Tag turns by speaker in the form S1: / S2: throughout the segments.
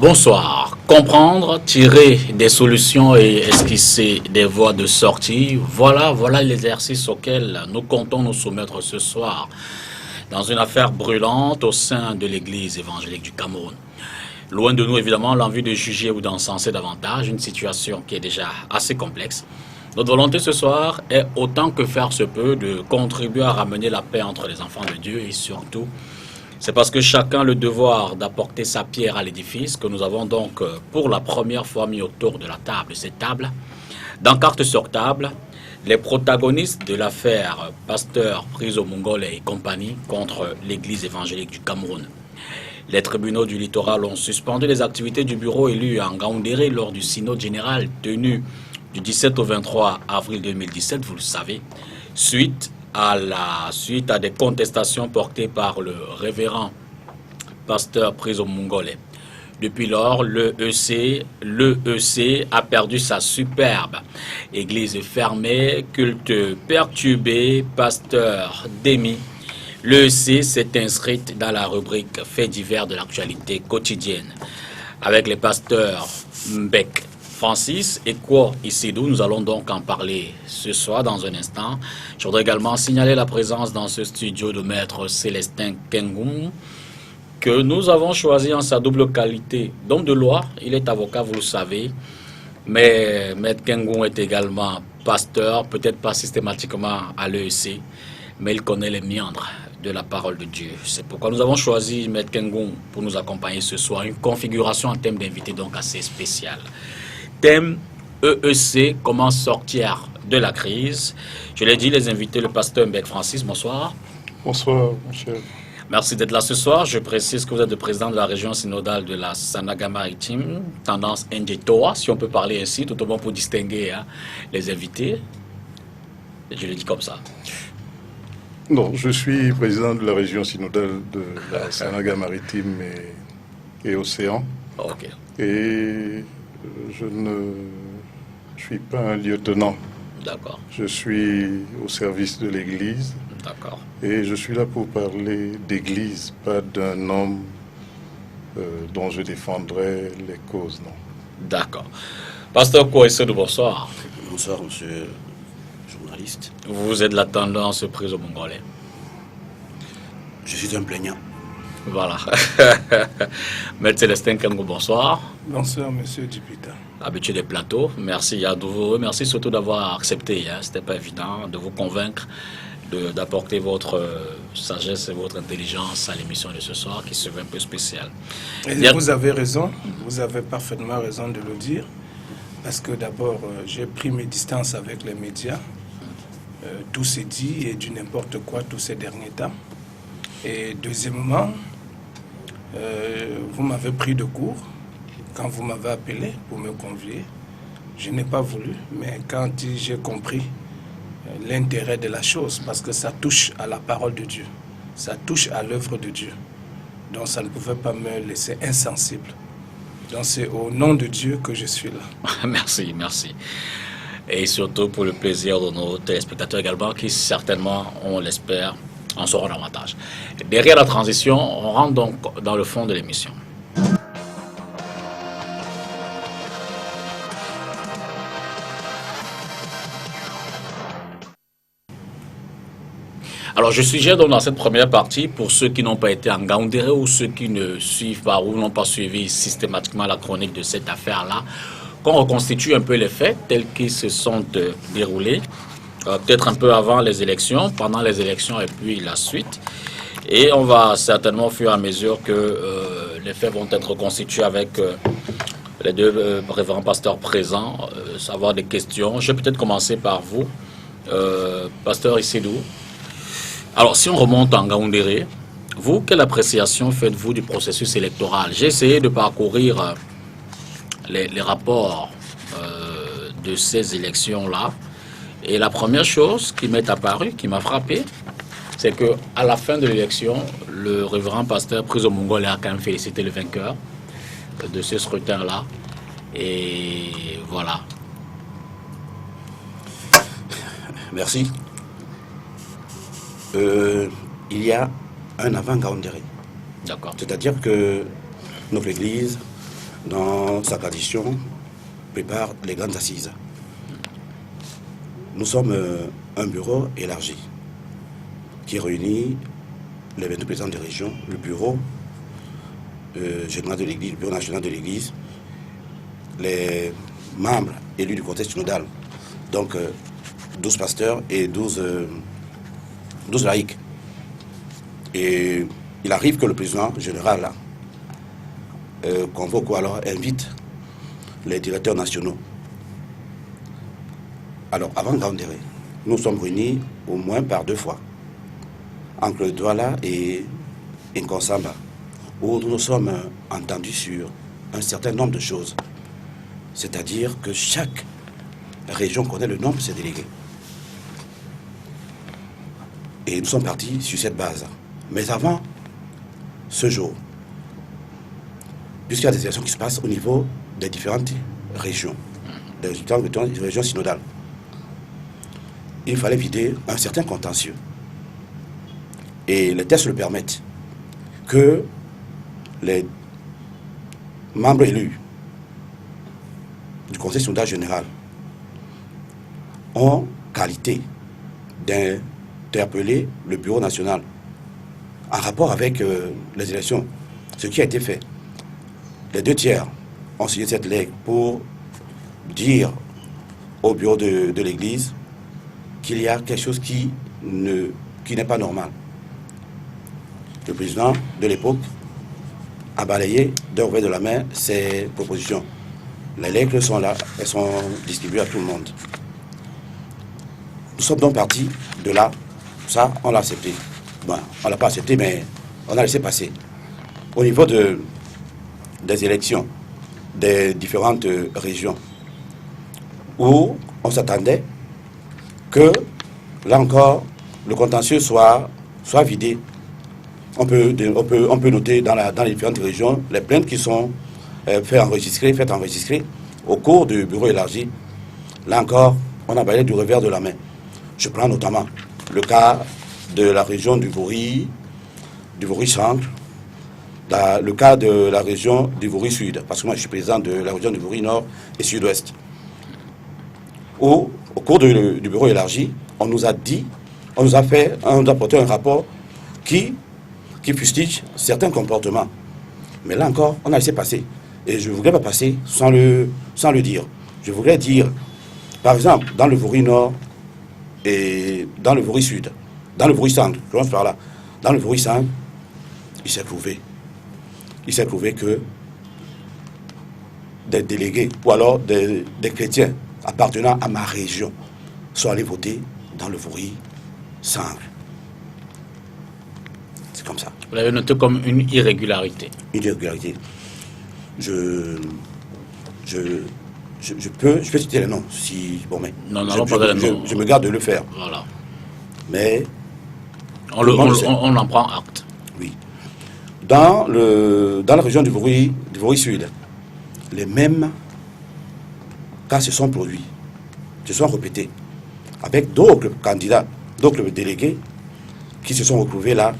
S1: Bonsoir. Comprendre, tirer des solutions et esquisser des voies de sortie, voilà l'exercice auquel nous comptons nous soumettre ce soir dans une affaire brûlante au sein de l'Église évangélique du Cameroun. Loin de nous, évidemment, l'envie de juger ou d'encenser davantage une situation qui est déjà assez complexe. Notre volonté ce soir est, autant que faire se peut, de contribuer à ramener la paix entre les enfants de Dieu et surtout, c'est parce que chacun a le devoir d'apporter sa pierre à l'édifice que nous avons donc pour la première fois mis autour de la table, cette table, dans Carte sur table, les protagonistes de l'affaire Pasteur Priso Mongole et compagnie contre l'Église évangélique du Cameroun. Les tribunaux du littoral ont suspendu les activités du bureau élu à Ngaoundéré lors du synode général tenu du 17 au 23 avril 2017, vous le savez, suite à des contestations portées par le révérend Pasteur Priso Mongole. Depuis lors, l'EEC a perdu sa superbe église fermée, culte perturbé, pasteur démis. L'EEC s'est inscrite dans la rubrique faits divers de l'actualité quotidienne. Avec les pasteurs Mbek Francis et Kwo Isidou, nous allons donc en parler ce soir dans un instant. Je voudrais également signaler la présence dans ce studio de maître Célestin Kengoum, que nous avons choisi en sa double qualité d'homme de loi. Il est avocat, vous le savez, mais maître Kengoum est également pasteur, peut-être pas systématiquement à l'EEC, mais il connaît les méandres de la parole de Dieu. C'est pourquoi nous avons choisi maître Kengoum pour nous accompagner ce soir. Une configuration en thème d'invité donc assez spéciale. Thème EEC, comment sortir de la crise. Je l'ai dit, les invités, le pasteur Mbek Francis, bonsoir.
S2: Bonsoir, mon cher.
S1: Merci d'être là ce soir. Je précise que vous êtes le président de la région synodale de la Sanaga Maritime, tendance Ndjetoa, si on peut parler ainsi, tout au moins pour distinguer les invités. Je le dis comme ça.
S2: Non, je suis président de la région synodale de la Sanaga Maritime et Océan.
S1: Ok.
S2: Et je ne suis pas un lieutenant.
S1: D'accord.
S2: Je suis au service de l'Église.
S1: D'accord.
S2: Et je suis là pour parler d'Église, pas d'un homme dont je défendrai les causes, non.
S1: D'accord. Pasteur Kouessedou, bonsoir.
S3: Bonsoir, monsieur le journaliste.
S1: Vous êtes la tendance prise au Mongolais.
S3: Je suis un plaignant.
S1: Voilà. Maître Célestin Kengo, bonsoir.
S4: Bonsoir, monsieur Dupita.
S1: Habitué des plateaux, merci à vous. Merci surtout d'avoir accepté. C'était pas évident de vous convaincre d'apporter votre sagesse et votre intelligence à l'émission de ce soir qui se veut un peu spéciale.
S4: Vous avez raison, vous avez parfaitement raison de le dire, parce que d'abord, j'ai pris mes distances avec les médias. Tout s'est dit et du n'importe quoi tous ces derniers temps. Et deuxièmement, vous m'avez pris de court quand vous m'avez appelé pour me convier. Je n'ai pas voulu, mais quand j'ai compris l'intérêt de la chose, parce que ça touche à la parole de Dieu, ça touche à l'œuvre de Dieu, donc ça ne pouvait pas me laisser insensible. Donc c'est au nom de Dieu que je suis là.
S1: Merci, merci. Et surtout pour le plaisir de nos téléspectateurs également, qui certainement, on l'espère, en sauront davantage. Derrière la transition, on rentre donc dans le fond de l'émission. Alors, je suggère donc dans cette première partie, pour ceux qui n'ont pas été en Ngaoundéré ou ceux qui ne suivent pas ou n'ont pas suivi systématiquement la chronique de cette affaire-là, qu'on reconstitue un peu les faits tels qu'ils se sont déroulés, peut-être un peu avant les élections, pendant les élections et puis la suite. Et on va certainement, au fur et à mesure que les faits vont être reconstitués avec les deux révérends pasteurs présents, savoir des questions. Je vais peut-être commencer par vous, pasteur Isidou. Alors, si on remonte en Ngaoundéré, vous, quelle appréciation faites-vous du processus électoral? J'ai essayé de parcourir les rapports de ces élections-là. Et la première chose qui m'est apparue, qui m'a frappé, c'est qu'à la fin de l'élection, le révérend pasteur Priso Mongole a quand même félicité le vainqueur de ce scrutin-là. Et voilà.
S3: Merci. Il y a un avant Ngaoundéré.
S1: D'accord.
S3: C'est-à-dire que notre Église dans sa tradition, prépare les grandes assises. Nous sommes un bureau élargi qui réunit les 22 présidents de région, le bureau général de l'Église, le bureau national de l'Église, les membres élus du conseil synodal, donc 12 pasteurs et 12 laïcs. Et il arrive que le président général là, convoque ou alors invite les directeurs nationaux. Alors, avant Ngaoundéré, nous sommes réunis au moins par 2 fois, entre Douala et Nkonsamba, où nous nous sommes entendus sur un certain nombre de choses. C'est-à-dire que chaque région connaît le nombre de ses délégués. Et nous sommes partis sur cette base. Mais avant ce jour, puisqu'il y a des élections qui se passent au niveau des différentes régions, des différentes régions synodales, il fallait vider un certain contentieux. Et les tests le permettent que les membres élus du conseil synodal général ont qualité d'interpeller le bureau national en rapport avec les élections, ce qui a été fait. Les 2 tiers ont signé cette lettre pour dire au bureau de l'Église qu'il y a quelque chose qui n'est pas normal. Le président de l'époque a balayé d'un revers de la main ces propositions. Les lettres sont là, elles sont distribuées à tout le monde. Nous sommes donc partis de là, ça on l'a accepté. Bon, on ne l'a pas accepté, mais on a laissé passer. Au niveau des élections des différentes régions, où on s'attendait que, là encore, le contentieux soit vidé. On peut noter dans les différentes régions les plaintes qui sont faites enregistrer au cours du bureau élargi. Là encore, on a balayé du revers de la main. Je prends notamment le cas de la région du Vouri Centre, le cas de la région du Vouri Sud, parce que moi je suis président de la région du Vouri Nord et Sud-Ouest, où au cours du bureau élargi, on nous a apporté un rapport qui fustige certains comportements. Mais là encore, on a laissé passer. Et je ne voudrais pas passer sans le dire. Je voudrais dire, par exemple, dans le Vouri Nord et dans le Vouri Sud, dans le Vouri Centre, je commence par là, dans le Vouri Centre, il s'est prouvé que des délégués ou alors des chrétiens appartenant à ma région sont allés voter dans le Vouri Centre. C'est comme ça.
S1: Vous l'avez noté comme une irrégularité.
S3: Une irrégularité. Je peux citer les noms si bon, mais
S1: Non, pas les noms.
S3: Je me garde de le faire.
S1: Voilà.
S3: Mais
S1: on en prend acte.
S3: oui. Dans la région du Vouri Sud, les mêmes cas se sont produits, se sont répétés, avec d'autres candidats, d'autres délégués qui se sont retrouvés là,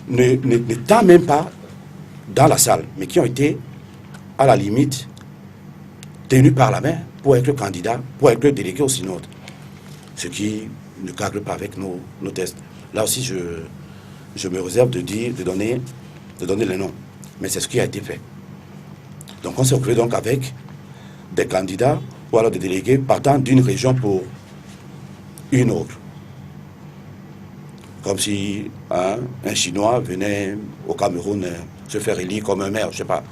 S3: n'étant même pas dans la salle, mais qui ont été à la limite tenus par la main pour être candidats, pour être délégués au synode. Ce qui ne cadre pas avec nos tests. Là aussi, je me réserve de donner les noms. Mais c'est ce qui a été fait. Donc on s'est retrouvé donc avec des candidats ou alors des délégués partant d'une région pour une autre. Comme si un Chinois venait au Cameroun se faire élire comme un maire, je ne sais pas.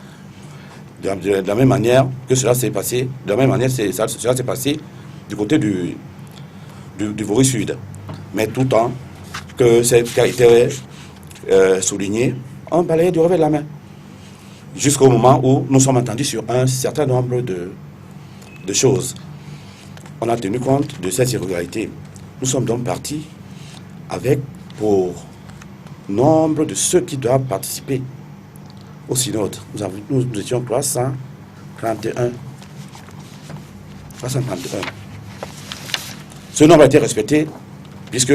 S3: De la même manière que cela s'est passé, de la même manière cela s'est passé du côté du Vouri Sud. Mais tout le temps que ce qui a été souligné, on balayait du revers de la main. Jusqu'au moment où nous sommes entendus sur un certain nombre de choses. On a tenu compte de cette irrégularité. Nous sommes donc partis avec pour nombre de ceux qui doivent participer au synode. Nous étions 331. Ce nombre a été respecté, puisque,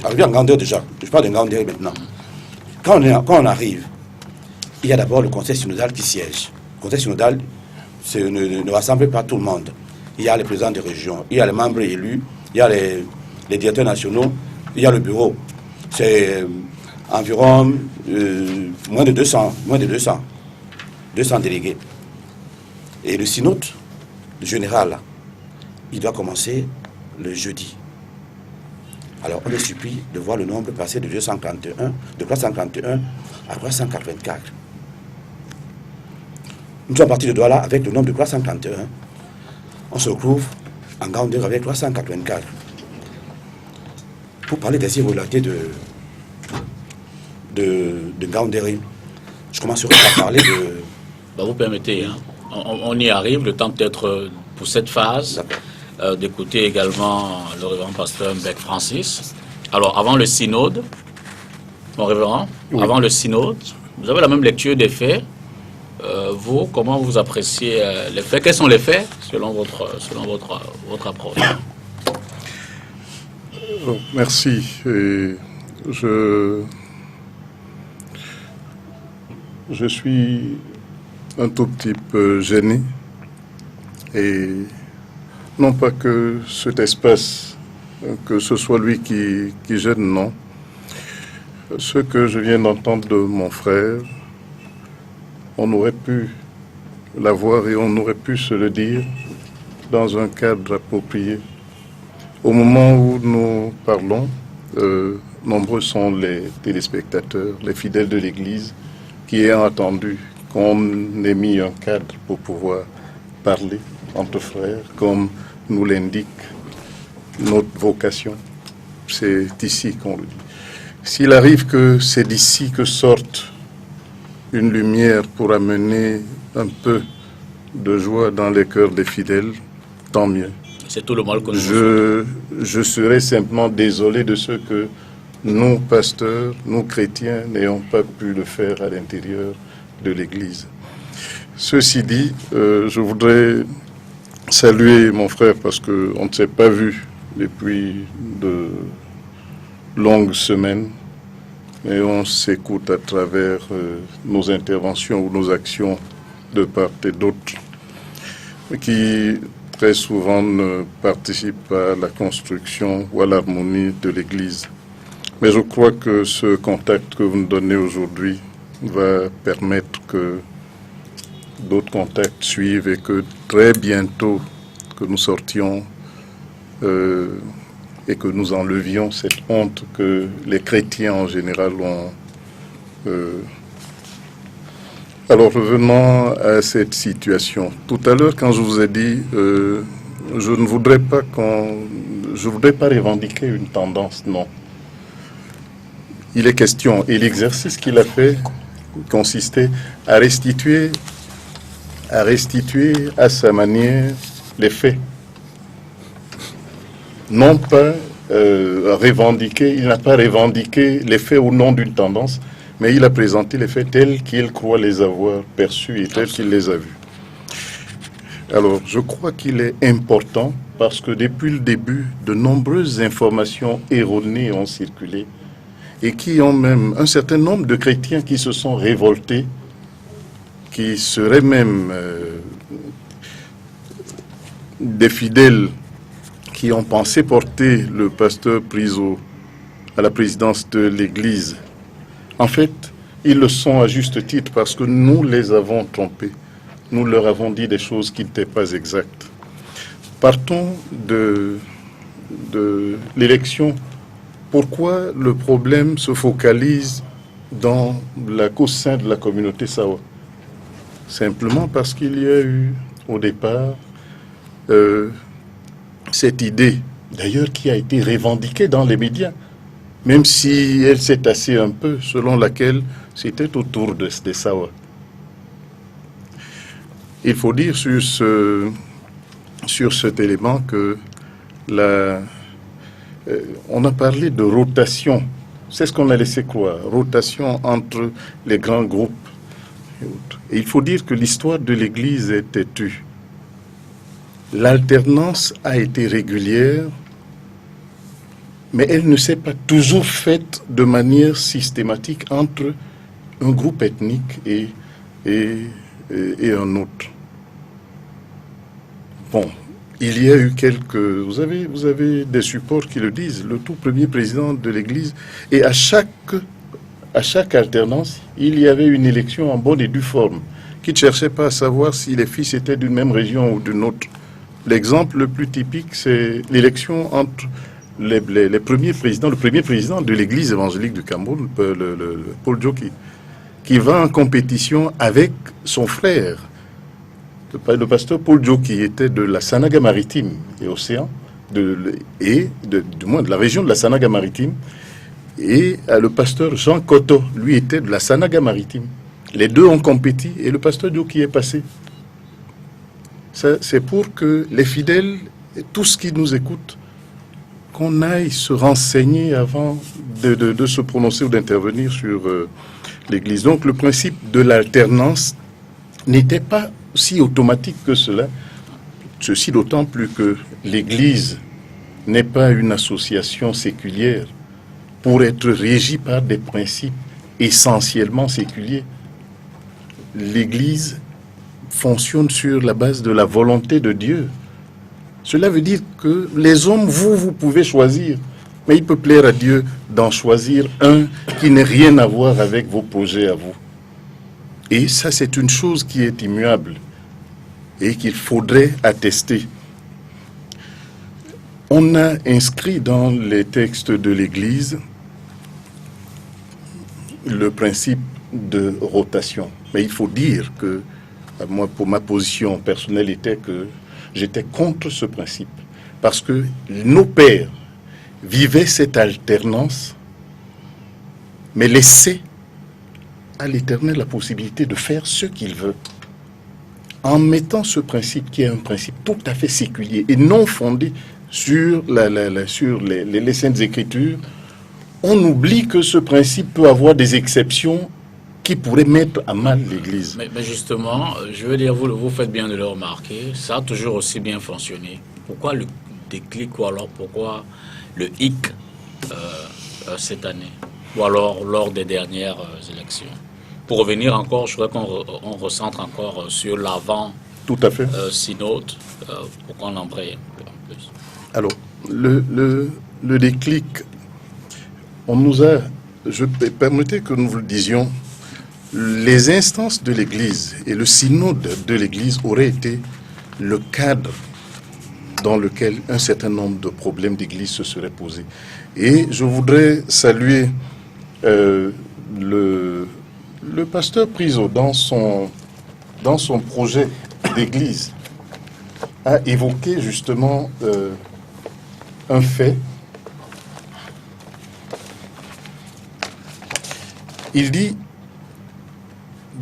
S3: arrivé en grandeur déjà, je parle de grandeur maintenant. Quand on arrive, il y a d'abord le conseil synodal qui siège. Le conseil synodal ne rassemble pas tout le monde. Il y a les présidents des régions, il y a les membres élus, il y a les directeurs nationaux, il y a le bureau. C'est environ moins de 200 délégués. Et le synode général, il doit commencer le jeudi. Alors on les supplie de voir le nombre passer de 351 à 384. Nous sommes partis de Douala avec le nombre de 351. On se retrouve en Gaoundéré avec 384. Pour parler des irrégularités de Gaoundéré, je commencerai par parler de...
S1: Vous permettez, hein, on y arrive, le temps peut-être pour cette phase, d'écouter également le révérend pasteur Mbek Francis. Alors, avant le synode, mon révérend, oui. Avant le synode, vous avez la même lecture des faits. Vous, comment vous appréciez les faits? Quels sont les faits selon votre approche?
S2: Merci. Et je suis un tout petit peu gêné. Et non pas que cet espace, que ce soit lui qui gêne, non. Ce que je viens d'entendre de mon frère, on aurait pu l'avoir et on aurait pu se le dire dans un cadre approprié. Au moment où nous parlons, nombreux sont les téléspectateurs, les fidèles de l'Église qui ayant attendu qu'on ait mis un cadre pour pouvoir parler entre frères, comme nous l'indique notre vocation. C'est ici qu'on le dit. S'il arrive que c'est d'ici que sorte une lumière pour amener un peu de joie dans les cœurs des fidèles, tant mieux.
S1: C'est tout le mal que nous
S2: je serais simplement désolé de ce que nous, pasteurs, nous, chrétiens, n'ayons pas pu le faire à l'intérieur de l'Église. Ceci dit, je voudrais saluer mon frère parce qu'on ne s'est pas vu depuis de longues semaines et on s'écoute à travers nos interventions ou nos actions de part et d'autre qui très souvent ne participent pas à la construction ou à l'harmonie de l'Église. Mais je crois que ce contact que vous nous donnez aujourd'hui va permettre que d'autres contacts suivent et que très bientôt que nous sortions et que nous enlevions cette honte que les chrétiens en général ont. Alors revenons à cette situation. Tout à l'heure, quand je vous ai dit, je ne voudrais pas revendiquer une tendance, non. Il est question, et l'exercice qu'il a fait consistait à restituer à sa manière les faits. Non pas revendiquer, il n'a pas revendiqué les faits au nom d'une tendance, mais il a présenté les faits tels qu'il croit les avoir perçus et tels qu'il les a vus. Alors, je crois qu'il est important, parce que depuis le début, de nombreuses informations erronées ont circulé, et qui ont même un certain nombre de chrétiens qui se sont révoltés, qui seraient même des fidèles qui ont pensé porter le pasteur Priso à la présidence de l'Église. En fait, ils le sont à juste titre parce que nous les avons trompés. Nous leur avons dit des choses qui n'étaient pas exactes. Partons de l'élection. Pourquoi le problème se focalise au sein de la communauté Sawa? Simplement parce qu'il y a eu au départ cette idée, d'ailleurs qui a été revendiquée dans les médias, même si elle s'est tassée un peu, selon laquelle c'était autour des Sawa. Il faut dire sur cet élément que on a parlé de rotation. C'est ce qu'on a laissé croire, rotation entre les grands groupes. Et il faut dire que l'histoire de l'Église est têtue. L'alternance a été régulière, mais elle ne s'est pas toujours faite de manière systématique entre un groupe ethnique et et un autre. Bon, il y a eu quelques... Vous avez des supports qui le disent. Le tout premier président de l'Église. Et à chaque alternance, il y avait une élection en bonne et due forme, qui ne cherchait pas à savoir si les fils étaient d'une même région ou d'une autre. L'exemple le plus typique, c'est l'élection entre les premiers présidents, le premier président de l'Église évangélique du Cameroun, le Paul Djoki, qui va en compétition avec son frère. Le pasteur Paul Djoki était de la Sanaga maritime et océan, du moins de la région de la Sanaga maritime, et le pasteur Jean Koto, lui, était de la Sanaga maritime. Les deux ont compéti et le pasteur Djoki est passé. C'est pour que les fidèles, et tous qui nous écoutent, qu'on aille se renseigner avant de se prononcer ou d'intervenir sur l'Église. Donc le principe de l'alternance n'était pas si automatique que cela, ceci d'autant plus que l'Église n'est pas une association séculière pour être régie par des principes essentiellement séculiers. L'Église fonctionne sur la base de la volonté de Dieu. Cela veut dire que les hommes, vous pouvez choisir, mais il peut plaire à Dieu d'en choisir un qui n'ait rien à voir avec vos projets à vous. Et ça, c'est une chose qui est immuable et qu'il faudrait attester. On a inscrit dans les textes de l'Église le principe de rotation. Mais il faut dire que, moi, pour ma position personnelle, était que j'étais contre ce principe. Parce que nos pères vivaient cette alternance, mais laissaient à l'Éternel la possibilité de faire ce qu'il veut. En mettant ce principe, qui est un principe tout à fait séculier et non fondé sur les Saintes Écritures, on oublie que ce principe peut avoir des exceptions qui pourraient mettre à mal l'Église.
S1: Mais justement, je veux dire, vous faites bien de le remarquer, ça a toujours aussi bien fonctionné. Pourquoi le déclic ou alors pourquoi le hic cette année ou alors lors des dernières élections? Pour revenir encore, je voudrais qu'on recentre encore sur l'avant
S2: Tout à fait.
S1: synode, pour qu'on embraye un peu en plus.
S2: Alors, le déclic, on nous a, permettez que nous vous le disions, les instances de l'Église et le synode de l'Église auraient été le cadre dans lequel un certain nombre de problèmes d'Église se seraient posés. Et je voudrais saluer le pasteur Priso, dans son projet d'Église, a évoqué justement un fait. Il dit,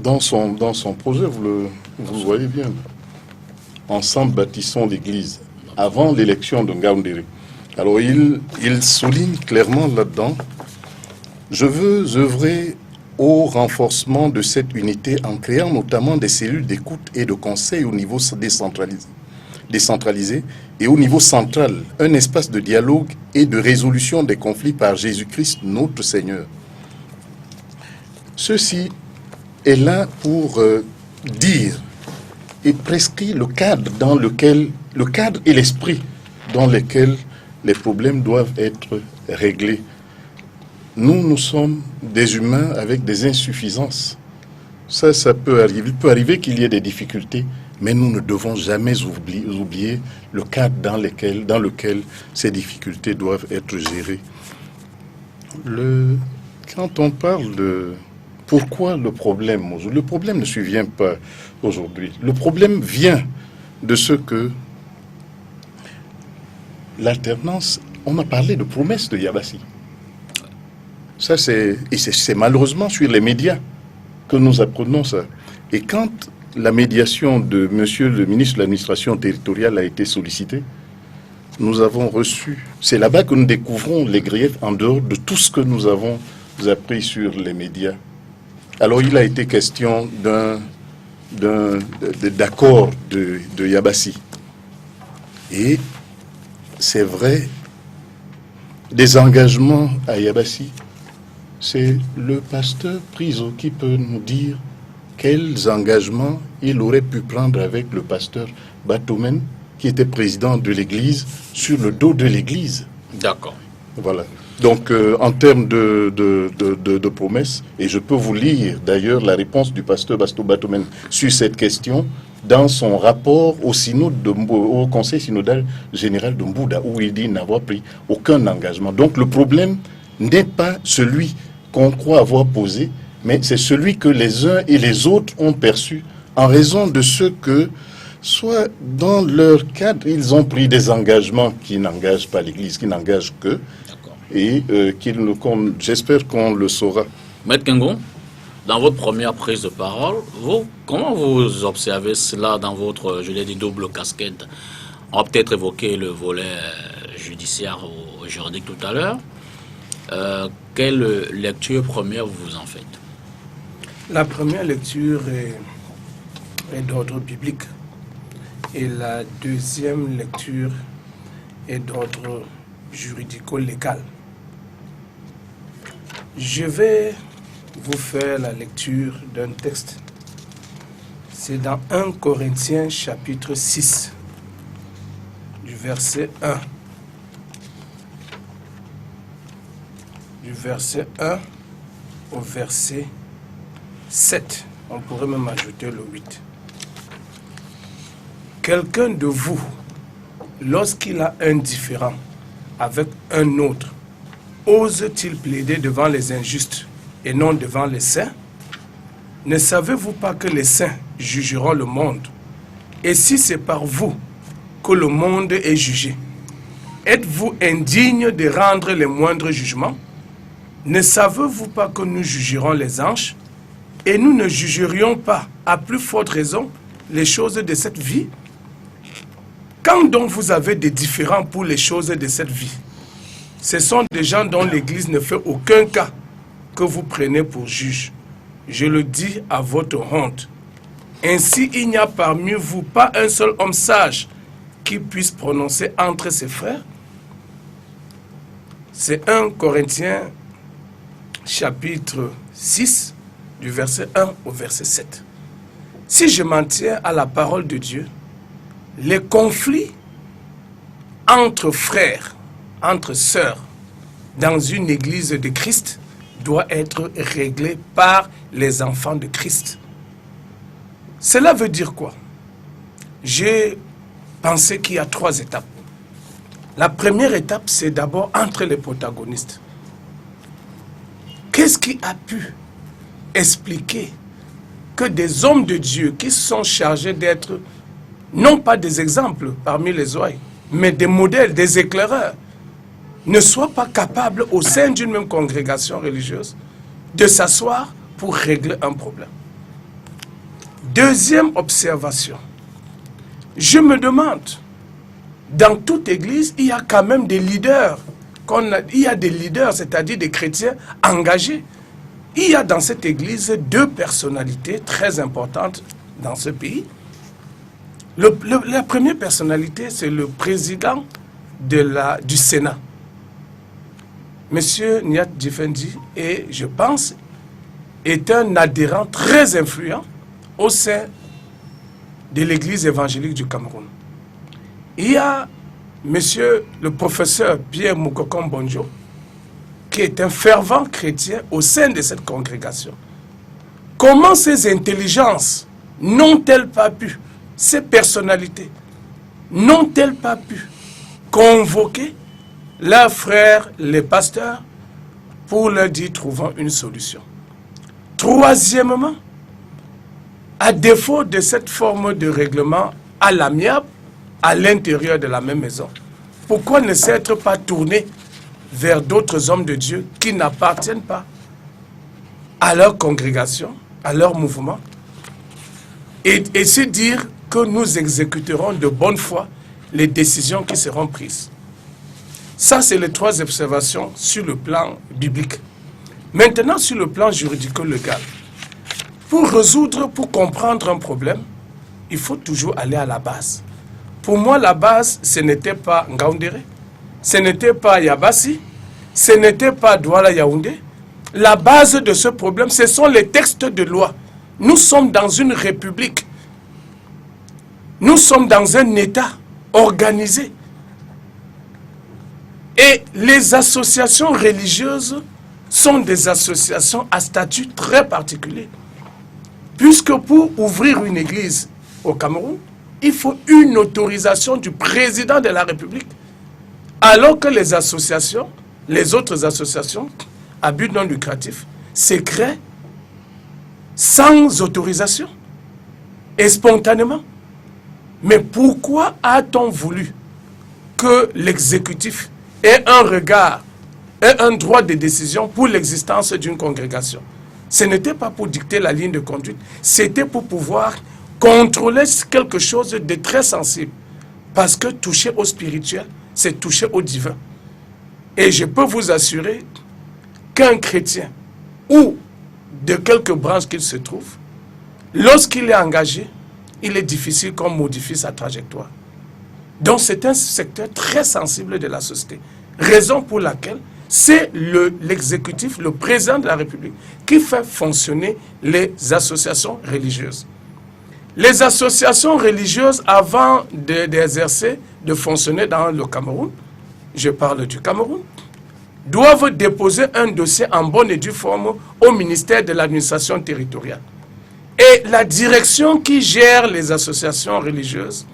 S2: dans son projet, vous le voyez bien, ensemble bâtissons l'Église, avant l'élection de Ngaoundéré. Alors il souligne clairement là-dedans, je veux œuvrer au renforcement de cette unité en créant notamment des cellules d'écoute et de conseil au niveau décentralisé et au niveau central, un espace de dialogue et de résolution des conflits par Jésus-Christ notre Seigneur. Ceci est là pour dire et prescrit le cadre et l'esprit dans lequel les problèmes doivent être réglés. Nous sommes des humains avec des insuffisances. Ça peut arriver. Il peut arriver qu'il y ait des difficultés, mais nous ne devons jamais oublier le cadre dans lequel ces difficultés doivent être gérées. Quand on parle de pourquoi le problème ne survient pas aujourd'hui. Le problème vient de ce que l'alternance, on a parlé de promesses de Yabassi. Ça, c'est malheureusement sur les médias que nous apprenons ça. Et quand la médiation de monsieur le ministre de l'administration territoriale a été sollicitée, nous avons reçu, c'est là-bas que nous découvrons les griefs en dehors de tout ce que nous avons appris sur les médias. Alors il a été question d'accord de Yabassi. Et c'est vrai, des engagements à Yabassi, c'est le pasteur Priso qui peut nous dire quels engagements il aurait pu prendre avec le pasteur Batomen, qui était président de l'Église, sur le dos de l'Église.
S1: D'accord.
S2: Voilà. Donc, en termes de promesses, et je peux vous lire d'ailleurs la réponse du pasteur Batomen sur cette question dans son rapport au Conseil synodal général de Mbouda, où il dit n'avoir pris aucun engagement. Donc, le problème n'est pas celui qu'on croit avoir posé, mais c'est celui que les uns et les autres ont perçu en raison de ce que, soit dans leur cadre, ils ont pris des engagements qui n'engagent pas l'Église, qui n'engagent qu'eux, et j'espère qu'on le saura.
S1: Maître Kengon, dans votre première prise de parole, comment vous observez cela dans votre, je l'ai dit, double casquette? On va peut-être évoquer le volet judiciaire ou juridique tout à l'heure. Quelle lecture première vous en faites?
S4: La première lecture est d'ordre biblique et la deuxième lecture est d'ordre juridico-légal. Je vais vous faire la lecture d'un texte. C'est dans 1 Corinthiens chapitre 6, du verset 1. Du verset 1 au verset 7. On pourrait même ajouter le 8. Quelqu'un de vous, lorsqu'il a un différend avec un autre, ose-t-il plaider devant les injustes et non devant les saints? Ne savez-vous pas que les saints jugeront le monde? Et si c'est par vous que le monde est jugé, êtes-vous indigne de rendre les moindres jugements? Ne savez-vous pas que nous jugerons les anges? Et nous ne jugerions pas, à plus forte raison, les choses de cette vie? Quand donc vous avez des différends pour les choses de cette vie, ce sont des gens dont l'Église ne fait aucun cas que vous prenez pour juge. Je le dis à votre honte. Ainsi, il n'y a parmi vous pas un seul homme sage qui puisse prononcer entre ses frères. C'est 1 Corinthiens chapitre 6, du verset 1 au verset 7. Si je m'en tiens à la parole de Dieu, les conflits entre frères, entre sœurs, dans une église de Christ, doit être réglé par les enfants de Christ. Cela veut dire quoi? J'ai pensé qu'il y a 3 étapes. La première étape, c'est d'abord entre les protagonistes. Qu'est-ce qui a pu expliquer que des hommes de Dieu qui sont chargés d'être non pas des exemples parmi les oreilles, mais des modèles, des éclaireurs, ne soient pas capables au sein d'une même congrégation religieuse de s'asseoir pour régler un problème? Deuxième observation, je me demande, dans toute église, il y a quand même des leaders, il y a des leaders, c'est-à-dire des chrétiens engagés. Il y a dans cette église 2 personnalités très importantes dans ce pays. La première personnalité, c'est le président du Sénat, Monsieur Niat Djifendi, et je pense, est un adhérent très influent au sein de l'église évangélique du Cameroun. Il y a Monsieur le professeur Pierre Moukokon Bonjo, qui est un fervent chrétien au sein de cette congrégation. Comment ces intelligences n'ont-elles pas pu, ces personnalités, n'ont-elles pas pu convoquer leurs frères, les pasteurs, pour leur dire trouvons une solution? Troisièmement, à défaut de cette forme de règlement à l'amiable, à l'intérieur de la même maison, pourquoi ne s'être pas tourné vers d'autres hommes de Dieu qui n'appartiennent pas à leur congrégation, à leur mouvement, et se dire que nous exécuterons de bonne foi les décisions qui seront prises? Ça, c'est les 3 observations sur le plan biblique. Maintenant, sur le plan juridico-légal, pour résoudre, pour comprendre un problème, il faut toujours aller à la base. Pour moi, la base, ce n'était pas Ngaoundéré, ce n'était pas Yabassi, ce n'était pas Douala Yaoundé. La base de ce problème, ce sont les textes de loi. Nous sommes dans une république. Nous sommes dans un État organisé. Et les associations religieuses sont des associations à statut très particulier. Puisque pour ouvrir une église au Cameroun, il faut une autorisation du président de la République. Alors que les associations, les autres associations à but non lucratif, se créent sans autorisation et spontanément. Mais pourquoi a-t-on voulu que l'exécutif ait un regard et un droit de décision pour l'existence d'une congrégation? Ce n'était pas pour dicter la ligne de conduite, c'était pour pouvoir contrôler quelque chose de très sensible. Parce que toucher au spirituel, c'est toucher au divin. Et je peux vous assurer qu'un chrétien, ou de quelque branche qu'il se trouve, lorsqu'il est engagé, il est difficile qu'on modifie sa trajectoire. Donc c'est un secteur très sensible de la société. Raison pour laquelle c'est l'exécutif, le président de la République, qui fait fonctionner les associations religieuses. Les associations religieuses, avant d'exercer, de fonctionner dans le Cameroun, je parle du Cameroun, doivent déposer un dossier en bonne et due forme au ministère de l'administration territoriale. Et la direction qui gère les associations religieuses,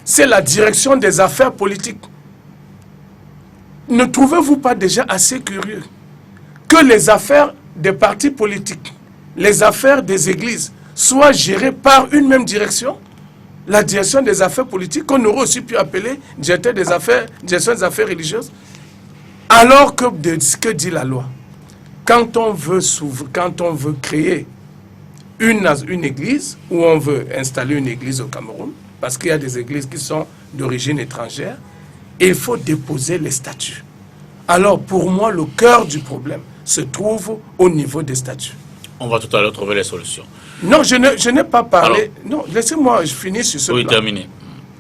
S4: c'est la direction des affaires politiques. Ne trouvez-vous pas déjà assez curieux que les affaires des partis politiques, les affaires des églises, soient gérées par une même direction? La direction des affaires politiques, qu'on aurait aussi pu appeler direction des affaires religieuses. Alors que que dit la loi? Quand on veut créer une église, ou on veut installer une église au Cameroun, parce qu'il y a des églises qui sont d'origine étrangère, il faut déposer les statuts. Alors pour moi, le cœur du problème se trouve au niveau des statuts.
S1: On va tout à l'heure trouver les solutions.
S4: Non, je n'ai pas parlé. Alors, non, laissez-moi, je finis sur ce plan.
S1: Oui, terminé.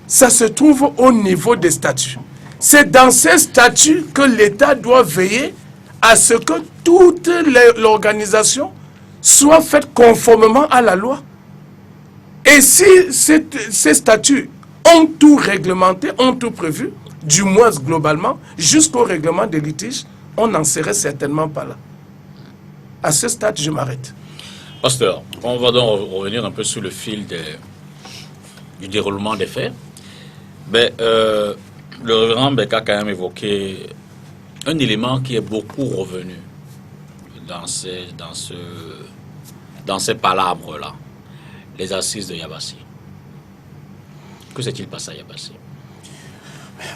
S4: Ça se trouve au niveau des statuts. C'est dans ces statuts que l'État doit veiller à ce que toute l'organisation soit faite conformément à la loi. Et si ces statuts ont tout réglementé, ont tout prévu, du moins globalement, jusqu'au règlement des litiges, on n'en serait certainement pas là. À ce stade, je m'arrête.
S1: Pasteur, on va donc revenir un peu sur le fil du déroulement des faits. Mais, le révérend Mbeka a quand même évoqué un élément qui est beaucoup revenu dans ces palabres-là, les assises de Yabassi. Que s'est-il passé à Yabassi?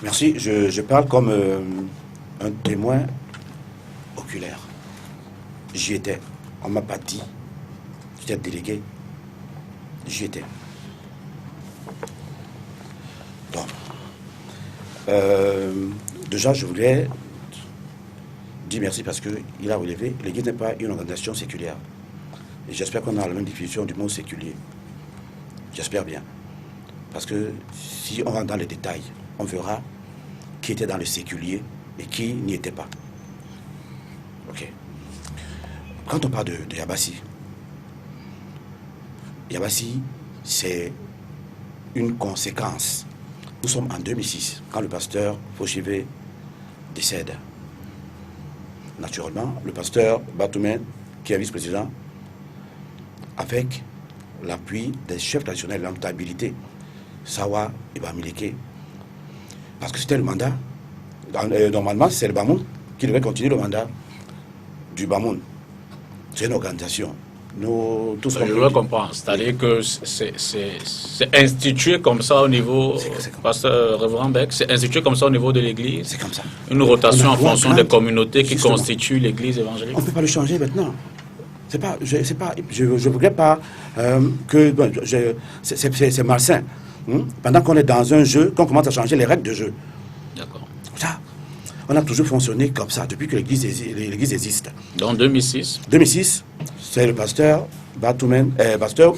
S3: Merci. Je parle comme un témoin oculaire. J'y étais. On m'a pas dit. J'étais délégué. J'y étais. Bon. Déjà, je voulais dire merci parce qu'il a relevé. L'Église n'est pas une organisation séculière. Et j'espère qu'on a la même définition du mot séculier. J'espère bien. Parce que si on rentre dans les détails, on verra qui était dans le séculier et qui n'y était pas. Ok. Quand on parle de Yabassi, Yabassi, c'est une conséquence. Nous sommes en 2006, quand le pasteur Fauchivé décède. Naturellement, le pasteur Batoumen, qui est vice-président, avec l'appui des chefs traditionnels, l'entabilité, Sawa et Bamileke, parce que c'était le mandat. Normalement, c'est le Bamoun qui devait continuer le mandat du Bamoun. C'est une organisation. Nous, tous
S1: je veux comprendre. C'est-à-dire que c'est institué comme ça au niveau, pasteur Révérend Beck, c'est institué comme ça au niveau de l'Église.
S3: C'est comme ça.
S1: Une rotation en fonction des communautés qui constituent l'Église évangélique.
S3: On ne peut pas le changer maintenant. Je ne voudrais pas que... Bon, c'est malsain. Pendant qu'on est dans un jeu, qu'on commence à changer les règles de jeu.
S1: D'accord.
S3: Ça, on a toujours fonctionné comme ça, depuis que l'Église existe.
S1: Dans 2006
S3: 2006, c'est le pasteur Batoumen, un pasteur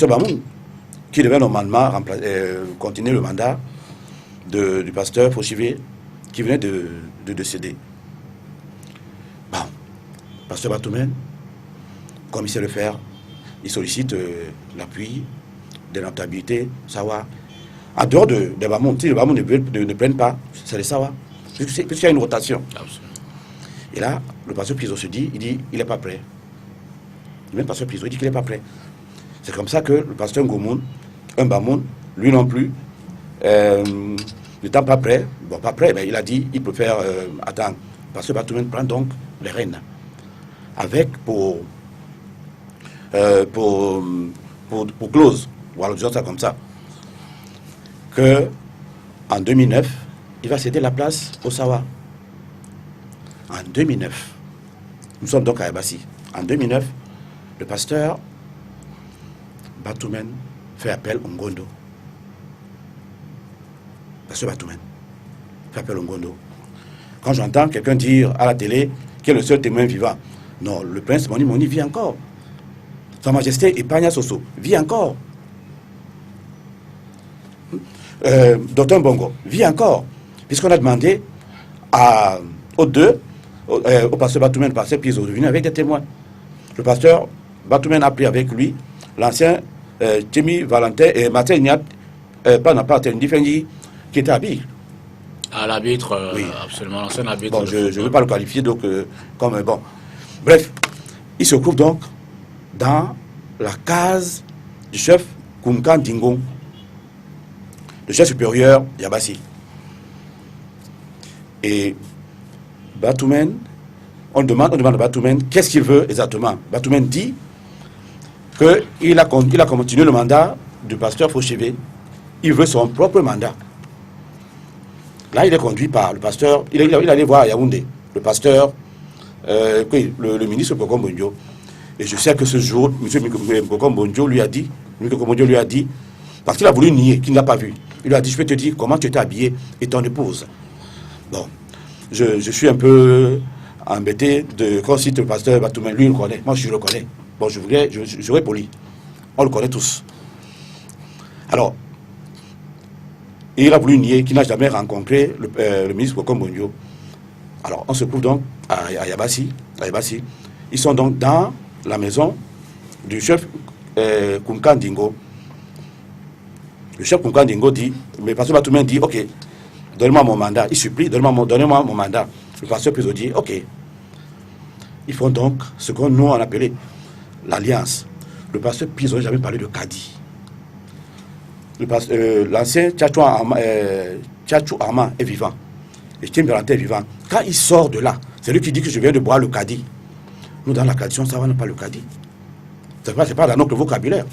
S3: Bamoun, qui devait normalement continuer le mandat du pasteur Fauchivé, qui venait de décéder. Bon, pasteur Batoumen, comme il sait le faire, il sollicite l'appui, des notabilités, savoir. En dehors des Bamoun, si les Bamoun ne prennent pas, c'est les Sawa. Puisqu'il y a une rotation.
S1: Absolument.
S3: Et là, le pasteur Piso se dit, il n'est pas prêt. Même le pasteur Piso dit qu'il n'est pas prêt. C'est comme ça que le pasteur Ngomoun, un Bamoun, lui non plus, n'étant pas prêt, mais il a dit, il préfère attendre. Le pasteur Batoumen prend donc les rênes. Avec pour close, voilà, disons ça comme ça, que en 2009, il va céder la place au Sawa. En 2009, nous sommes donc à Yabassi. En 2009, le pasteur Batoumen fait appel au Ngondo. Pasteur Batoumen fait appel au Ngondo. Quand j'entends quelqu'un dire à la télé qu'il est le seul témoin vivant, non, le prince Moni Moni vit encore. Sa Majesté Epanya Soso vit encore. Docteur Bongo vit encore. Puisqu'on a demandé aux deux, au pasteur Batoumen, pasteur Piso, de venir avec des témoins. Le pasteur Batoumen a pris avec lui l'ancien Timi Valentin et Martin Ignat, qui était à Bille.
S1: À l'arbitre,
S3: Oui.
S1: absolument, l'ancien arbitre.
S3: Bon, je ne veux pas le qualifier donc, comme bon. Bref, il se trouve donc dans la case du chef Koumkan Dingon, le chef supérieur Yabassi. Et Batoumen, on demande à Batoumen qu'est-ce qu'il veut exactement. Batoumen dit qu'il a continué le mandat du pasteur Fauchevé. Il veut son propre mandat. Là, il est conduit par le pasteur. Il allait voir à Yaoundé, le pasteur, le ministre Bokom Bonjo. Et je sais que ce jour, M. Bokom Bonjo lui a dit, parce qu'il a voulu nier, qu'il ne l'a pas vu. Il lui a dit, je peux te dire comment tu étais habillé et ton épouse. Bon, je suis un peu embêté de quand cite le pasteur Batoumen. Lui, il le connaît. Moi, je le connais. Bon, je serais poli. On le connaît tous. Alors, il a voulu nier qu'il n'a jamais rencontré le ministre Bokom Bonjo. Alors, on se trouve donc à Yabassi. Ils sont donc dans la maison du chef Koumkan Dingo. Le chef Koumkan Dingo dit, mais le pasteur Batoumen dit, ok, donne-moi mon mandat. Il supplie, donnez-moi mon mandat. Le pasteur Piso dit, ok. Ils font donc ce qu'on nous on appelait l'alliance. Le pasteur Piso n'a jamais parlé de Kadi. L'ancien Tchatchou Armand est vivant. Et Tim Valentin est vivant. Quand il sort de là, c'est lui qui dit que je viens de boire le Kadi. Nous, dans la tradition, ça va pas le Kadi. C'est pas dans notre vocabulaire.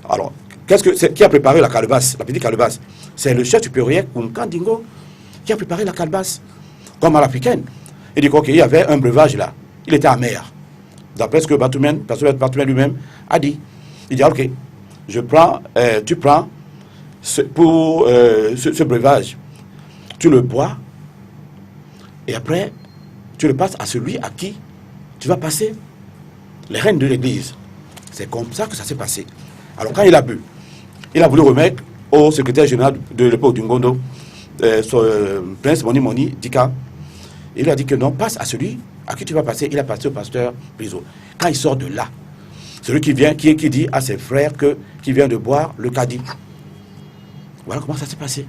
S3: Alors, qui a préparé la calebasse, la petite calebasse? C'est le chef supérieur, Koumkan Dingo, qui a préparé la calebasse, comme à l'africaine. Il dit qu'il y avait un breuvage là. Il était amer. D'après ce que Batoumen lui-même a dit. Il dit, ok, tu prends ce breuvage, tu le bois, et après, tu le passes à celui à qui tu vas passer les rênes de l'église. C'est comme ça que ça s'est passé. Alors quand il a bu, il a voulu remettre au secrétaire général de l'époque du Ngondo, Prince Moni Moni Dika. Il lui a dit que non, passe à celui à qui tu vas passer. Il a passé au pasteur Piso. Quand il sort de là, celui qui vient, qui dit à ses frères qu'il vient de boire le Kadi. Voilà comment ça s'est passé.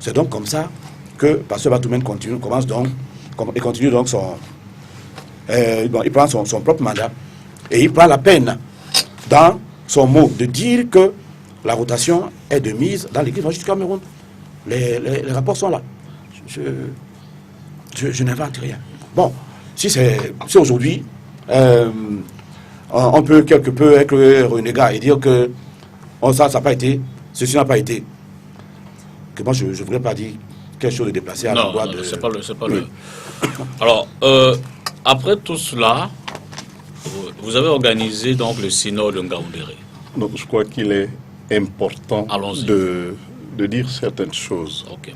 S3: C'est donc comme ça que pasteur Batoumen continue donc son... il prend son propre mandat et il prend la peine dans son mot de dire que la rotation est de mise dans l'église du Cameroun. Les rapports sont là. Je n'invente rien. Bon, si aujourd'hui, on peut quelque peu être renégat et dire que ça n'a pas été, ceci n'a pas été. Que moi, je ne voudrais pas dire quelque chose de déplacé à l'endroit de...
S1: c'est pas le... Alors, après tout cela, vous avez organisé donc le synode de Ngaoundéré.
S2: Donc, je crois qu'il est important de dire certaines choses.
S1: Okay.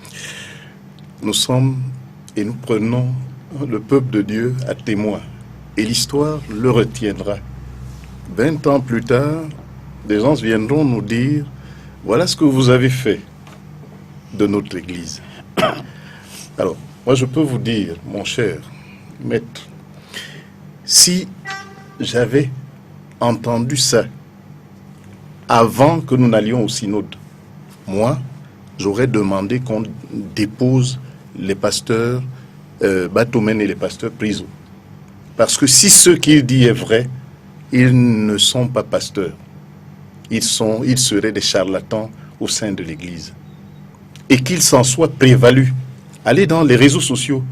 S2: Nous sommes et nous prenons le peuple de Dieu à témoin. Et l'histoire le retiendra. 20 ans plus tard, des gens viendront nous dire, voilà ce que vous avez fait de notre Église. Alors, moi je peux vous dire, mon cher maître, si j'avais entendu ça avant que nous n'allions au synode, moi, j'aurais demandé qu'on dépose les pasteurs Batomène et les pasteurs Priso. Parce que si ce qu'il dit est vrai, ils ne sont pas pasteurs. Ils seraient des charlatans au sein de l'Église. Et qu'ils s'en soient prévalus. Allez dans les réseaux sociaux.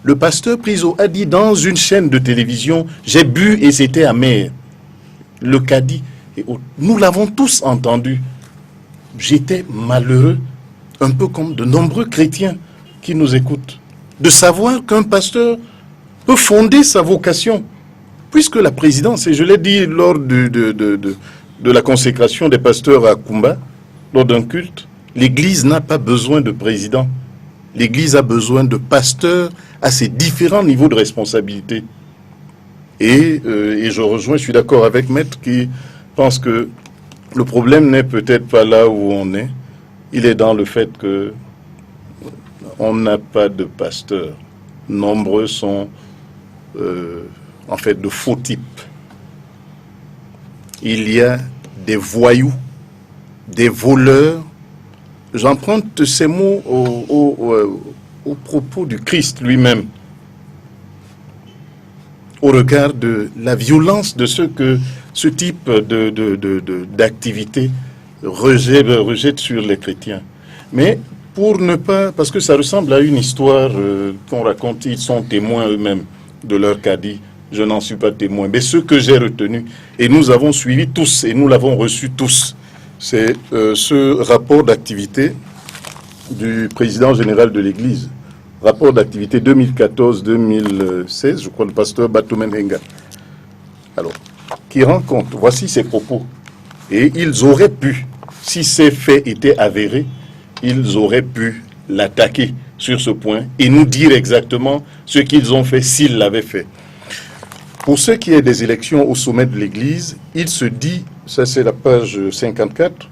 S2: Le pasteur Priso a dit dans une chaîne de télévision, j'ai bu et c'était amer. Le cadi. Nous l'avons tous entendu. J'étais malheureux, un peu comme de nombreux chrétiens qui nous écoutent, de savoir qu'un pasteur peut fonder sa vocation. Puisque la présidence, et je l'ai dit lors de la consécration des pasteurs à Kumba, lors d'un culte, l'Église n'a pas besoin de président. L'Église a besoin de pasteurs à ses différents niveaux de responsabilité. Et je suis d'accord avec Maître qui pense que le problème n'est peut-être pas là où on est. Il est dans le fait que on n'a pas de pasteurs. Nombreux sont en fait de faux types. Il y a des voyous, des voleurs. J'emprunte ces mots au propos du Christ lui-même, au regard de la violence de ce type d'activité rejette sur les chrétiens. Mais pour ne pas, parce que ça ressemble à une histoire qu'on raconte, ils sont témoins eux-mêmes de leur caddie. Je n'en suis pas témoin. Mais ce que j'ai retenu, et nous avons suivi tous, et nous l'avons reçu tous, c'est ce rapport d'activité du président général de l'Église. Rapport d'activité 2014-2016, je crois, le pasteur Batomène Henga. Alors, qui rend compte, voici ses propos. Et ils auraient pu, si ces faits étaient avérés, ils auraient pu l'attaquer sur ce point et nous dire exactement ce qu'ils ont fait s'ils l'avaient fait. Pour ce qui est des élections au sommet de l'Église, il se dit, ça c'est la page 54,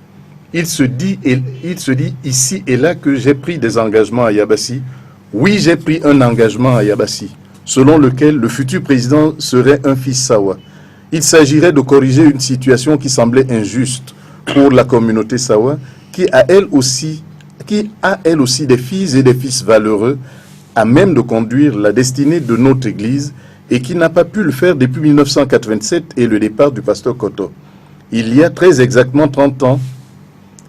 S2: il se dit ici et là que j'ai pris des engagements à Yabassi. Oui, j'ai pris un engagement à Yabassi, selon lequel le futur président serait un fils Sawa. Il s'agirait de corriger une situation qui semblait injuste pour la communauté Sawa, qui a elle aussi des filles et des fils valeureux, à même de conduire la destinée de notre Église, et qui n'a pas pu le faire depuis 1987 et le départ du pasteur Koto. Il y a très exactement 30 ans,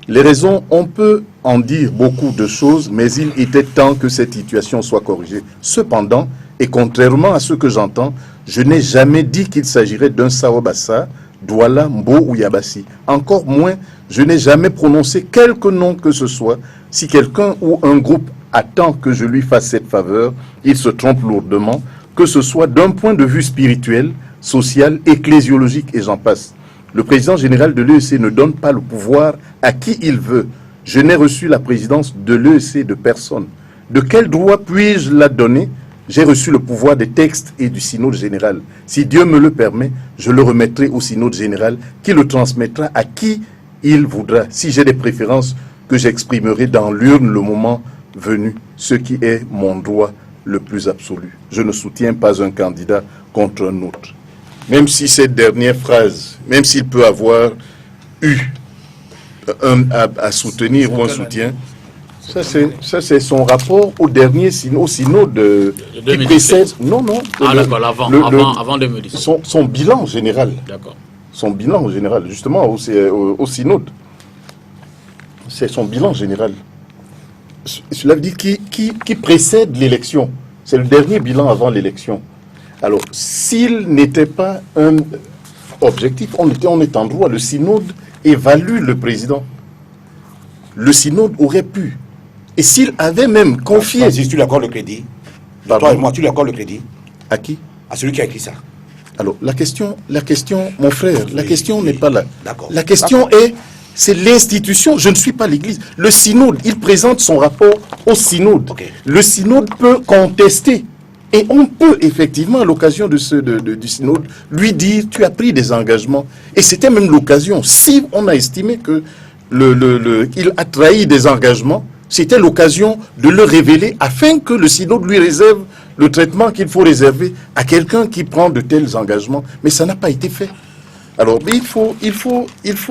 S2: les raisons, on peut en dire beaucoup de choses, mais il était temps que cette situation soit corrigée. Cependant, et contrairement à ce que j'entends, je n'ai jamais dit qu'il s'agirait d'un Sawabassa, Douala, Mbo ou Yabassi. Encore moins, je n'ai jamais prononcé quelque nom que ce soit. Si quelqu'un ou un groupe attend que je lui fasse cette faveur, il se trompe lourdement, que ce soit d'un point de vue spirituel, social, ecclésiologique et j'en passe. Le président général de l'EEC ne donne pas le pouvoir à qui il veut. Je n'ai reçu la présidence de l'EEC de personne. De quel droit puis-je la donner? J'ai reçu le pouvoir des textes et du synode général. Si Dieu me le permet, je le remettrai au synode général qui le transmettra à qui il voudra. Si j'ai des préférences que j'exprimerai dans l'urne le moment venu, ce qui est mon droit le plus absolu. Je ne soutiens pas un candidat contre un autre. Même si cette dernière phrase, même s'il peut avoir eu à soutenir ou un soutien, ça c'est son rapport au dernier synode qui précède. Non.
S1: Ah d'accord, avant 2017.
S2: Son bilan général.
S1: D'accord.
S2: Son bilan général, justement, au synode. C'est son bilan général. Cela veut dire qui précède l'élection. C'est le dernier bilan avant l'élection. Alors, s'il n'était pas un objectif, on est en droit. Le synode évalue le président. Le synode aurait pu. Et s'il avait même confié...
S3: Si tu lui accordes le crédit, toi et moi, tu lui accordes le crédit.
S2: À qui?
S3: À celui qui a écrit ça.
S2: Alors, la question, mon frère, la question n'est pas là.
S3: D'accord.
S2: La question c'est l'institution, je ne suis pas l'Église. Le synode, il présente son rapport au synode.
S3: Okay.
S2: Le synode peut contester. Et on peut effectivement, à l'occasion du synode, lui dire, tu as pris des engagements. Et c'était même l'occasion. Si on a estimé que il a trahi des engagements, c'était l'occasion de le révéler afin que le synode lui réserve le traitement qu'il faut réserver à quelqu'un qui prend de tels engagements. Mais ça n'a pas été fait. Alors, mais il faut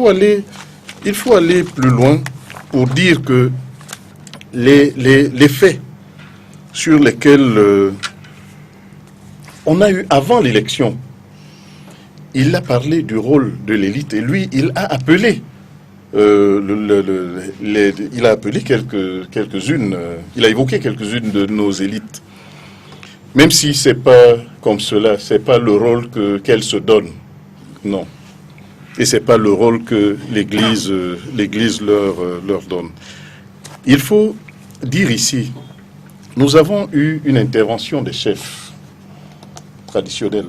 S2: aller plus loin pour dire que les faits sur lesquels on a eu avant l'élection, il a parlé du rôle de l'élite et lui, il a appelé il a appelé quelques-unes, il a évoqué quelques-unes de nos élites. Même si c'est pas comme cela, c'est pas le rôle qu'elle se donne, non. Et c'est pas le rôle que l'Église leur donne. Il faut dire ici, nous avons eu une intervention des chefs traditionnels.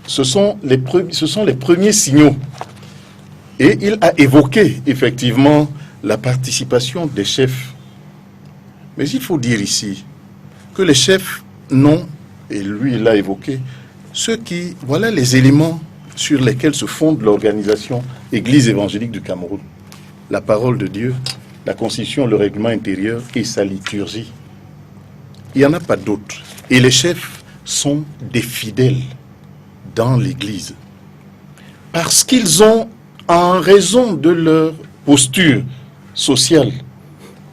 S2: Ce sont les premiers signaux. Et il a évoqué effectivement la participation des chefs. Mais il faut dire ici que les chefs n'ont, et lui il l'a évoqué, voilà les éléments sur lesquels se fonde l'organisation Église évangélique du Cameroun. La parole de Dieu, la constitution, le règlement intérieur et sa liturgie. Il n'y en a pas d'autres. Et les chefs sont des fidèles dans l'Église. Parce qu'ils ont, en raison de leur posture sociale,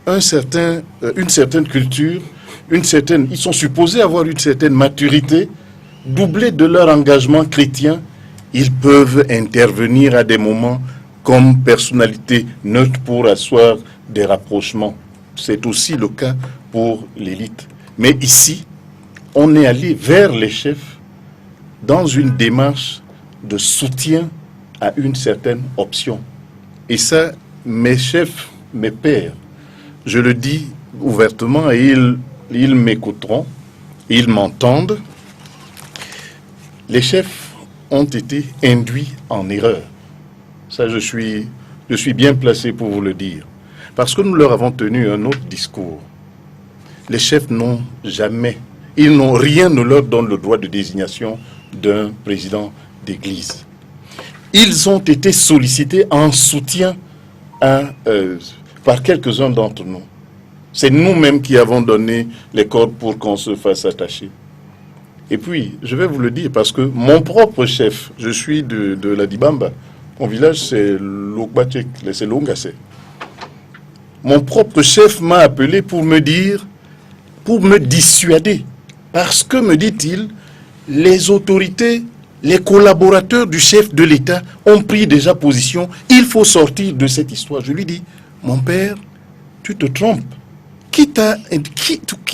S2: une certaine culture, ils sont supposés avoir une certaine maturité, doublée de leur engagement chrétien, ils peuvent intervenir à des moments comme personnalité neutre pour asseoir des rapprochements. C'est aussi le cas pour l'élite. Mais ici, on est allé vers les chefs dans une démarche de soutien à une certaine option. Et ça, mes chefs, mes pairs, je le dis ouvertement et ils m'écouteront, ils m'entendent. Les chefs ont été induits en erreur. Ça, je suis bien placé pour vous le dire. Parce que nous leur avons tenu un autre discours. Les chefs n'ont jamais, rien ne leur donne le droit de désignation d'un président d'église. Ils ont été sollicités en soutien par quelques-uns d'entre nous. C'est nous-mêmes qui avons donné les cordes pour qu'on se fasse attacher. Et puis, je vais vous le dire, parce que mon propre chef, je suis de la Dibamba, mon village c'est Lokbachek, c'est Longase. Mon propre chef m'a appelé pour me dissuader. Parce que, me dit-il, les autorités, les collaborateurs du chef de l'État ont pris déjà position. Il faut sortir de cette histoire. Je lui dis, mon père, tu te trompes.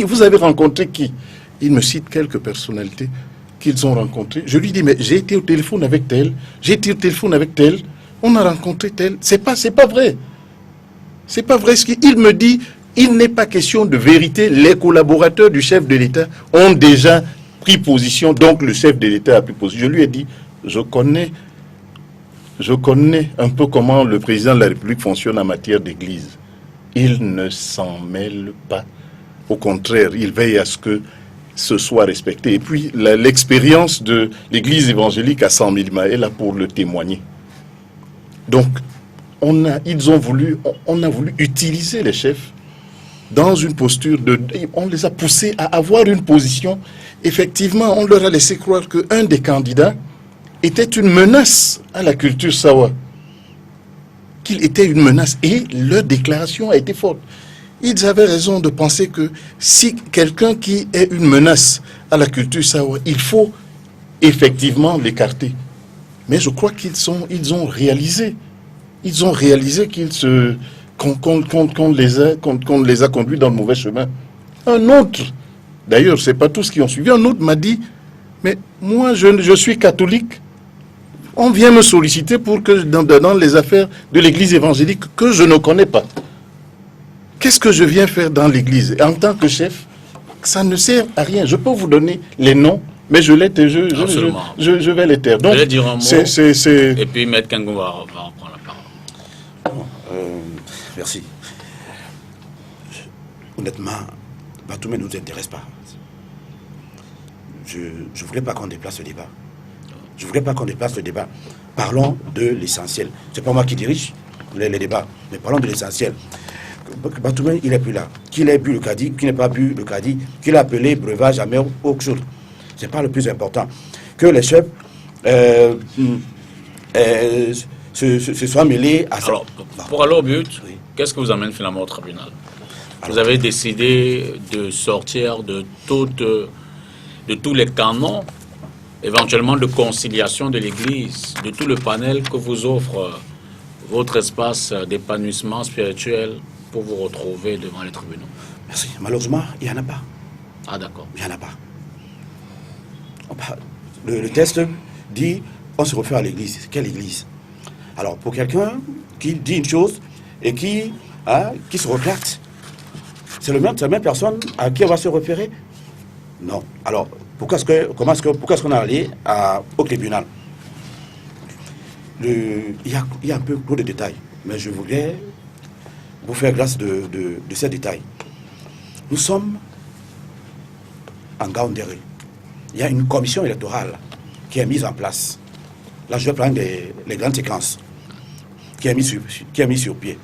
S2: Vous avez rencontré qui? Il me cite quelques personnalités qu'ils ont rencontrées. Je lui dis, mais j'ai été au téléphone avec tel, on a rencontré tel. C'est pas vrai. C'est pas vrai. Il me dit, il n'est pas question de vérité. Les collaborateurs du chef de l'État ont déjà pris position, donc le chef de l'État a pris position. Je lui ai dit, je connais un peu comment le président de la République fonctionne en matière d'église. Il ne s'en mêle pas. Au contraire, il veille à ce que ce soit respecté. Et puis, l'expérience de l'église évangélique à San Milima est là pour le témoigner. Donc, on a voulu utiliser les chefs dans une posture on les a poussés à avoir une position. Effectivement, on leur a laissé croire qu'un des candidats était une menace à la culture sawa. Qu'il était une menace. Et leur déclaration a été forte. Ils avaient raison de penser que si quelqu'un qui est une menace à la culture sawa, il faut effectivement l'écarter. Mais je crois qu'ils ont réalisé qu'on les a conduits dans le mauvais chemin. Un autre, d'ailleurs, c'est pas tous qui ont suivi, un autre m'a dit, mais moi je suis catholique, on vient me solliciter pour que dans les affaires de l'église évangélique que je ne connais pas. Qu'est-ce que je viens faire dans l'église? En tant que chef, ça ne sert à rien. Je peux vous donner les noms, mais je vais les taire. Donc,
S1: je vais dire un mot, et puis Maître Kango va reprendre la parole.
S3: Merci. Honnêtement, Batoumé ne nous intéresse pas. Je ne voulais pas qu'on déplace le débat. Parlons de l'essentiel. Ce n'est pas moi qui dirige les débats, mais parlons de l'essentiel. Batoumé, il n'est plus là. Qu'il ait bu le caddie, qu'il n'ait pas bu le caddie, qu'il ait appelé breuvage amer ou autre chose. Ce n'est pas le plus important. Que les chefs se soient mêlés à ça.
S1: Alors, pour aller au but, qu'est-ce qui vous amène finalement au tribunal? Vous avez décidé de sortir de tous les canons, éventuellement de conciliation de l'Église, de tout le panel que vous offre votre espace d'épanouissement spirituel pour vous retrouver devant les tribunaux.
S3: Merci. Malheureusement, il n'y en a pas.
S1: Ah, d'accord.
S3: Il n'y en a pas. Le texte dit on se réfère à l'Église. Quelle Église? Alors, pour quelqu'un qui dit une chose et qui se retracte, c'est la même personne à qui on va se référer? Non. Alors, pourquoi est-ce qu'on est allé au tribunal? Il y a un peu trop de détails, mais je voulais vous faire grâce de ces détails. Nous sommes en Gaoundéré. Il y a une commission électorale qui est mise en place. Là, je vais prendre les grandes séquences qui est mise sur pied.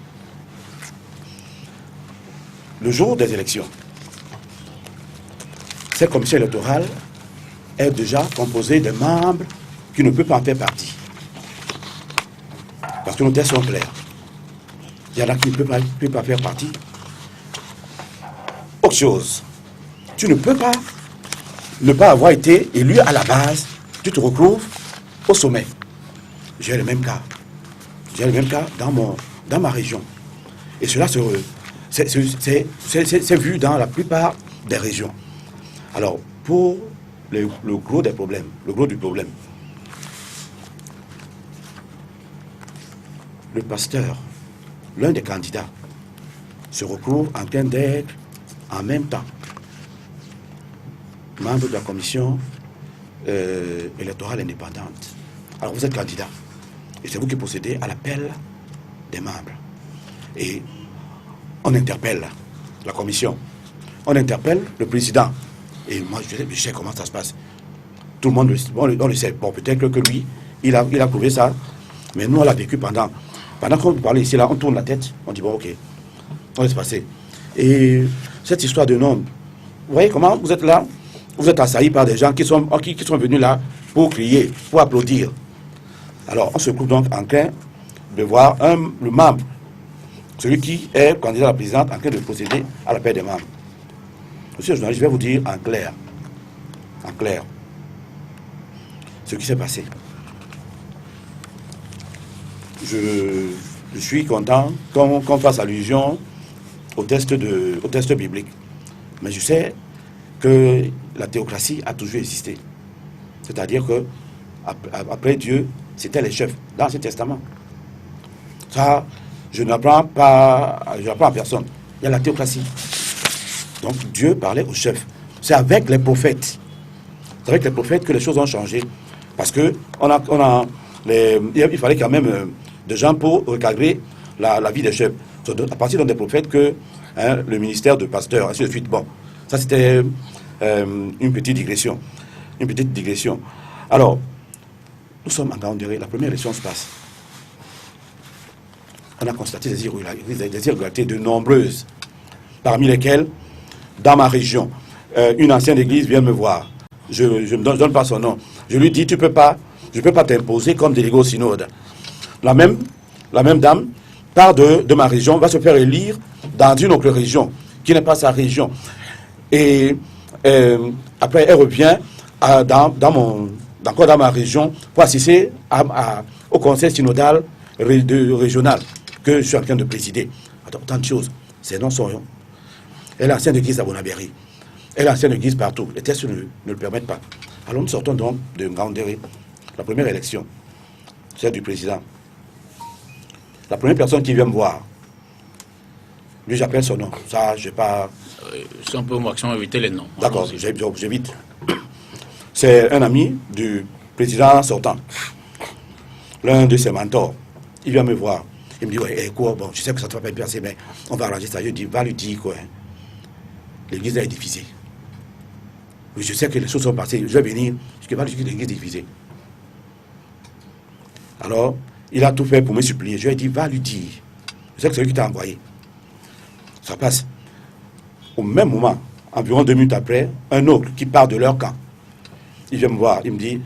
S3: Le jour des élections, cette commission électorale est déjà composée de membres qui ne peuvent pas en faire partie. Parce que nos textes sont clairs. Il y en a qui ne peuvent pas faire partie. Autre chose, tu ne peux pas ne pas avoir été élu à la base, tu te retrouves au sommet. J'ai le même cas. J'ai le même cas dans ma région. Et cela c'est vu dans la plupart des régions. Alors, pour le gros des problèmes, le gros du problème, le pasteur, l'un des candidats, se retrouve en train d'être en même temps membre de la commission électorale indépendante. Alors vous êtes candidat et c'est vous qui procédez à l'appel des membres. Et on interpelle la commission, on interpelle le président. Et moi je sais comment ça se passe. Tout le monde on le sait. Bon, peut-être que lui, il a trouvé ça, mais nous on l'a vécu pendant qu'on parlait ici, là, on tourne la tête, on dit bon ok, on laisse passer. Et cette histoire de nombre, vous voyez comment vous êtes là, vous êtes assaillis par des gens qui sont venus là pour crier, pour applaudir. Alors on se trouve donc en train de voir le membre, celui qui est candidat à la présidente, en train de procéder à l'appel des membres. Monsieur le journaliste, je vais vous dire en clair, ce qui s'est passé. Je suis content qu'on fasse allusion au test biblique. Mais je sais que la théocratie a toujours existé. C'est-à-dire que après Dieu, c'était les chefs dans l'Ancien Testament. Ça, je n'apprends à personne. Il y a la théocratie. Donc Dieu parlait aux chefs. C'est avec les prophètes. C'est avec les prophètes que les choses ont changé. Parce que il fallait quand même de gens pour recadrer la vie des chefs. C'est à partir des prophètes que le ministère de pasteur, ainsi de suite. Bon, ça c'était une petite digression. Alors, nous sommes en Gaoundéré, la première élection se passe. On a constaté des irrégularités de nombreuses, parmi lesquelles, dans ma région, une ancienne église vient me voir. Je ne donne pas son nom. Je lui dis, je ne peux pas t'imposer comme délégué au synode. La même dame part de ma région, va se faire élire dans une autre région, qui n'est pas sa région. Et après, elle revient dans ma région pour assister au conseil synodal régional que je suis en train de présider. Autant de choses. Ces noms sont... Elle est ancienne église à Bonabéry. Elle est ancienne église partout. Les tests ne le permettent pas. Alors nous sortons donc de Gaoundéré. La première élection, celle du président. La première personne qui vient me voir, lui j'appelle son nom. Ça, je n'ai pas...
S1: Si on peut au maximum éviter les noms.
S3: D'accord, j'évite. C'est un ami du président sortant. L'un de ses mentors. Il vient me voir. Il me dit, ouais, quoi, bon, je sais que ça ne va pas bien passer, mais on va arranger ça. Je dis, va lui dire quoi. L'église est divisée. Oui, je sais que les choses sont passées. Je vais venir. Je dis, va lui dire que l'église est divisée. Alors, il a tout fait pour me supplier. Je lui ai dit, va lui dire. Je sais que c'est lui qui t'a envoyé. Ça passe. Au même moment, environ 2 minutes après, un autre qui part de leur camp, il vient me voir, il me dit,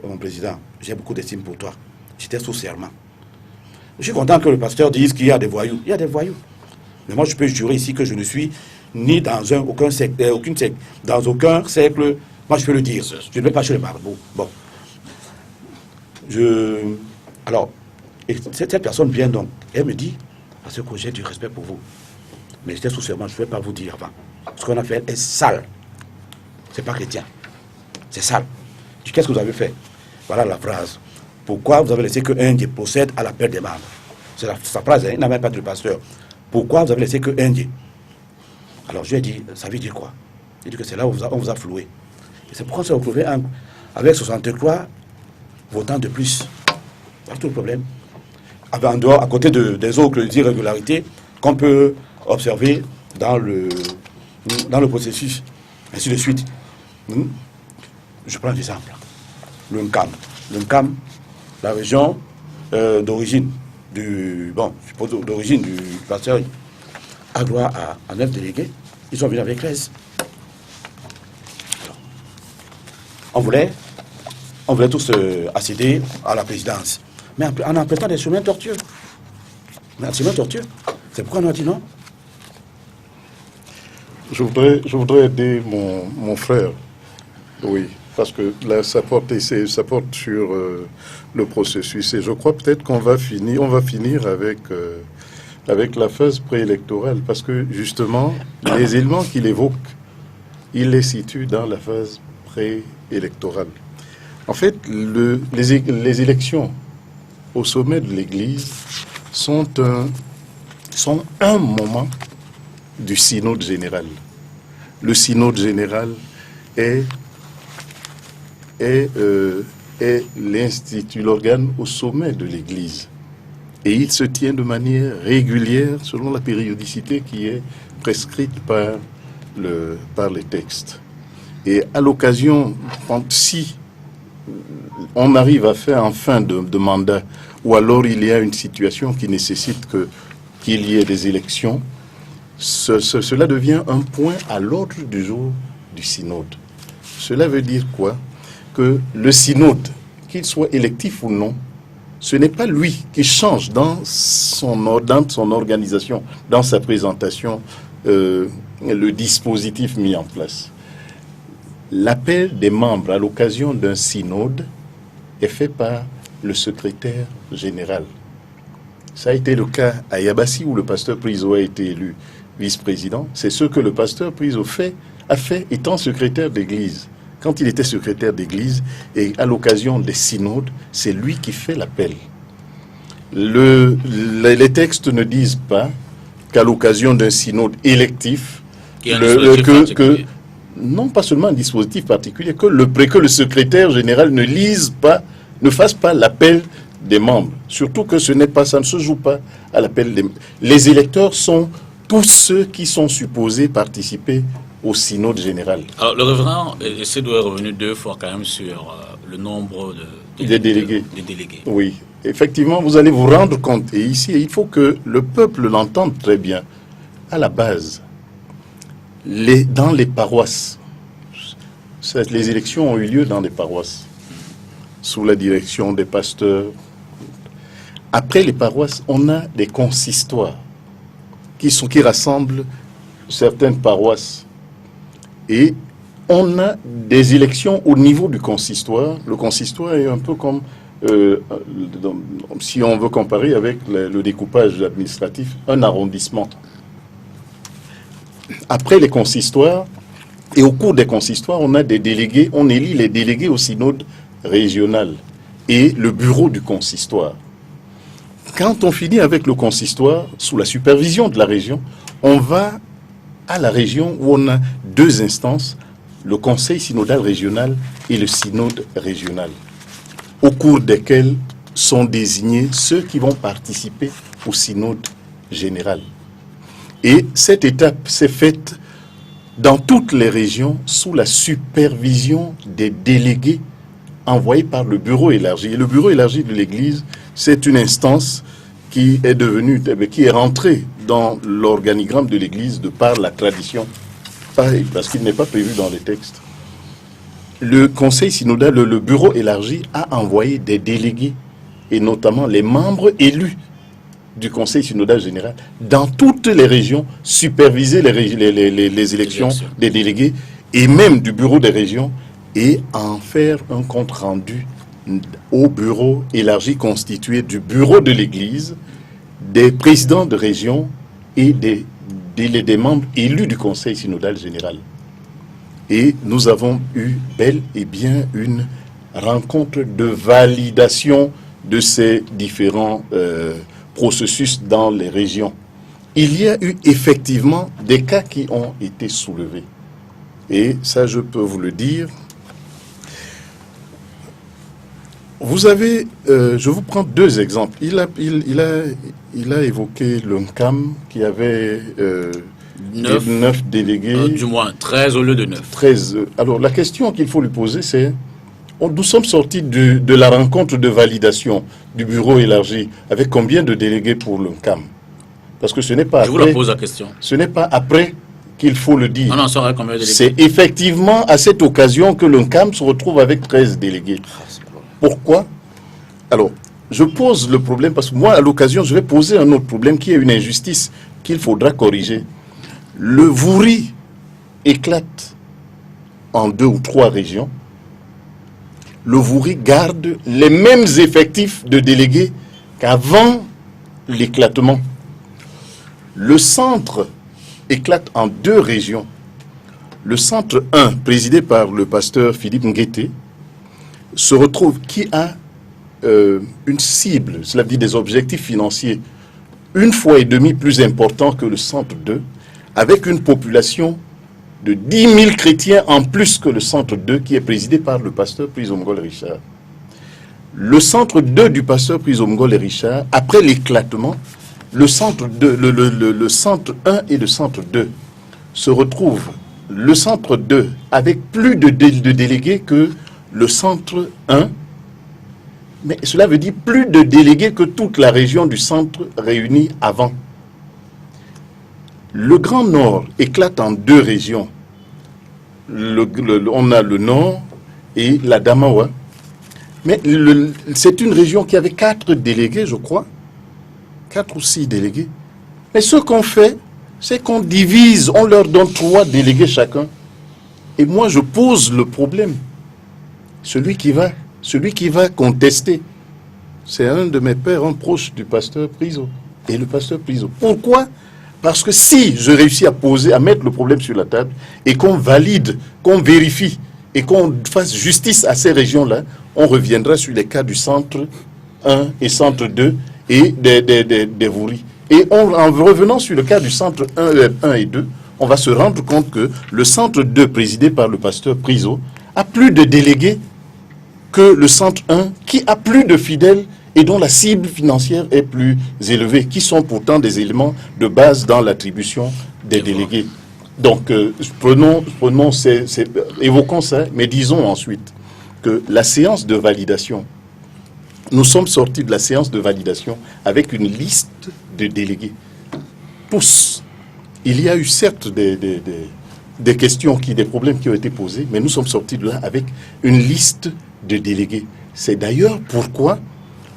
S3: mon président, j'ai beaucoup d'estime pour toi. J'étais sous serment. Je suis content que le pasteur dise qu'il y a des voyous. Il y a des voyous. Mais moi, je peux jurer ici que je ne suis ni dans aucun secte, dans aucun cercle. Moi, je peux le dire. Je ne vais pas chez les marabouts. Bon. Alors, et cette personne vient donc. Elle me dit, parce que j'ai du respect pour vous. Mais j'étais sous serment, je ne vais pas vous dire avant. Ce qu'on a fait est sale. C'est pas chrétien. C'est sale. Je dis, qu'est-ce que vous avez fait? Voilà la phrase. Pourquoi vous avez laissé qu'un Dieu procède à la perte des membres? C'est sa phrase, hein, il n'a même pas de pasteur. Pourquoi vous avez laissé qu'un Dieu? Alors je lui ai dit, ça veut dire quoi? Il dit que c'est là où on vous a floué. Et c'est pourquoi on s'est retrouvé avec 63 votants de plus. C'est tout le problème. En dehors, à côté des autres irrégularités qu'on peut observer dans le processus. Ainsi de suite. Je prends l'exemple. Le Nkam. Le Nkam, la région d'origine d'origine du pasteur a droit à 9 délégués. Ils sont venus avec 13. Alors, on voulait tous accéder à la présidence. Mais en empruntant des chemins tortueux. C'est pourquoi on a dit non.
S2: Je voudrais aider mon frère. Oui, parce que là, ça porte sur le processus. Et je crois peut-être qu'on va finir avec la phase préélectorale, parce que justement, les éléments qu'il évoque, il les situe dans la phase préélectorale. En fait, les élections au sommet de l'Église sont un moment du synode général. Le synode général est l'institut, l'organe au sommet de l'Église. Et il se tient de manière régulière selon la périodicité qui est prescrite par les textes. Et à l'occasion, si on arrive à faire en fin de mandat, ou alors il y a une situation qui nécessite qu'il y ait des élections, cela devient un point à l'ordre du jour du synode. Cela veut dire quoi? Que le synode, qu'il soit électif ou non, ce n'est pas lui qui change dans son organisation, dans sa présentation, le dispositif mis en place. L'appel des membres à l'occasion d'un synode est fait par le secrétaire général. Ça a été le cas à Yabassi où le pasteur Priso a été élu vice-président. C'est ce que le pasteur Priso a fait étant secrétaire d'église. Quand il était secrétaire d'église et à l'occasion des synodes, c'est lui qui fait l'appel. Les textes ne disent pas qu'à l'occasion d'un synode électif, non pas seulement un dispositif particulier, que le secrétaire général ne fasse pas l'appel des membres. Surtout que ça ne se joue pas à l'appel des membres. Les électeurs sont tous ceux qui sont supposés participer au synode général.
S1: Alors, le révérend Sédou est revenu 2 fois quand même sur le nombre des délégués.
S2: Oui, effectivement, vous allez vous rendre compte. Et ici, il faut que le peuple l'entende très bien. À la base, dans les paroisses, les élections ont eu lieu dans les paroisses, sous la direction des pasteurs. Après les paroisses, on a des consistoires qui rassemblent certaines paroisses. Et on a des élections au niveau du consistoire. Le consistoire est un peu comme, si on veut comparer avec le découpage administratif, un arrondissement. Après les consistoires, et au cours des consistoires, on a des délégués, on élit les délégués au synode régional et le bureau du consistoire. Quand on finit avec le consistoire, sous la supervision de la région, on va à la région où on a 2 instances, le conseil synodal régional et le synode régional, au cours desquels sont désignés ceux qui vont participer au synode général. Et cette étape s'est faite dans toutes les régions sous la supervision des délégués envoyés par le bureau élargi. Et le bureau élargi de l'Église, c'est une instance qui est devenu, qui est rentré dans l'organigramme de l'Église de par la tradition, parce qu'il n'est pas prévu dans les textes. Le Conseil synodal, le bureau élargi, a envoyé des délégués, et notamment les membres élus du Conseil synodal général, dans toutes les régions, superviser les élections des délégués, et même du bureau des régions, et en faire un compte-rendu au bureau élargi constitué du bureau de l'Église, des présidents de région et des membres élus du Conseil synodal général. Et nous avons eu bel et bien une rencontre de validation de ces différents processus dans les régions. Il y a eu effectivement des cas qui ont été soulevés. Et ça, je peux vous le dire. Vous avez, je vous prends deux exemples. Il a évoqué l'UNCAM qui avait 9 délégués.
S1: Du moins, 13 au lieu de 9.
S2: 13. Alors, la question qu'il faut lui poser, c'est, nous sommes sortis de la rencontre de validation du bureau élargi avec combien de délégués pour l'UNCAM? Parce que ce n'est pas
S1: Je vous la pose la question.
S2: Ce n'est pas après qu'il faut le dire.
S1: On en saura combien de délégués?
S2: C'est effectivement à cette occasion que l'UNCAM se retrouve avec 13 délégués. Pourquoi? Alors, je pose le problème parce que moi, à l'occasion, je vais poser un autre problème qui est une injustice qu'il faudra corriger. Le Vouri éclate en 2 ou 3 régions. Le Vouri garde les mêmes effectifs de délégués qu'avant l'éclatement. Le centre éclate en 2 régions. Le centre 1, présidé par le pasteur Philippe Nguété, se retrouve qui a une cible, cela dit des objectifs financiers, 1,5 fois plus important que le centre 2, avec une population de 10 000 chrétiens en plus que le centre 2 qui est présidé par le pasteur Prisomgol Richard. Le centre 2 du pasteur Prisomgol Richard, après l'éclatement, le centre 1 et le centre 2 se retrouvent, le centre 2 avec plus de délégués que le centre 1, mais cela veut dire plus de délégués que toute la région du centre réunie avant. Le Grand Nord éclate en 2 régions. On a le Nord et la Damawa. Mais c'est une région qui avait 4 délégués, je crois. 4 ou 6 délégués. Mais ce qu'on fait, c'est qu'on divise, on leur donne 3 délégués chacun. Et moi, je pose le problème. Celui qui va contester, c'est un de mes pères, un proche du pasteur Priso. Et le pasteur Priso. Pourquoi? Parce que si je réussis à mettre le problème sur la table et qu'on valide, qu'on vérifie et qu'on fasse justice à ces régions-là, on reviendra sur les cas du centre 1 et centre 2 et des Vouri. Et en revenant sur le cas du centre 1 et 2, on va se rendre compte que le centre 2, présidé par le pasteur Priso, a plus de délégués que le centre 1, qui a plus de fidèles et dont la cible financière est plus élevée, qui sont pourtant des éléments de base dans l'attribution des délégués. Donc, évoquons ça, mais disons ensuite que la séance de validation, nous sommes sortis de la séance de validation avec une liste de délégués. Tous. Il y a eu certes des questions, des problèmes qui ont été posés, mais nous sommes sortis de là avec une liste de délégués. C'est d'ailleurs pourquoi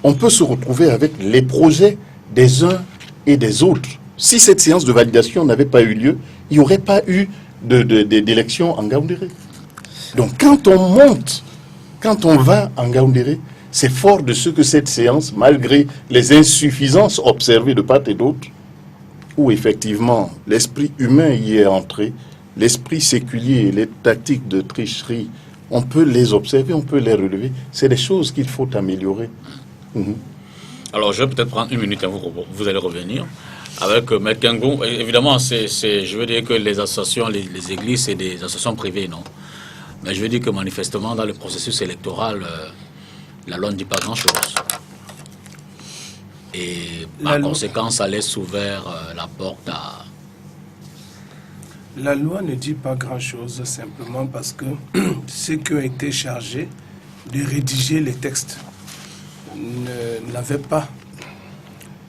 S2: on peut se retrouver avec les projets des uns et des autres. Si cette séance de validation n'avait pas eu lieu, il n'y aurait pas eu d'élection en Ngaoundéré. Donc quand on monte, quand on va en Ngaoundéré, c'est fort de ce que cette séance, malgré les insuffisances observées de part et d'autre, où effectivement l'esprit humain y est entré, l'esprit séculier, les tactiques de tricherie, on peut les observer, on peut les relever. C'est des choses qu'il faut améliorer.
S1: Alors, je vais peut-être prendre 1 minute, vous allez revenir. Avec M. Kengo, évidemment, je veux dire que les associations, les églises, c'est des associations privées, non? Mais je veux dire que manifestement, dans le processus électoral, la loi ne dit pas grand-chose. Et par conséquent, ça laisse ouvert la porte à...
S4: La loi ne dit pas grand-chose, simplement parce que ceux qui ont été chargés de rédiger les textes n'avaient pas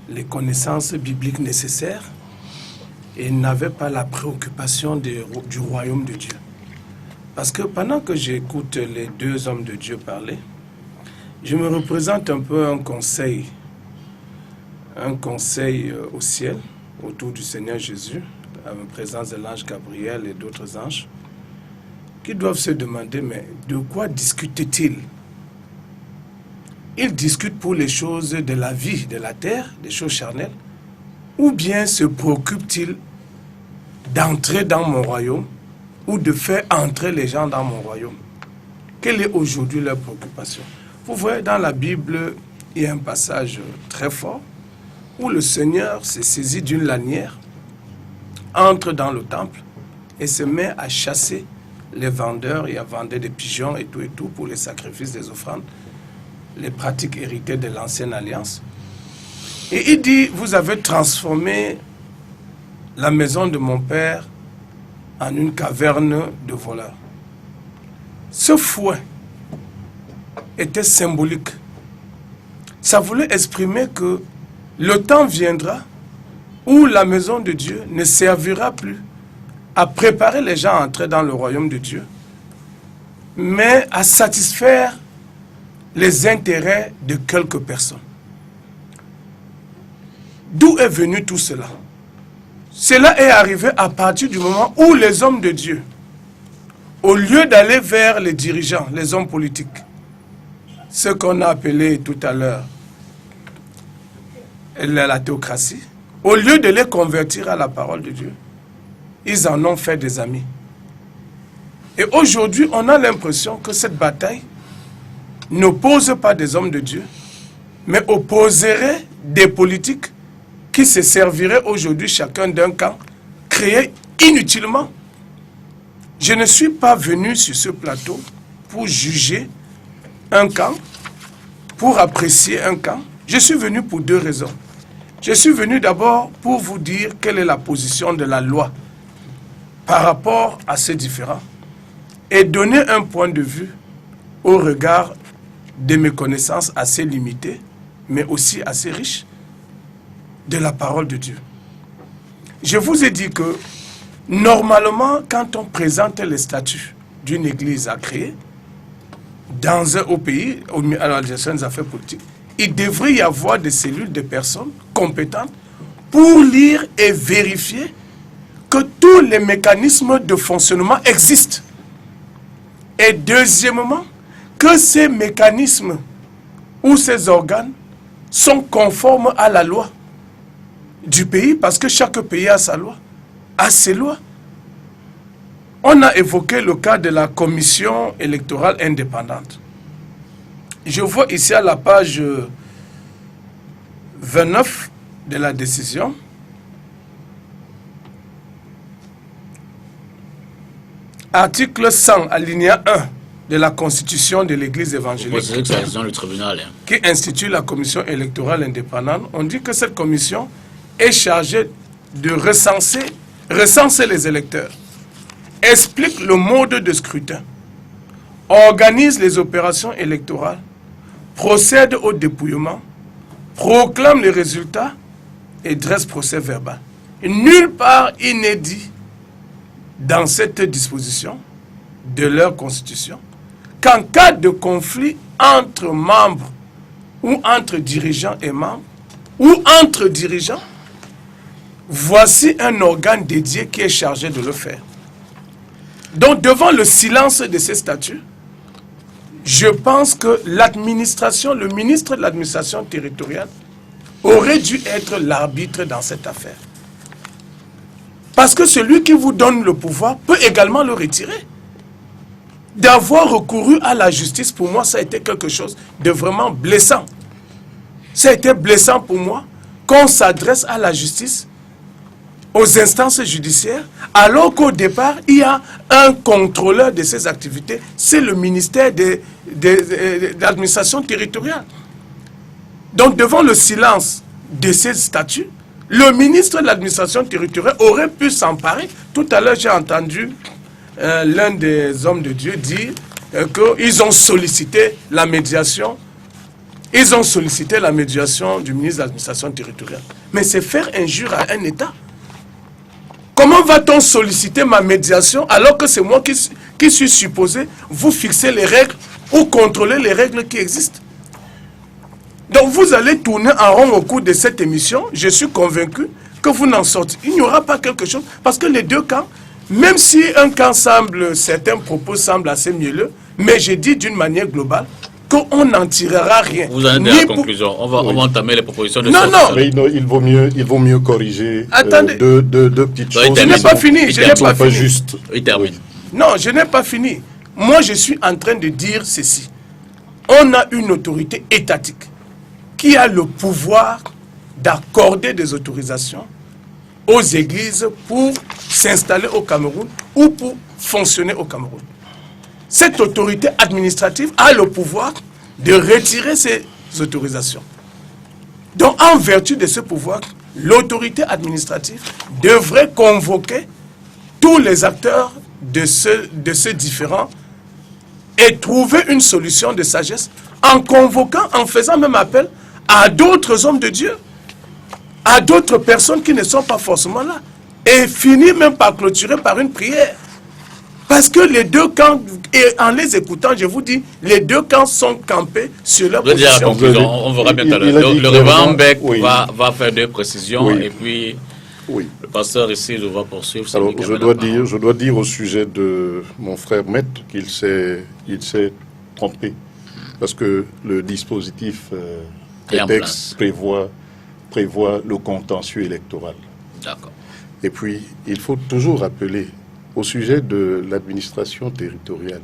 S4: les connaissances bibliques nécessaires et n'avait pas la préoccupation du royaume de Dieu. Parce que pendant que j'écoute les deux hommes de Dieu parler, je me représente un peu un conseil au ciel, autour du Seigneur Jésus, à la présence de l'ange Gabriel et d'autres anges, qui doivent se demander, mais de quoi discutent-ils? Ils discutent pour les choses de la vie, de la terre, des choses charnelles, ou bien se préoccupent-ils d'entrer dans mon royaume ou de faire entrer les gens dans mon royaume? Quelle est aujourd'hui leur préoccupation? Vous voyez, dans la Bible, il y a un passage très fort où le Seigneur s'est saisi d'une lanière, entre dans le temple et se met à chasser les vendeurs et à vendre des pigeons et tout pour les sacrifices des offrandes, les pratiques héritées de l'ancienne alliance. Et il dit, vous avez transformé la maison de mon père en une caverne de voleurs. Ce fouet était symbolique. Ça voulait exprimer que le temps viendra où la maison de Dieu ne servira plus à préparer les gens à entrer dans le royaume de Dieu, mais à satisfaire les intérêts de quelques personnes. D'où est venu tout cela? Cela est arrivé à partir du moment où les hommes de Dieu, au lieu d'aller vers les dirigeants, les hommes politiques, ce qu'on a appelé tout à l'heure la théocratie, au lieu de les convertir à la parole de Dieu, ils en ont fait des amis. Et aujourd'hui, on a l'impression que cette bataille n'oppose pas des hommes de Dieu, mais opposerait des politiques qui se serviraient aujourd'hui chacun d'un camp, créé inutilement. Je ne suis pas venu sur ce plateau pour juger un camp, pour apprécier un camp. Je suis venu pour deux raisons. Je suis venu d'abord pour vous dire quelle est la position de la loi par rapport à ces différends et donner un point de vue au regard de mes connaissances assez limitées, mais aussi assez riches, de la parole de Dieu. Je vous ai dit que, normalement, quand on présente les statuts d'une église à créer, au pays, à la gestion des affaires politiques, il devrait y avoir des cellules de personnes compétentes pour lire et vérifier que tous les mécanismes de fonctionnement existent. Et deuxièmement, que ces mécanismes ou ces organes sont conformes à la loi du pays, parce que chaque pays a sa loi, a ses lois. On a évoqué le cas de la commission électorale indépendante. Je vois ici à la page 29 de la décision, article 100, alinéa 1 de la Constitution de l'Église évangélique,
S1: le tribunal,
S4: qui institue la commission électorale indépendante. On dit que cette commission est chargée de recenser les électeurs, explique le mode de scrutin, organise les opérations électorales, procède au dépouillement, proclame les résultats et dresse procès verbal. Et nulle part il n'est dit dans cette disposition de leur constitution qu'en cas de conflit entre membres ou entre dirigeants et membres ou entre dirigeants, voici un organe dédié qui est chargé de le faire. Donc, devant le silence de ces statuts, je pense que l'administration, le ministre de l'administration territoriale aurait dû être l'arbitre dans cette affaire. Parce que celui qui vous donne le pouvoir peut également le retirer. D'avoir recouru à la justice, pour moi, ça a été quelque chose de vraiment blessant. Ça a été blessant pour moi qu'on s'adresse à la justice, aux instances judiciaires, alors qu'au départ, il y a un contrôleur de ces activités, c'est le ministère de l'administration territoriale. Donc, devant le silence de ces statuts, le ministre de l'administration territoriale aurait pu s'emparer. Tout à l'heure, j'ai entendu l'un des hommes de Dieu dire qu'ils ont sollicité la médiation Ils ont sollicité la médiation du ministre de l'administration territoriale. Mais c'est faire injure à un État. Comment va-t-on solliciter ma médiation alors que c'est moi qui suis supposé vous fixer les règles ou contrôler les règles qui existent? Donc vous allez tourner en rond au cours de cette émission. Je suis convaincu que vous n'en sortez. Il n'y aura pas quelque chose. Parce que les deux camps, même si un camp semble, certains propos semblent assez mielleux, mais je dis d'une manière globale qu'on n'en tirera rien.
S1: Vous en êtes à la conclusion. On va entamer les propositions de
S4: non.
S2: Mais il vaut mieux corriger deux petites choses.
S4: Je n'ai pas fini. Je n'ai pas fini.
S2: Juste.
S1: Il termine.
S4: Non, je n'ai pas fini. Moi, je suis en train de dire ceci. On a une autorité étatique qui a le pouvoir d'accorder des autorisations aux églises pour s'installer au Cameroun ou pour fonctionner au Cameroun. Cette autorité administrative a le pouvoir de retirer ces autorisations. Donc, en vertu de ce pouvoir, l'autorité administrative devrait convoquer tous les acteurs de ce différend et trouver une solution de sagesse en convoquant, en faisant même appel à d'autres hommes de Dieu, à d'autres personnes qui ne sont pas forcément là, et finir même par clôturer par une prière. Parce que les deux camps, et en les écoutant, je vous dis, les deux camps sont campés sur leur position.
S1: On verra bien tout à l'heure. Le révérend Beck va faire deux précisions, et puis le pasteur ici va poursuivre.
S2: Alors, je dois dire au sujet de mon frère Maître qu'il s'est trompé, parce que le dispositif des textes prévoit le contentieux électoral.
S1: D'accord.
S2: Et puis, il faut toujours rappeler, au sujet de l'administration territoriale,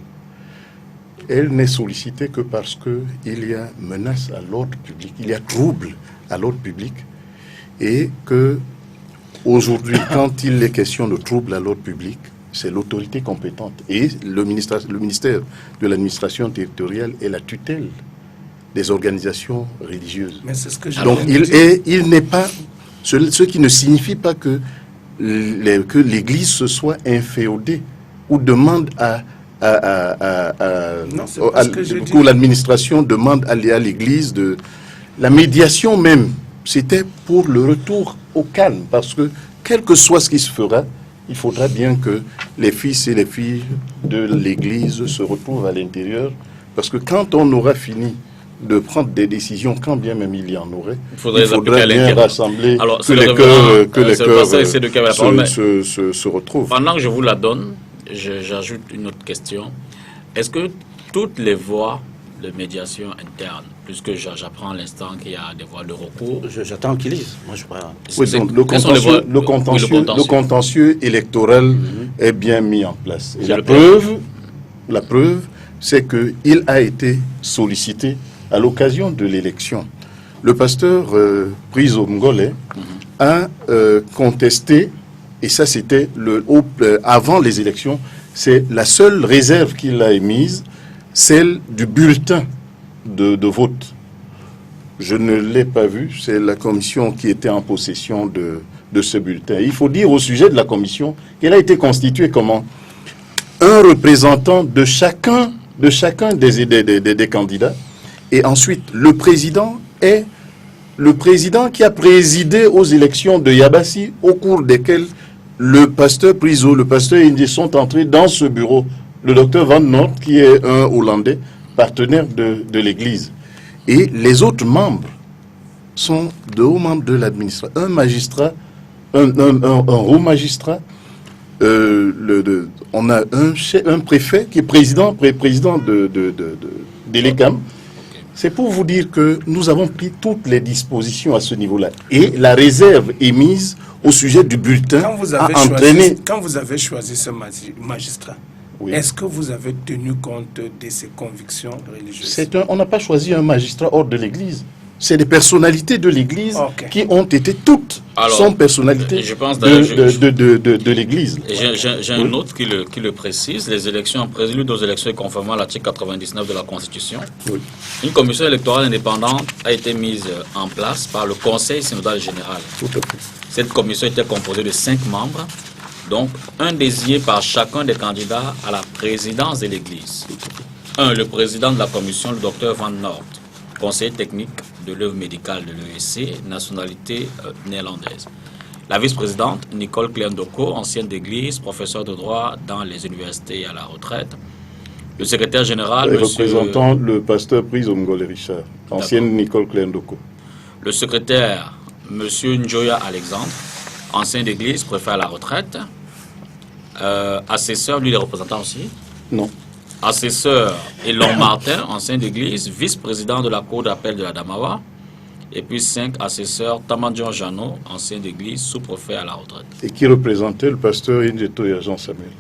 S2: elle n'est sollicitée que parce qu'il y a menace à l'ordre public, il y a trouble à l'ordre public, et que aujourd'hui, quand il est question de trouble à l'ordre public, c'est l'autorité compétente. Et le ministère de l'administration territoriale est la tutelle des organisations religieuses.
S4: Mais c'est ce que
S2: donc il n'est pas, ce qui ne signifie pas que l'Église se soit inféodée ou demande que l'administration demande à l'Église de la médiation même. C'était pour le retour au calme, parce que quel que soit ce qui se fera, il faudra bien que les fils et les filles de l'Église se retrouvent à l'intérieur, parce que quand on aura fini de prendre des décisions, quand bien même il y en aurait, il faudra bien rassembler,
S1: alors,
S2: que les cœurs se retrouvent.
S1: Pendant que je vous la donne, j'ajoute une autre question. Est-ce que toutes les voies de médiation interne, puisque j'apprends à l'instant qu'il y a des voies de recours...
S3: J'attends qu'ils lisent. Moi, je crois...
S2: Oui, donc le contentieux électoral est bien mis en place. Et la preuve, c'est qu'il a été sollicité à l'occasion de l'élection. Le pasteur Prizo Mngolé a contesté, et ça c'était avant les élections, c'est la seule réserve qu'il a émise, celle du bulletin de vote. Je ne l'ai pas vu, c'est la commission qui était en possession de ce bulletin. Il faut dire au sujet de la commission qu'elle a été constituée comment? Un représentant de chacun des candidats, et ensuite le président qui a présidé aux élections de Yabassi, au cours desquelles le pasteur Prizo, le pasteur Indi sont entrés dans ce bureau. Le docteur Van Noort, qui est un Hollandais, partenaire de l'Église. Et les autres membres sont de hauts membres de l'administration. Un magistrat, un haut magistrat, on a un préfet qui est président de l'ECAM. C'est pour vous dire que nous avons pris toutes les dispositions à ce niveau-là. Et la réserve émise au sujet du bulletin a entraîné...
S4: Quand vous avez choisi ce magistrat, est-ce que vous avez tenu compte de ses convictions religieuses?
S2: On n'a pas choisi un magistrat hors de l'Église. C'est des personnalités de l'Église qui ont été toutes sans personnalité de l'Église.
S1: J'ai un autre qui le précise. Les élections prélude aux élections conformément à l'article 99 de la Constitution.
S2: Oui.
S1: Une commission électorale indépendante a été mise en place par le Conseil synodal général.
S2: Tout à fait.
S1: Cette commission était composée de 5 membres, donc un désigné par chacun des candidats à la présidence de l'Église. Le président de la commission, le docteur Van Noort. conseiller technique de l'œuvre médicale de l'ESC, nationalité néerlandaise. La vice-présidente, Nicole Kleindoko, ancienne d'église, professeure de droit dans les universités à la retraite. Le secrétaire général,
S2: représentant le pasteur Prise Omgole Richard, ancienne Nicole Kleindoko.
S1: Le secrétaire, M. Njoya Alexandre, ancien d'église, préfet à la retraite. Assesseur, lui, les représentants aussi.
S2: Non.
S1: Assesseur, Elon Martin, ancien d'église, vice-président de la Cour d'appel de la Damawa. Et puis 5 assesseurs, Tamadjon Jano, ancien d'église, sous-préfet à la retraite.
S2: Et qui représentait le pasteur Injeto et Jean Samuel.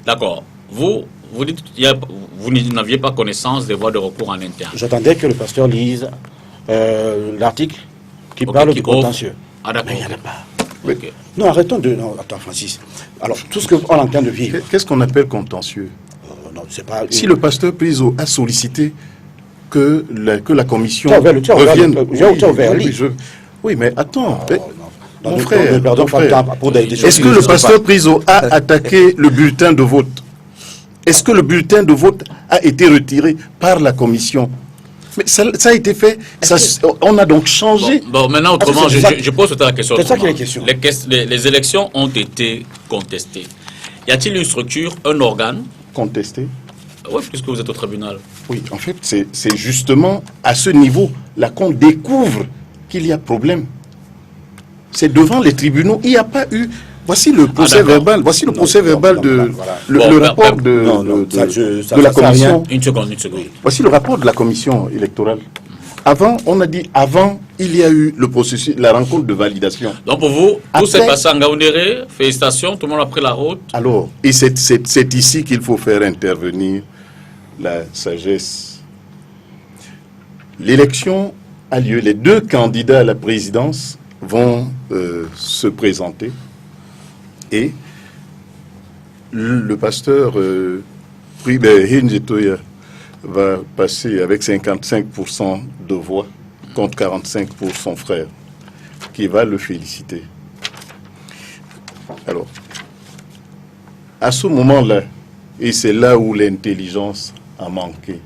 S1: D'accord. Vous dites que vous n'aviez pas connaissance des voies de recours en interne.
S3: J'attendais que le pasteur lise l'article qui parle du contentieux.
S1: Ah d'accord.
S3: Mais il n'y en a pas.
S1: Okay.
S3: Non, arrêtons de... Non, attends, Francis. Alors, tout ce qu'on est en train de vivre...
S2: Qu'est-ce qu'on appelle contentieux?
S3: Non, c'est pas...
S2: Si le pasteur Priso a sollicité que la commission
S3: revienne...
S2: Oui, mais attends,
S3: non,
S2: mon frère,
S3: est-ce
S2: que le pasteur Priso a attaqué le bulletin de vote? Est-ce que le bulletin de vote a été retiré par la commission? Mais ça a été fait, on a donc changé.
S1: Bon, maintenant, autrement, je pose la question.
S3: C'est ça qui est la question.
S1: Les élections ont été contestées. Y a-t-il une structure, un organe
S2: Contesté?
S1: Oui, puisque vous êtes au tribunal.
S2: Oui, en fait, c'est justement à ce niveau-là qu'on découvre qu'il y a problème. C'est devant les tribunaux. Il n'y a pas eu... Voici le procès verbal. Voici le procès verbal de le rapport de la commission.
S1: Une seconde.
S2: Voici le rapport de la commission électorale. Avant, on a dit il y a eu le processus, la rencontre de validation.
S1: Donc pour vous, tout s'est passé en Gaoundéré. Félicitations, tout le monde a pris la route.
S2: Alors, et c'est ici qu'il faut faire intervenir la sagesse. L'élection a lieu. Les 2 candidats à la présidence vont se présenter. Et le pasteur Hinjetoya va passer avec 55% de voix contre 45% pour son frère, qui va le féliciter. Alors, à ce moment-là, et c'est là où l'intelligence a manqué,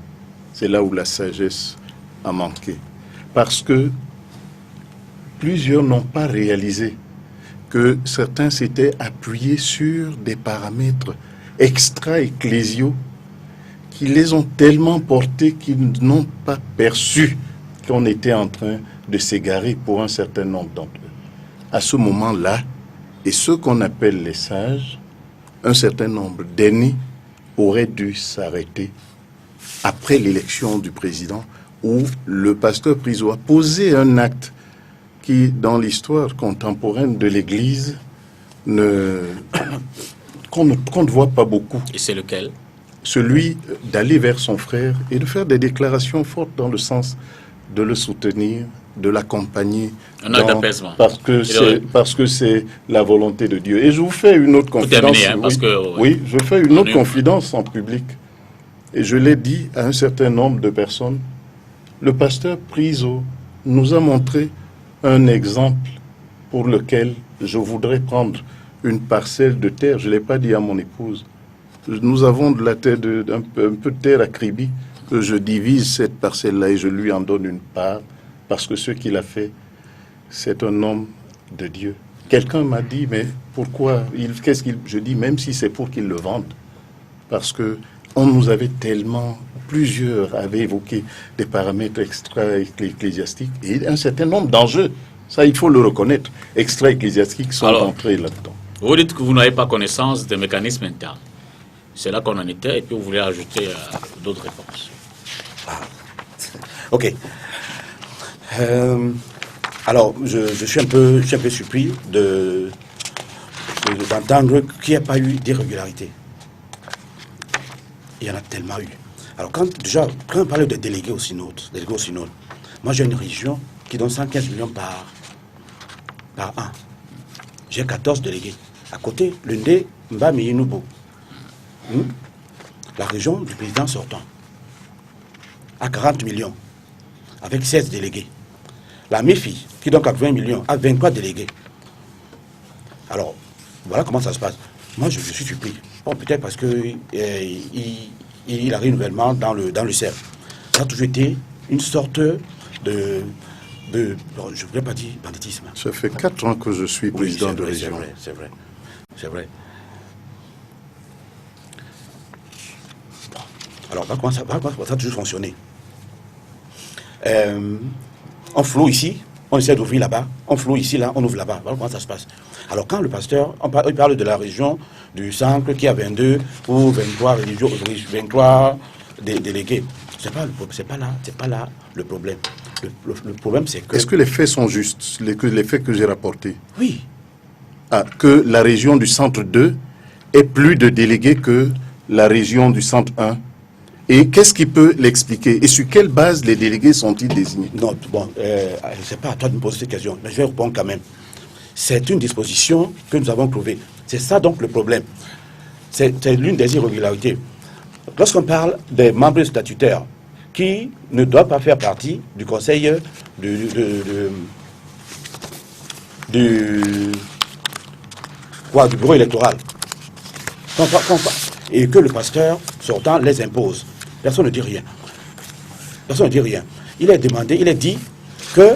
S2: c'est là où la sagesse a manqué, parce que plusieurs n'ont pas réalisé que certains s'étaient appuyés sur des paramètres extra-ecclésiaux qui les ont tellement portés qu'ils n'ont pas perçu qu'on était en train de s'égarer pour un certain nombre d'entre eux. À ce moment-là, et ceux qu'on appelle les sages, un certain nombre d'aînés auraient dû s'arrêter après l'élection du président où le pasteur Priso a posé un acte qui, dans l'histoire contemporaine de l'Église, qu'on ne voit pas beaucoup.
S1: Et c'est lequel?
S2: Celui d'aller vers son frère et de faire des déclarations fortes dans le sens de le soutenir, de l'accompagner.
S1: Un acte d'apaisement.
S2: Parce que c'est la volonté de Dieu. Et je vous fais une autre confidence. Oui, je fais une autre confidence en public. Et je l'ai dit à un certain nombre de personnes. Le pasteur Priso nous a montré un exemple pour lequel je voudrais prendre une parcelle de terre. Je ne l'ai pas dit à mon épouse. Nous avons de la terre, un peu de terre à Kribi, que je divise cette parcelle-là et je lui en donne une part, parce que ce qu'il a fait, c'est un homme de Dieu. Quelqu'un m'a dit, mais pourquoi je dis, même si c'est pour qu'il le vende, parce que on nous avait tellement, plusieurs avaient évoqué des paramètres extra-ecclésiastiques et un certain nombre d'enjeux, ça il faut le reconnaître, extra-ecclésiastiques sont entrés là-dedans.
S1: Vous dites que vous n'avez pas connaissance des mécanismes internes. C'est là qu'on en était et puis vous voulez ajouter d'autres réponses.
S3: Ok. Alors, je suis un peu surpris d'entendre qu'il n'y a pas eu d'irrégularité. Il y en a tellement eu. Alors, quand on parle de délégués au synode, moi j'ai une région qui donne 115 millions par an. J'ai 14 délégués. À côté, l'Undé Mbami Inubo. La région du président sortant à 40 millions, avec 16 délégués. La MIFI, qui donc a 20 millions, a 23 délégués. Alors, voilà comment ça se passe. Moi, je suis surpris. Bon, peut-être parce qu'il a renouvellement dans le cercle. Ça a toujours été une sorte de je ne voulais pas dire banditisme.
S2: Ça fait 4 ans que je suis président de région.
S3: C'est vrai. Alors, comment ça a toujours fonctionné? On floue ici, on essaie d'ouvrir là-bas, on floue ici, là, on ouvre là-bas. Voilà comment ça se passe. Alors, quand le pasteur, il parle de la région du centre qui a 22 ou 23 religieux, 23 délégués, c'est pas là le problème. Le problème, c'est que...
S2: Est-ce que les faits sont justes, les faits que j'ai rapportés?
S3: Oui.
S2: Que la région du centre 2 ait plus de délégués que la région du centre 1? Et qu'est-ce qui peut l'expliquer? Et sur quelle base les délégués sont-ils désignés?
S3: Non, bon, c'est pas à toi de me poser cette question, mais je vais répondre quand même. C'est une disposition que nous avons trouvée. C'est ça donc le problème. C'est l'une des irrégularités. Lorsqu'on parle des membres statutaires qui ne doivent pas faire partie du conseil du bureau électoral, et que le pasteur sortant les impose, personne ne dit rien. Personne ne dit rien. Il est dit que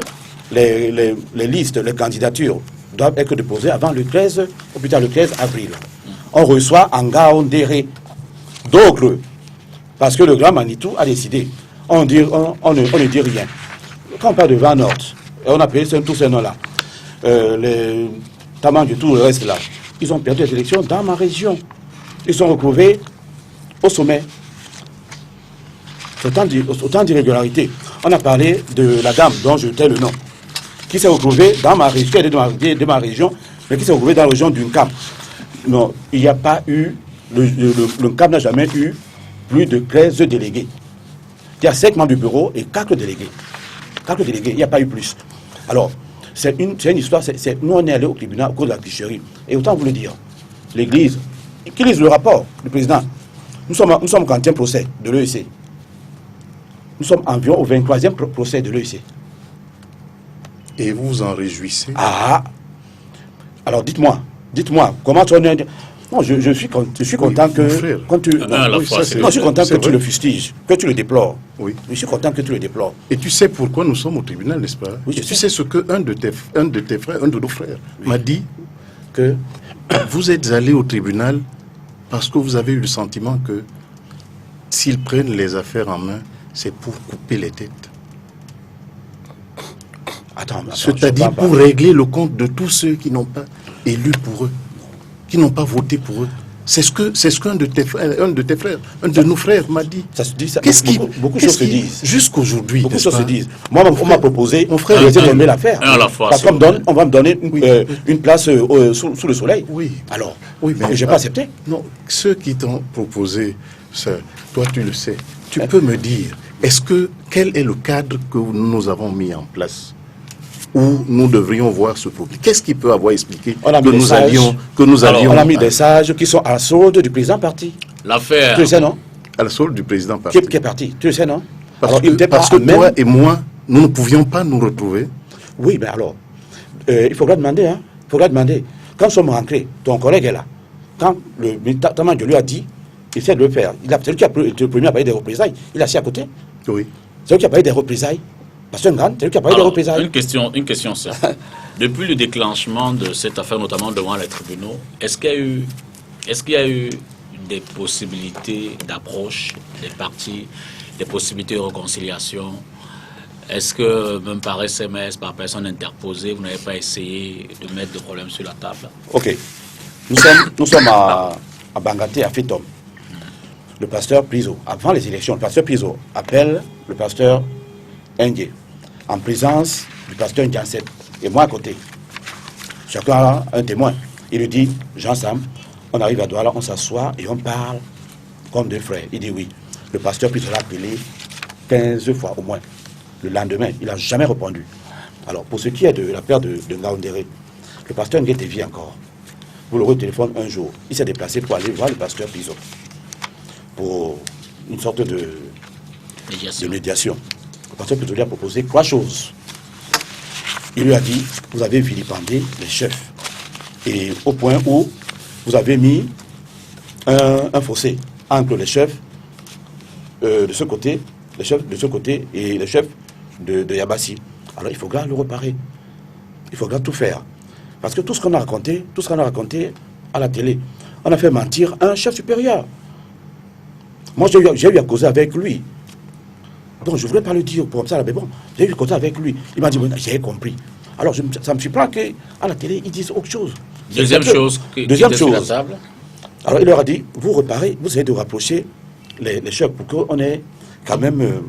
S3: les listes, les candidatures doivent être déposées avant le 13, ou plus tard le 13 avril. On reçoit en Gaondéré d'autres, parce que le grand Manitou a décidé. On ne dit rien. Quand on parle de Van Nord, et on a payé tous ces noms-là, les Taman du tout le reste là, ils ont perdu les élections dans ma région. Ils sont retrouvés au sommet. Autant d'irrégularités. On a parlé de la dame dont je tais le nom, qui s'est retrouvée dans ma région, de ma région, mais qui s'est retrouvée dans la région d'une CAP. Non, il n'y a pas eu, le CAP n'a jamais eu plus de 13 délégués. Il y a 5 membres du bureau et 4 délégués. 4 délégués, il n'y a pas eu plus. Alors, c'est une histoire, nous on est allés au tribunal au cours de la tricherie. Et autant vous le dire, l'Église, qui lise le rapport du président, nous sommes au 40e procès de l'EEC. Nous sommes environ au 23e procès de l'EEC.
S2: Et vous vous en réjouissez?
S3: Ah! Alors dites-moi, comment tu en es... Non, je suis content que... Quand tu, je suis content que tu le fustiges, que tu le déplores.
S2: Oui.
S3: Je suis content que tu le déplores.
S2: Et tu sais pourquoi nous sommes au tribunal, n'est-ce pas?
S3: Oui,
S2: et tu sais ce que un de tes frères, un de nos frères, m'a dit que vous êtes allé au tribunal parce que vous avez eu le sentiment que s'ils prennent les affaires en main, c'est pour couper les têtes. C'est-à-dire pour régler le compte de tous ceux qui n'ont pas élu pour eux, qui n'ont pas voté pour eux. C'est ce qu'un de tes frères, un de nos frères m'a dit.
S3: Ça se dit, ça.
S2: Beaucoup de choses se disent. Jusqu'aujourd'hui,
S3: beaucoup de choses se disent. Moi, on m'a proposé,
S2: mon frère,
S3: de tomber l'affaire. Parce qu'on va me donner une place sous le soleil.
S2: Oui.
S3: Alors,
S2: oui, mais
S3: je n'ai pas accepté.
S2: Non, ceux qui t'ont proposé ça, toi tu le sais. Tu peux me dire, quel est le cadre que nous avons mis en place où nous devrions voir ce problème? Qu'est-ce qui peut avoir expliqué que nous allions...
S3: On a mis des sages qui sont à la solde du président parti.
S1: L'affaire...
S3: Tu le sais, non?
S2: À la solde du président parti.
S3: Qui est parti, tu le sais, non?
S2: Parce que toi et moi, nous ne pouvions pas nous retrouver.
S3: Oui, mais alors, il faudra demander, hein. Il faudra demander. Quand nous sommes rentrés, ton collègue est là. Quand le militaire lui a dit, il essaie de le faire. C'est lui qui a été le premier à parler des représailles. Il est assis à côté.
S2: Oui.
S3: C'est lui qui a parlé des représailles. Parce que c'est lui qui a parlé des représailles.
S1: Une question, c'est depuis le déclenchement de cette affaire, notamment devant les tribunaux, est-ce qu'il y a eu des possibilités d'approche des partis, des possibilités de réconciliation? Est-ce que même par SMS, par personne interposée, vous n'avez pas essayé de mettre des problèmes sur la table?
S3: Ok. Nous sommes à Bangaté, à Fétom. Le pasteur Priso, avant les élections, le pasteur Priso appelle le pasteur Ndié, en présence du pasteur Ndiansep, et moi à côté. Chacun a un témoin. Il lui dit, Jean-Sam, on arrive à Douala, on s'assoit et on parle comme deux frères. Il dit oui. Le pasteur Priso l'a appelé 15 fois au moins. Le lendemain, il n'a jamais répondu. Alors, pour ce qui est de l'affaire de Ngaoundéré, le pasteur Nguete vit encore. Vous l'aurez au téléphone un jour. Il s'est déplacé pour aller voir le pasteur Priso pour une sorte de médiation. Le pasteur Priso lui a proposé 3 choses. Il lui a dit, vous avez vilipendé les chefs. Et au point où vous avez mis un fossé entre les chefs de ce côté le chef de ce côté et le chef de Yabassi. Alors il faudra le réparer. Il faudra tout faire. Parce que tout ce qu'on a raconté à la télé, on a fait mentir un chef supérieur. Moi, j'ai eu à causer avec lui. Donc, je ne voulais pas le dire pour ça, mais bon, j'ai eu à causer avec lui. Il m'a dit, j'ai compris. Alors, ça me surprend qu'à la télé, ils disent autre chose.
S1: Deuxième chose,
S3: sur la table. Alors, il leur a dit, vous reparez, vous essayez de rapprocher les chefs pour qu'on ait quand même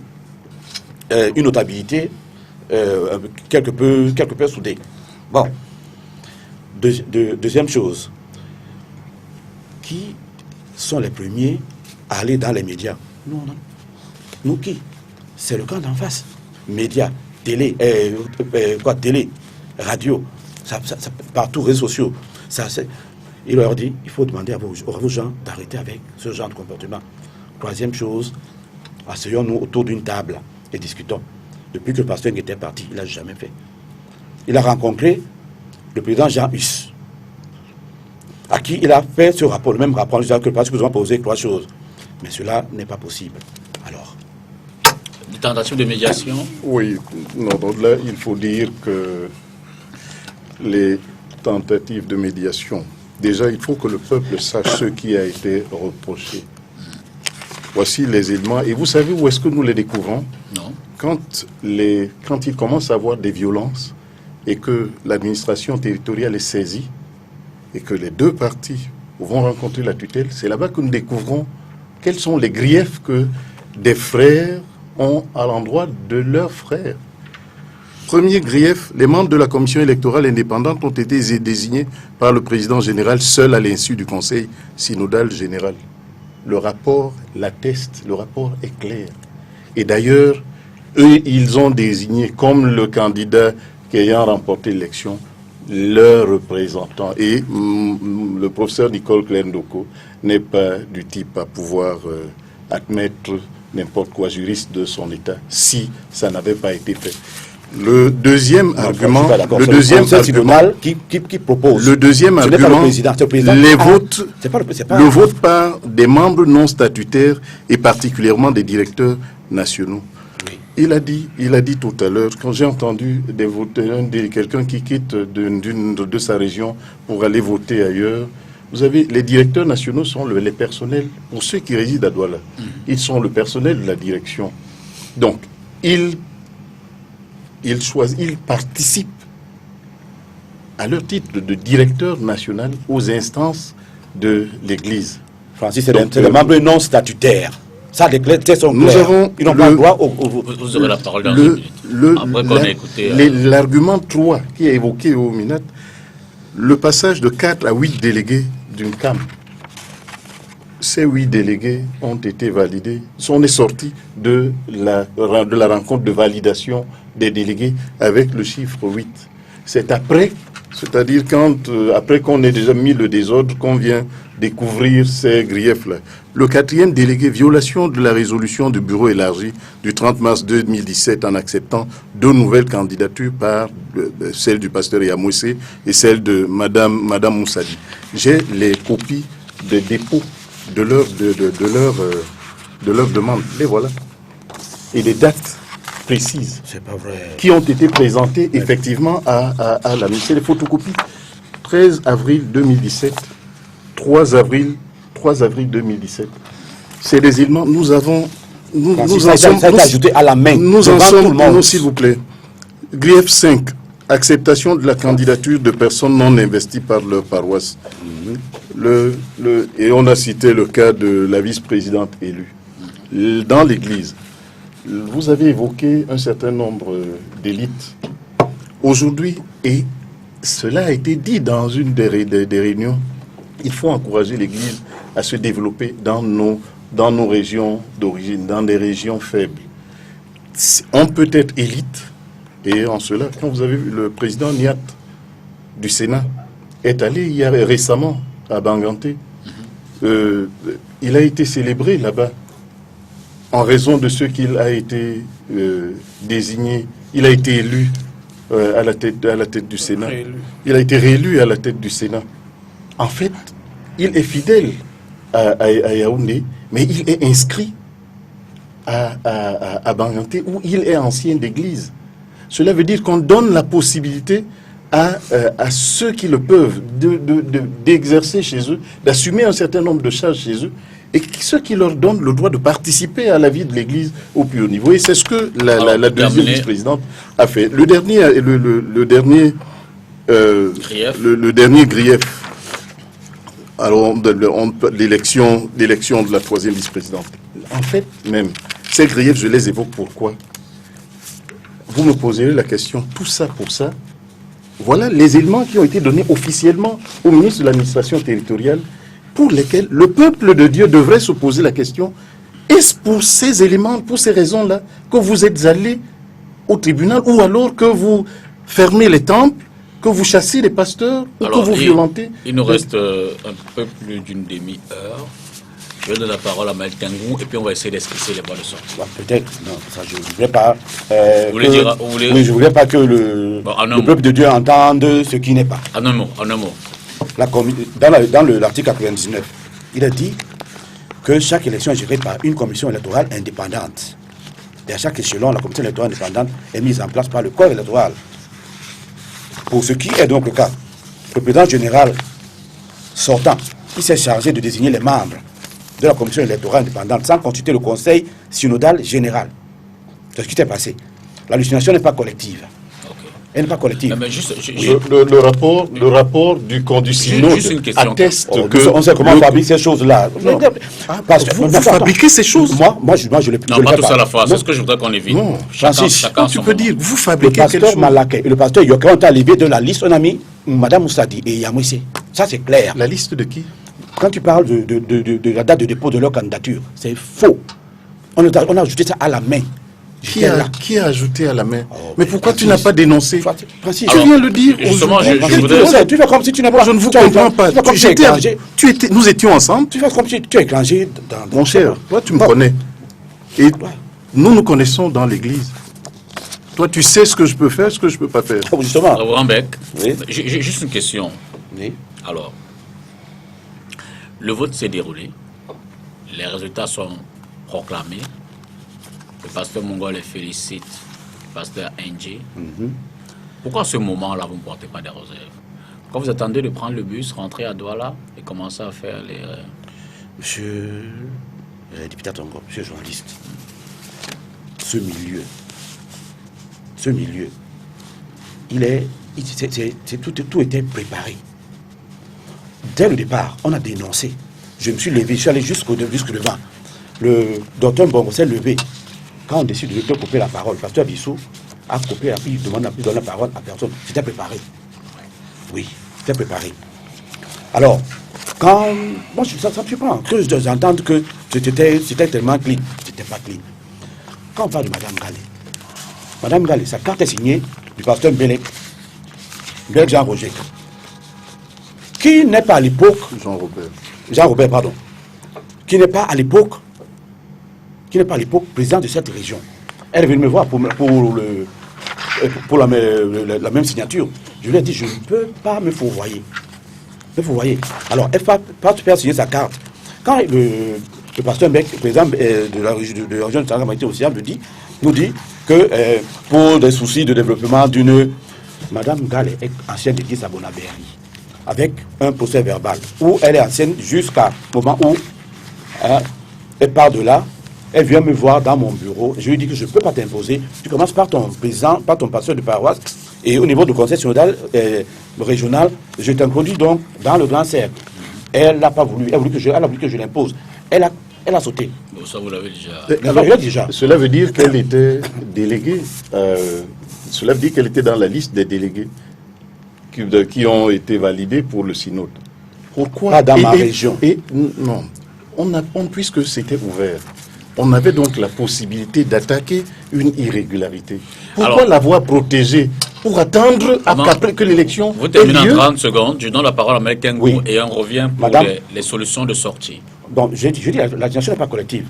S3: une notabilité quelque peu soudée. Bon. Deuxième chose. Qui sont les premiers à aller dans les médias? Nous qui? C'est le camp d'en face. Médias, télé, télé, radio, partout, réseaux sociaux. Il leur dit, il faut demander à vos gens d'arrêter avec ce genre de comportement. Troisième chose, asseyons-nous autour d'une table et discutons. Depuis que le pasteur était parti, il n'a jamais fait. Il a rencontré le président Jean Hus, à qui il a fait ce rapport, le même rapport, en disant que le pasteur nous a posé 3 choses. Mais cela n'est pas possible. Alors,
S1: des tentatives de médiation?
S2: Oui, non, donc là, il faut dire que les tentatives de médiation, déjà, il faut que le peuple sache ce qui a été reproché. Voici les éléments. Et vous savez où est-ce que nous les découvrons?
S1: Non.
S2: Quand il commence à avoir des violences et que l'administration territoriale est saisie et que les deux parties vont rencontrer la tutelle, c'est là-bas que nous découvrons quels sont les griefs que des frères ont à l'endroit de leurs frères. Premier grief, les membres de la commission électorale indépendante ont été désignés par le président général seul à l'insu du conseil synodal général. Le rapport l'atteste, le rapport est clair. Et d'ailleurs, eux, ils ont désigné comme le candidat qui ayant remporté l'élection leur représentant. Et le professeur Nicole Clendoko n'est pas du type à pouvoir admettre n'importe quoi juriste de son État si ça n'avait pas été fait. Le deuxième argument,
S3: qui propose.
S2: Le deuxième argument, le vote par des membres non statutaires et particulièrement des directeurs nationaux.
S3: Oui.
S2: Il a dit tout à l'heure, quand j'ai entendu quelqu'un qui quitte de sa région pour aller voter ailleurs, vous savez, les directeurs nationaux sont les personnels, pour ceux qui résident à Douala, ils sont le personnel de la direction. Donc, ils participent à leur titre de directeur national aux instances de l'Église.
S3: Francis, c'est des membres non statutaires. Ça, les clés sont clairs. Ils n'ont pas le droit au vote.
S1: Vous aurez la parole dans une minute. Après qu'on a écouté...
S2: L'argument 3 qui est évoqué au Minat, le passage de 4 à 8 délégués d'une CAM. Ces 8 délégués ont été validés. On est sorti de la rencontre de validation des délégués avec le chiffre 8. C'est après, c'est-à-dire après qu'on ait déjà mis le désordre, qu'on vient découvrir ces griefs-là. Le 4e délégué, violation de la résolution du bureau élargi du 30 mars 2017 en acceptant 2 nouvelles candidatures par celle du pasteur Yamoussé et celle de Madame Moussadi. J'ai les copies des dépôts de leur demande. Les voilà. Et les dates précises.
S3: C'est pas vrai.
S2: Qui ont été présentées effectivement à la ministère des photocopies. 13 avril 2017, 3 avril 2017. C'est des éléments. Nous avons... Nous en sommes
S3: ajouté à la main.
S2: Nous en sommes, s'il vous plaît. Grief 5. Acceptation de la candidature de personnes non investies par leur paroisse. Et on a cité le cas de la vice-présidente élue. Dans l'Église, vous avez évoqué un certain nombre d'élites. Aujourd'hui, et cela a été dit dans une des réunions, il faut encourager l'Église à se développer dans nos régions d'origine, dans des régions faibles. On peut être élite, et en cela, quand vous avez vu le président Niat du Sénat est allé hier récemment à Banganté, il a été célébré là-bas en raison de ce qu'il a été désigné. Il a été élu à la tête du Sénat. Il a été réélu à la tête du Sénat. En fait, il est fidèle à Yaoundé, mais il est inscrit à Banganté, où il est ancien d'église. Cela veut dire qu'on donne la possibilité à ceux qui le peuvent d'exercer chez eux, d'assumer un certain nombre de charges chez eux, et ceux qui leur donnent le droit de participer à la vie de l'Église au plus haut niveau. Et c'est ce que la deuxième vice-présidente a fait. Le dernier grief, alors l'élection de la troisième vice-présidente. En fait, même, ces griefs, je les évoque pourquoi? Vous me posez la question, tout ça pour ça. Voilà les éléments qui ont été donnés officiellement au ministre de l'administration territoriale, pour lesquels le peuple de Dieu devrait se poser la question, est-ce pour ces éléments, pour ces raisons-là, que vous êtes allés au tribunal, ou alors que vous fermez les temples, que vous chassez les pasteurs, ou que vous violentez?
S1: Il nous reste un peu plus d'une demi-heure. Je vais donner la parole à Maël Kangou, et puis on va essayer d'esquisser les voies de sortie.
S3: Peut-être, non, ça je ne voulais pas.
S1: Oui,
S3: je ne voulais pas que le peuple de Dieu entende ce qui n'est pas.
S1: En un mot.
S3: Dans l'article 99, il a dit que chaque élection est gérée par une commission électorale indépendante. Et à chaque échelon, la commission électorale indépendante est mise en place par le corps électoral. Pour ce qui est donc le cas, le président général sortant, il s'est chargé de désigner les membres de la commission électorale indépendante sans consulter le conseil synodal général. C'est ce qui s'est passé. L'hallucination n'est pas collective. Elle n'est pas collective.
S1: Mais
S2: le rapport du synode atteste que...
S3: On sait comment fabriquer ces choses-là.
S2: Vous fabriquez ces choses?
S3: Moi, je l'ai
S1: Non, pas tous à la fois. C'est ce que je voudrais qu'on évite.
S2: Non,
S3: Francis,
S2: tu peux dire, vous fabriquez quelque chose.
S3: Le pasteur Malaké et le pasteur Yoka ont arrivé de la liste, on a mis Madame Moussadi et Yamouissé. Ça, c'est clair.
S2: La liste de qui?
S3: Quand tu parles de la date de dépôt de leur candidature, c'est faux. On a ajouté ça à la main.
S2: Qui a ajouté à la main? Mais pourquoi tu n'as pas dénoncé?
S3: Francis,
S2: tu viens le dire.
S1: Justement, je voudrais...
S3: Tu fais comme si tu n'as pas...
S2: Je ne vous comprends pas. Nous étions ensemble.
S3: Tu fais comme si tu es étranger dans...
S2: Mon cher, toi tu me connais. Et nous connaissons dans l'église. Toi tu sais ce que je peux faire, ce que je ne peux pas faire.
S3: Justement.
S1: Rambec,
S3: oui.
S1: J'ai juste une question.
S3: Oui.
S1: Alors, le vote s'est déroulé. Les résultats sont proclamés. Le pasteur Mongol les félicite, le pasteur NG. Pourquoi à ce moment-là, vous ne portez pas des réserves? Quand vous attendez de prendre le bus, rentrer à Douala et commencer à faire les...
S3: Monsieur le député Tongo, monsieur le journaliste, ce milieu, tout était préparé. Dès le départ, on a dénoncé. Je me suis levé, je suis allé jusque devant. Le docteur Bongo s'est levé. Quand on décide de couper la parole, le pasteur Bissou a coupé, il demande plus de donner la parole à personne. C'était préparé. Oui, c'était préparé. Alors, quand... Moi, ça me surprend que j'entende que c'était tellement clean. C'était pas clean. Quand on parle de Madame Galé, sa carte est signée du pasteur Mbélec Jean-Roger, qui n'est pas à l'époque... Jean-Robert, pardon. Qui n'est pas à l'époque président de cette région. Elle est venue me voir pour la même signature. Je lui ai dit, je ne peux pas me fourvoyer. Alors, elle va faire signer sa carte. Quand le pasteur Mbek, président de la région de Sangamité aussi, nous dit que pour des soucis de développement d'une... Madame Gall est ancienne d'église à Bonabéry, avec un procès verbal, où elle est ancienne jusqu'à moment où elle part de là. Elle vient me voir dans mon bureau. Je lui dis que je ne peux pas t'imposer. Tu commences par ton président, par ton pasteur de paroisse. Et au niveau du conseil synodal régional, je t'introduis donc dans le grand cercle. Elle n'a pas voulu. Elle a voulu que je l'impose. Elle a sauté.
S1: Bon, ça, vous l'avez déjà.
S3: Déjà.
S2: Cela veut dire qu'elle était déléguée. Cela veut dire qu'elle était dans la liste des délégués qui ont été validés pour le synode. Pourquoi?
S3: Pas dans ma région.
S2: Non. Puisque c'était ouvert. On avait donc la possibilité d'attaquer une irrégularité. Pourquoi l'avoir protégée? Pour attendre après que l'élection...
S1: Vous terminez en 30 secondes. Je donne la parole à Maël Kangou et on revient pour les solutions de sortie.
S3: Donc, je dis, la gestion n'est pas collective.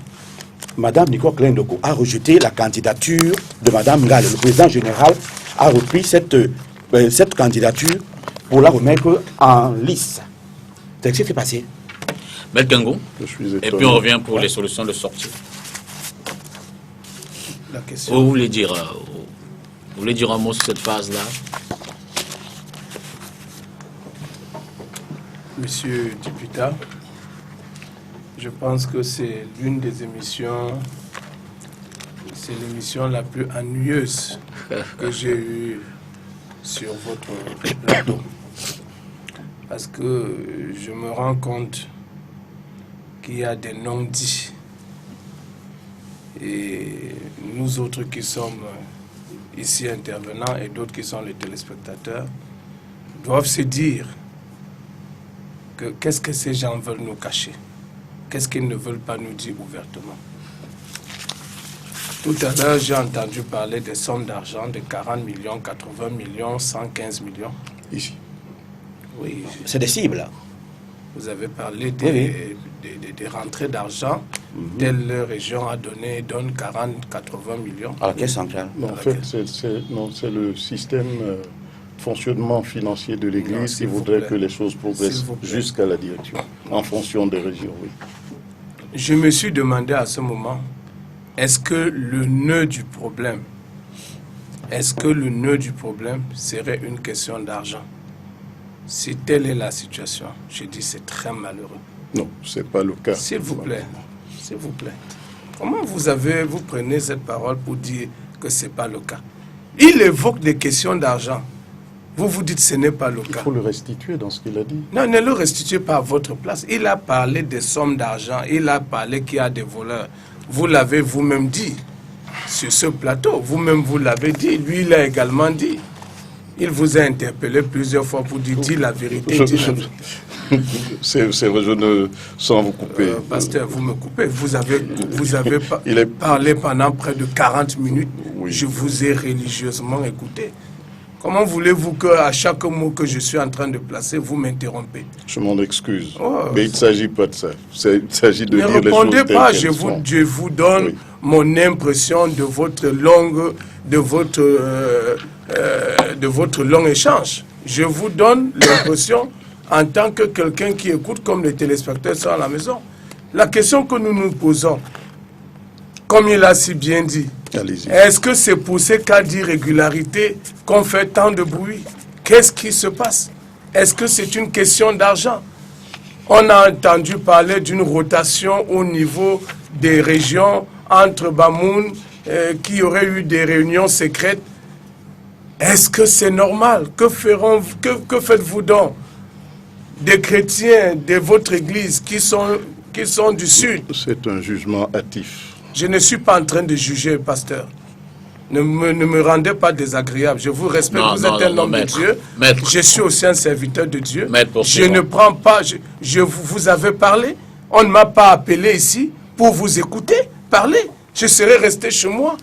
S3: Madame Nicole Klein-Doko a rejeté la candidature de Madame Gall. Le président général a repris cette candidature pour la remettre en lice. C'est ce qui s'est passé.
S1: Maël Kangou. Et puis on revient pour les solutions de sortie.
S4: la question.
S1: Vous voulez dire un mot sur cette phase-là?
S4: Monsieur Dipita, je pense que c'est l'une des émissions, c'est l'émission la plus ennuyeuse que j'ai eue sur votre plateau. Parce que je me rends compte qu'il y a des non-dits. Et nous autres qui sommes ici intervenants et d'autres qui sont les téléspectateurs doivent se dire que qu'est-ce que ces gens veulent nous cacher? Qu'est-ce qu'ils ne veulent pas nous dire ouvertement? Tout à l'heure, j'ai entendu parler des sommes d'argent de 40 millions, 80 millions, 115 millions.
S2: Ici.
S3: Oui. C'est des cibles, là.
S4: Vous avez parlé des rentrées d'argent. Telle région donne 40, 80 millions.
S3: À la caisse centrale.
S2: Non, en fait, c'est le système fonctionnement financier de l'Église qui voudrait que les choses progressent jusqu'à la direction, en fonction des régions, oui.
S4: Je me suis demandé à ce moment, est-ce que le nœud du problème serait une question d'argent? Si telle est la situation, je dis c'est très malheureux.
S2: Non, ce n'est pas le cas.
S4: S'il vous plaît. Comment vous prenez cette parole pour dire que ce n'est pas le cas? Il évoque des questions d'argent. Vous vous dites que ce n'est pas le cas.
S2: Il faut le restituer dans ce qu'il a dit.
S4: Non, ne le restituez pas à votre place. Il a parlé des sommes d'argent. Il a parlé qu'il y a des voleurs. Vous l'avez vous-même dit sur ce plateau. Vous-même, vous l'avez dit. Lui, il a également dit. Il vous a interpellé plusieurs fois pour dire dis la vérité.
S2: C'est vrai, sans vous couper.
S4: Pasteur, vous me coupez. Vous avez parlé pendant près de 40 minutes. Oui. Je vous ai religieusement écouté. Comment voulez-vous qu'à chaque mot que je suis en train de placer, vous m'interrompez?
S2: Je m'en excuse. Mais il ne s'agit pas de ça. Il s'agit de dire les choses.
S4: Ne répondez pas, je vous donne mon impression de votre long échange. Je vous donne l'impression en tant que quelqu'un qui écoute comme les téléspectateurs sont à la maison. La question que nous nous posons, comme il a si bien dit, est-ce que c'est pour ces cas d'irrégularité qu'on fait tant de bruit? Qu'est-ce qui se passe? Est-ce que c'est une question d'argent? On a entendu parler d'une rotation au niveau des régions entre Bamoun, qui aurait eu des réunions secrètes. Est-ce que c'est normal? Que faites-vous donc des chrétiens de votre église qui sont du sud?
S2: C'est un jugement hâtif.
S4: Je ne suis pas en train de juger, pasteur. Ne me rendez pas désagréable. Je vous respecte. Vous êtes un homme de Dieu. Je suis aussi un serviteur de Dieu. Je ne prends pas... vous avez parlé. On ne m'a pas appelé ici pour vous écouter parler. Je serais resté chez moi.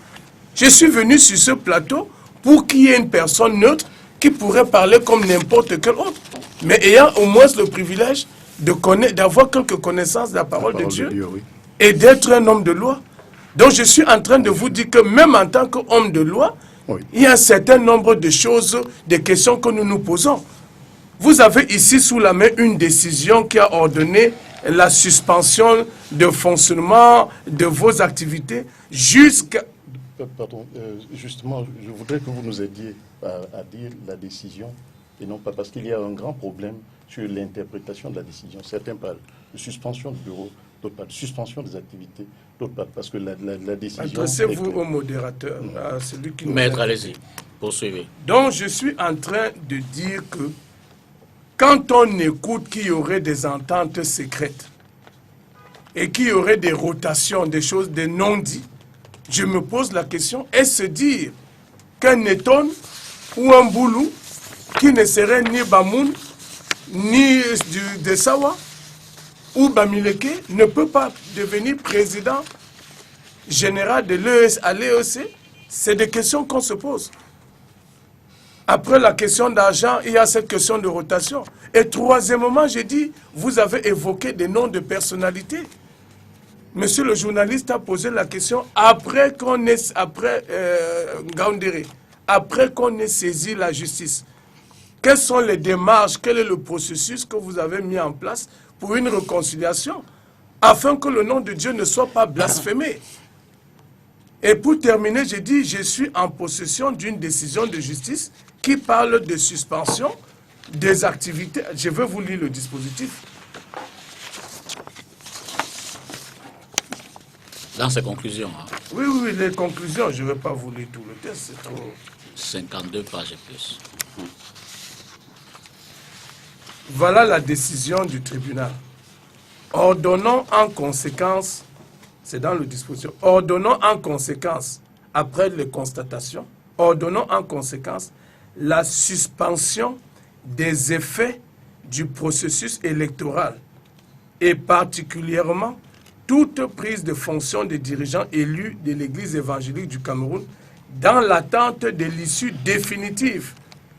S4: Je suis venu sur ce plateau pour qu'il y ait une personne neutre qui pourrait parler comme n'importe quel autre. Mais ayant au moins le privilège d'avoir quelques connaissances de la parole de Dieu,
S2: oui.
S4: Et d'être un homme de loi. Donc je suis en train de vous dire que même en tant qu'homme de loi, il y a un certain nombre de choses, des questions que nous nous posons. Vous avez ici sous la main une décision qui a ordonné la suspension de fonctionnement de vos activités jusqu'à...
S2: Pardon, justement, je voudrais que vous nous aidiez à dire la décision et non pas parce qu'il y a un grand problème sur l'interprétation de la décision. Certains parlent de suspension du bureau, d'autres parlent de suspension des activités, d'autres parlent parce que la décision...
S4: Adressez-vous au modérateur, à celui qui nous...
S1: Maître, allez-y, poursuivez.
S4: Donc je suis en train de dire que quand on écoute qu'il y aurait des ententes secrètes et qu'il y aurait des rotations, des choses, des non-dits, je me pose la question, est-ce dire qu'un Eton ou un Boulou, qui ne serait ni Bamoun, ni de Sawa, ou Bamileke, ne peut pas devenir président général de l'EC? C'est des questions qu'on se pose. Après la question d'argent, il y a cette question de rotation. Et troisièmement, j'ai dit, vous avez évoqué des noms de personnalités. Monsieur le journaliste a posé la question après qu'on ait saisi la justice. Quelles sont les démarches, quel est le processus que vous avez mis en place pour une réconciliation afin que le nom de Dieu ne soit pas blasphémé? Et pour terminer, j'ai dit, je suis en possession d'une décision de justice qui parle de suspension des activités. Je vais vous lire le dispositif.
S1: Dans ses conclusions. Hein.
S4: Oui, oui, les conclusions, je ne vais pas vous lire tout le texte, c'est trop...
S1: 52 pages et plus.
S4: Voilà la décision du tribunal. Ordonnons en conséquence, c'est dans le dispositif, ordonnons en conséquence, après les constatations, ordonnons en conséquence la suspension des effets du processus électoral et particulièrement toute prise de fonction des dirigeants élus de l'Église évangélique du Cameroun dans l'attente de l'issue définitive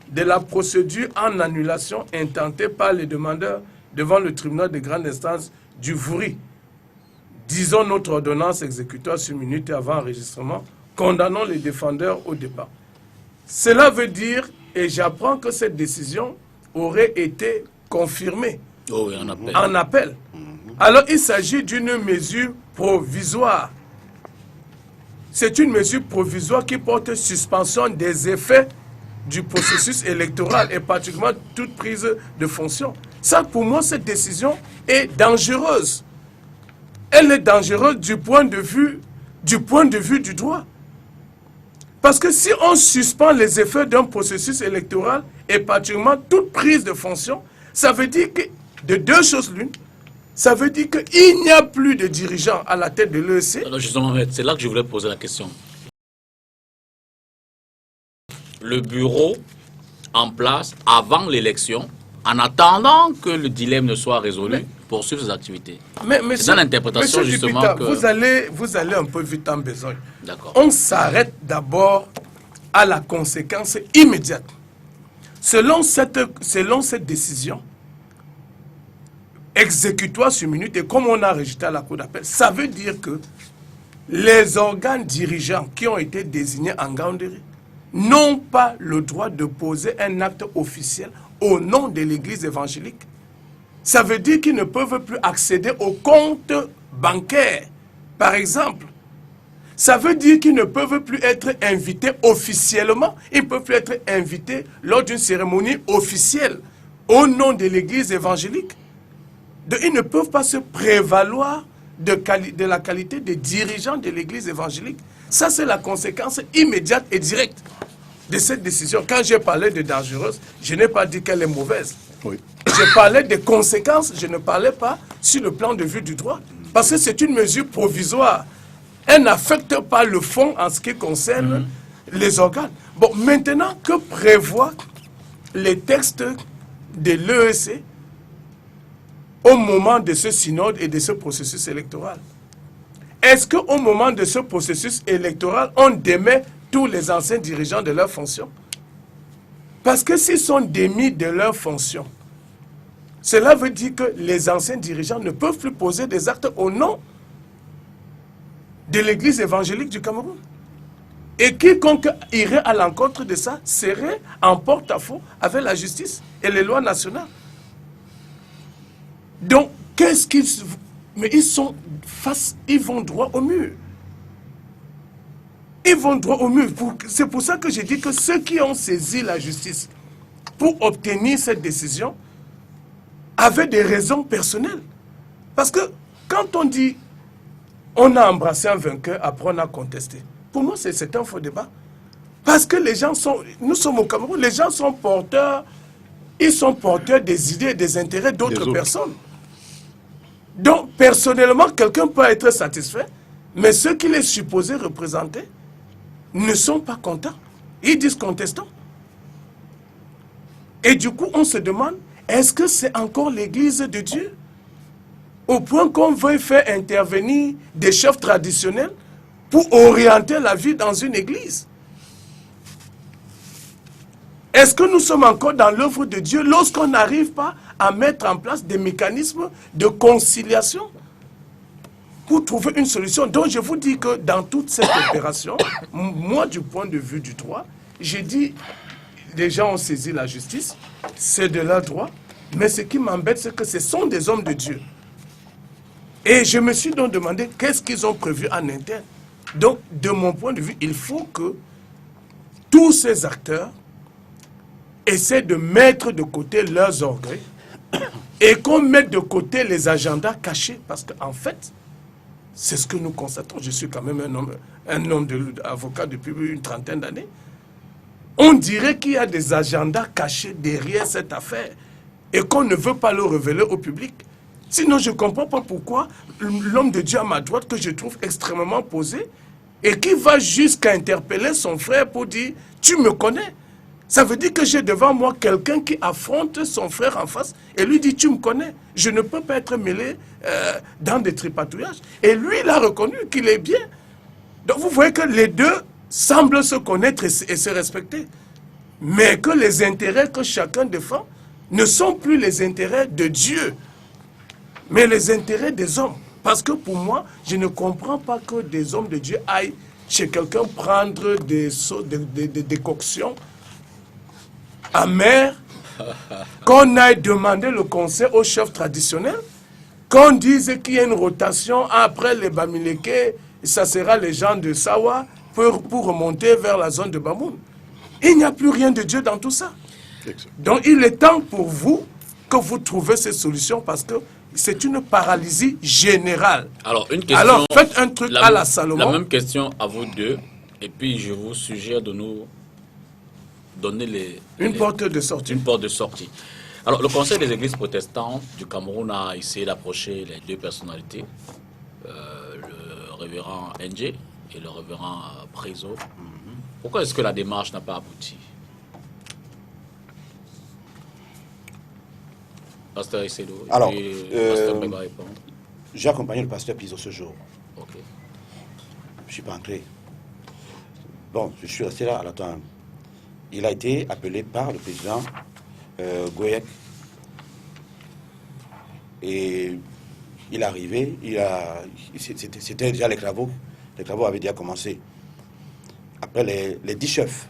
S4: de la procédure en annulation intentée par les demandeurs devant le tribunal de grande instance du Vouri. Disons notre ordonnance exécutoire sur minute et avant enregistrement, condamnons les défendeurs au départ. Cela veut dire, et j'apprends que cette décision aurait été confirmée en appel. Alors il s'agit d'une mesure provisoire. C'est une mesure provisoire qui porte suspension des effets du processus électoral et particulièrement toute prise de fonction. Ça, pour moi, cette décision est dangereuse. Elle est dangereuse du point de vue du droit. Parce que si on suspend les effets d'un processus électoral et particulièrement toute prise de fonction, ça veut dire que de deux choses l'une, ça veut dire qu'il n'y a plus de dirigeants à la tête de l'EEC.
S1: Alors justement, c'est là que je voulais poser la question. Le bureau en place avant l'élection, en attendant que le dilemme ne soit résolu, poursuivre ses activités. C'est dans l'interprétation justement
S4: Dupita,
S1: que...
S4: vous allez un peu vite en besogne.
S1: D'accord.
S4: On s'arrête d'abord à la conséquence immédiate. Selon cette décision, exécutoire sur minute, et comme on a rejeté à la cour d'appel, ça veut dire que les organes dirigeants qui ont été désignés en Gaoundéré n'ont pas le droit de poser un acte officiel au nom de l'Église évangélique. Ça veut dire qu'ils ne peuvent plus accéder aux comptes bancaires, par exemple. Ça veut dire qu'ils ne peuvent plus être invités officiellement. Ils ne peuvent plus être invités lors d'une cérémonie officielle au nom de l'Église évangélique. Ils ne peuvent pas se prévaloir de la qualité des dirigeants de l'Église évangélique. Ça, c'est la conséquence immédiate et directe de cette décision. Quand j'ai parlé de dangereuse, je n'ai pas dit qu'elle est mauvaise.
S2: Oui.
S4: Je parlais des conséquences, je ne parlais pas sur le plan de vue du droit. Parce que c'est une mesure provisoire. Elle n'affecte pas le fond en ce qui concerne les organes. Bon, maintenant, que prévoient les textes de l'EEC au moment de ce synode et de ce processus électoral? Est-ce qu'au moment de ce processus électoral, on démet tous les anciens dirigeants de leurs fonctions? Parce que s'ils sont démis de leurs fonctions, cela veut dire que les anciens dirigeants ne peuvent plus poser des actes au nom de l'Église évangélique du Cameroun. Et quiconque irait à l'encontre de ça serait en porte-à-faux avec la justice et les lois nationales. Donc, qu'est-ce qu'ils... Mais ils vont droit au mur. Ils vont droit au mur. C'est pour ça que j'ai dit que ceux qui ont saisi la justice pour obtenir cette décision avaient des raisons personnelles. Parce que quand on dit on a embrassé un vainqueur, après on a contesté, pour moi c'est un faux débat. Parce que les gens sont... Nous sommes au Cameroun, les gens sont porteurs, ils sont porteurs des idées et des intérêts d'autres personnes. Donc, personnellement, quelqu'un peut être satisfait, mais ceux qu'il est supposé représenter ne sont pas contents. Ils disent contestants. Et du coup, on se demande, est-ce que c'est encore l'Église de Dieu? Au point qu'on veuille faire intervenir des chefs traditionnels pour orienter la vie dans une église. Est-ce que nous sommes encore dans l'œuvre de Dieu lorsqu'on n'arrive pas à mettre en place des mécanismes de conciliation pour trouver une solution? Donc je vous dis que dans toute cette opération, moi du point de vue du droit, j'ai dit, les gens ont saisi la justice, c'est de leur droit, mais ce qui m'embête, c'est que ce sont des hommes de Dieu. Et je me suis donc demandé qu'est-ce qu'ils ont prévu en interne. Donc, de mon point de vue, il faut que tous ces acteurs essaient de mettre de côté leurs orgueils et qu'on mette de côté les agendas cachés. Parce qu'en fait, c'est ce que nous constatons. Je suis quand même un homme avocat depuis une trentaine d'années. On dirait qu'il y a des agendas cachés derrière cette affaire et qu'on ne veut pas le révéler au public. Sinon, je ne comprends pas pourquoi l'homme de Dieu à ma droite, que je trouve extrêmement posé, et qui va jusqu'à interpeller son frère pour dire « Tu me connais ». Ça veut dire que j'ai devant moi quelqu'un qui affronte son frère en face et lui dit « Tu me connais, je ne peux pas être mêlé dans des tripatouillages ». Et lui, il a reconnu qu'il est bien. Donc vous voyez que les deux semblent se connaître et se respecter. Mais que les intérêts que chacun défend ne sont plus les intérêts de Dieu, mais les intérêts des hommes. Parce que pour moi, je ne comprends pas que des hommes de Dieu aillent chez quelqu'un prendre des décoctions amères, qu'on aille demander le conseil au chef traditionnel, qu'on dise qu'il y a une rotation après les Bamileke, ça sera les gens de Sawa pour remonter vers la zone de Bamoun. Il n'y a plus rien de Dieu dans tout ça. Donc il est temps pour vous que vous trouvez ces solutions parce que c'est une paralysie générale.
S1: Alors, une question,
S4: alors faites un truc à la Salomon.
S1: La même question à vous deux, et puis je vous suggère de nous donner
S4: une porte de sortie.
S1: Une porte de sortie. Alors, le Conseil des Églises protestantes du Cameroun a essayé d'approcher les deux personnalités, le révérend NJ et le révérend Prézo. Pourquoi est-ce que la démarche n'a pas abouti? Pasteur Essélo,
S3: alors,
S1: Pasteur va répondre.
S3: J'ai accompagné le pasteur Piso ce jour.
S1: Ok.
S3: Je ne suis pas entré. Bon, je suis resté là à l'attendre. Il a été appelé par le président Goyek. Et il est arrivé, c'était déjà les travaux. Les travaux avaient déjà commencé. Après les 10 chefs,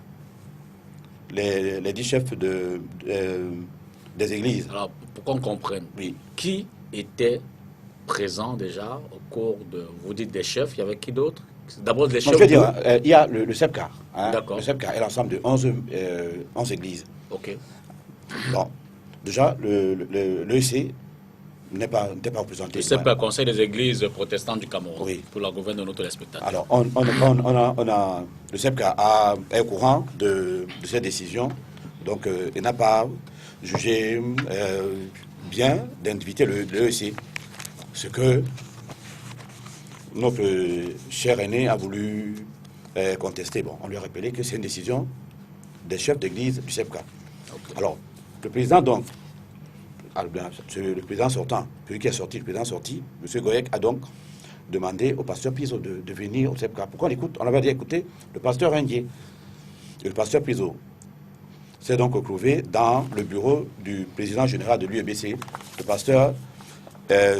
S3: les 10 chefs des églises.
S1: Alors, pour qu'on comprenne,
S3: oui.
S1: Qui était présent déjà au cours de... Vous dites des chefs, il y avait qui d'autre? D'abord des chefs.
S3: Je veux dire, il y a le SEPCA. Hein,
S1: d'accord.
S3: Le SEPCA est l'ensemble de 11 églises.
S1: Ok.
S3: Bon, déjà, l'EC n'est pas représenté.
S1: Le SEPCA, Conseil des Églises protestantes du Cameroun,
S3: oui.
S1: Pour la gouverne de nos téléspectateurs.
S3: Alors, le SEPCA est au courant de cette décision. Donc, il n'a pas jugé bien d'inviter l'EC. Ce que notre cher aîné a voulu contester. Bon, on lui a rappelé que c'est une décision des chefs d'église du SEPCA. Okay. Alors, le président, donc, le président sortant, celui qui est sorti, le président sorti, M. Goyek, a donc demandé au pasteur Piso de venir au SEPCA. Pourquoi on écoute? On avait dit écouter le pasteur Indier. Et le pasteur Piso s'est donc retrouvé dans le bureau du président général de l'UEBC, le pasteur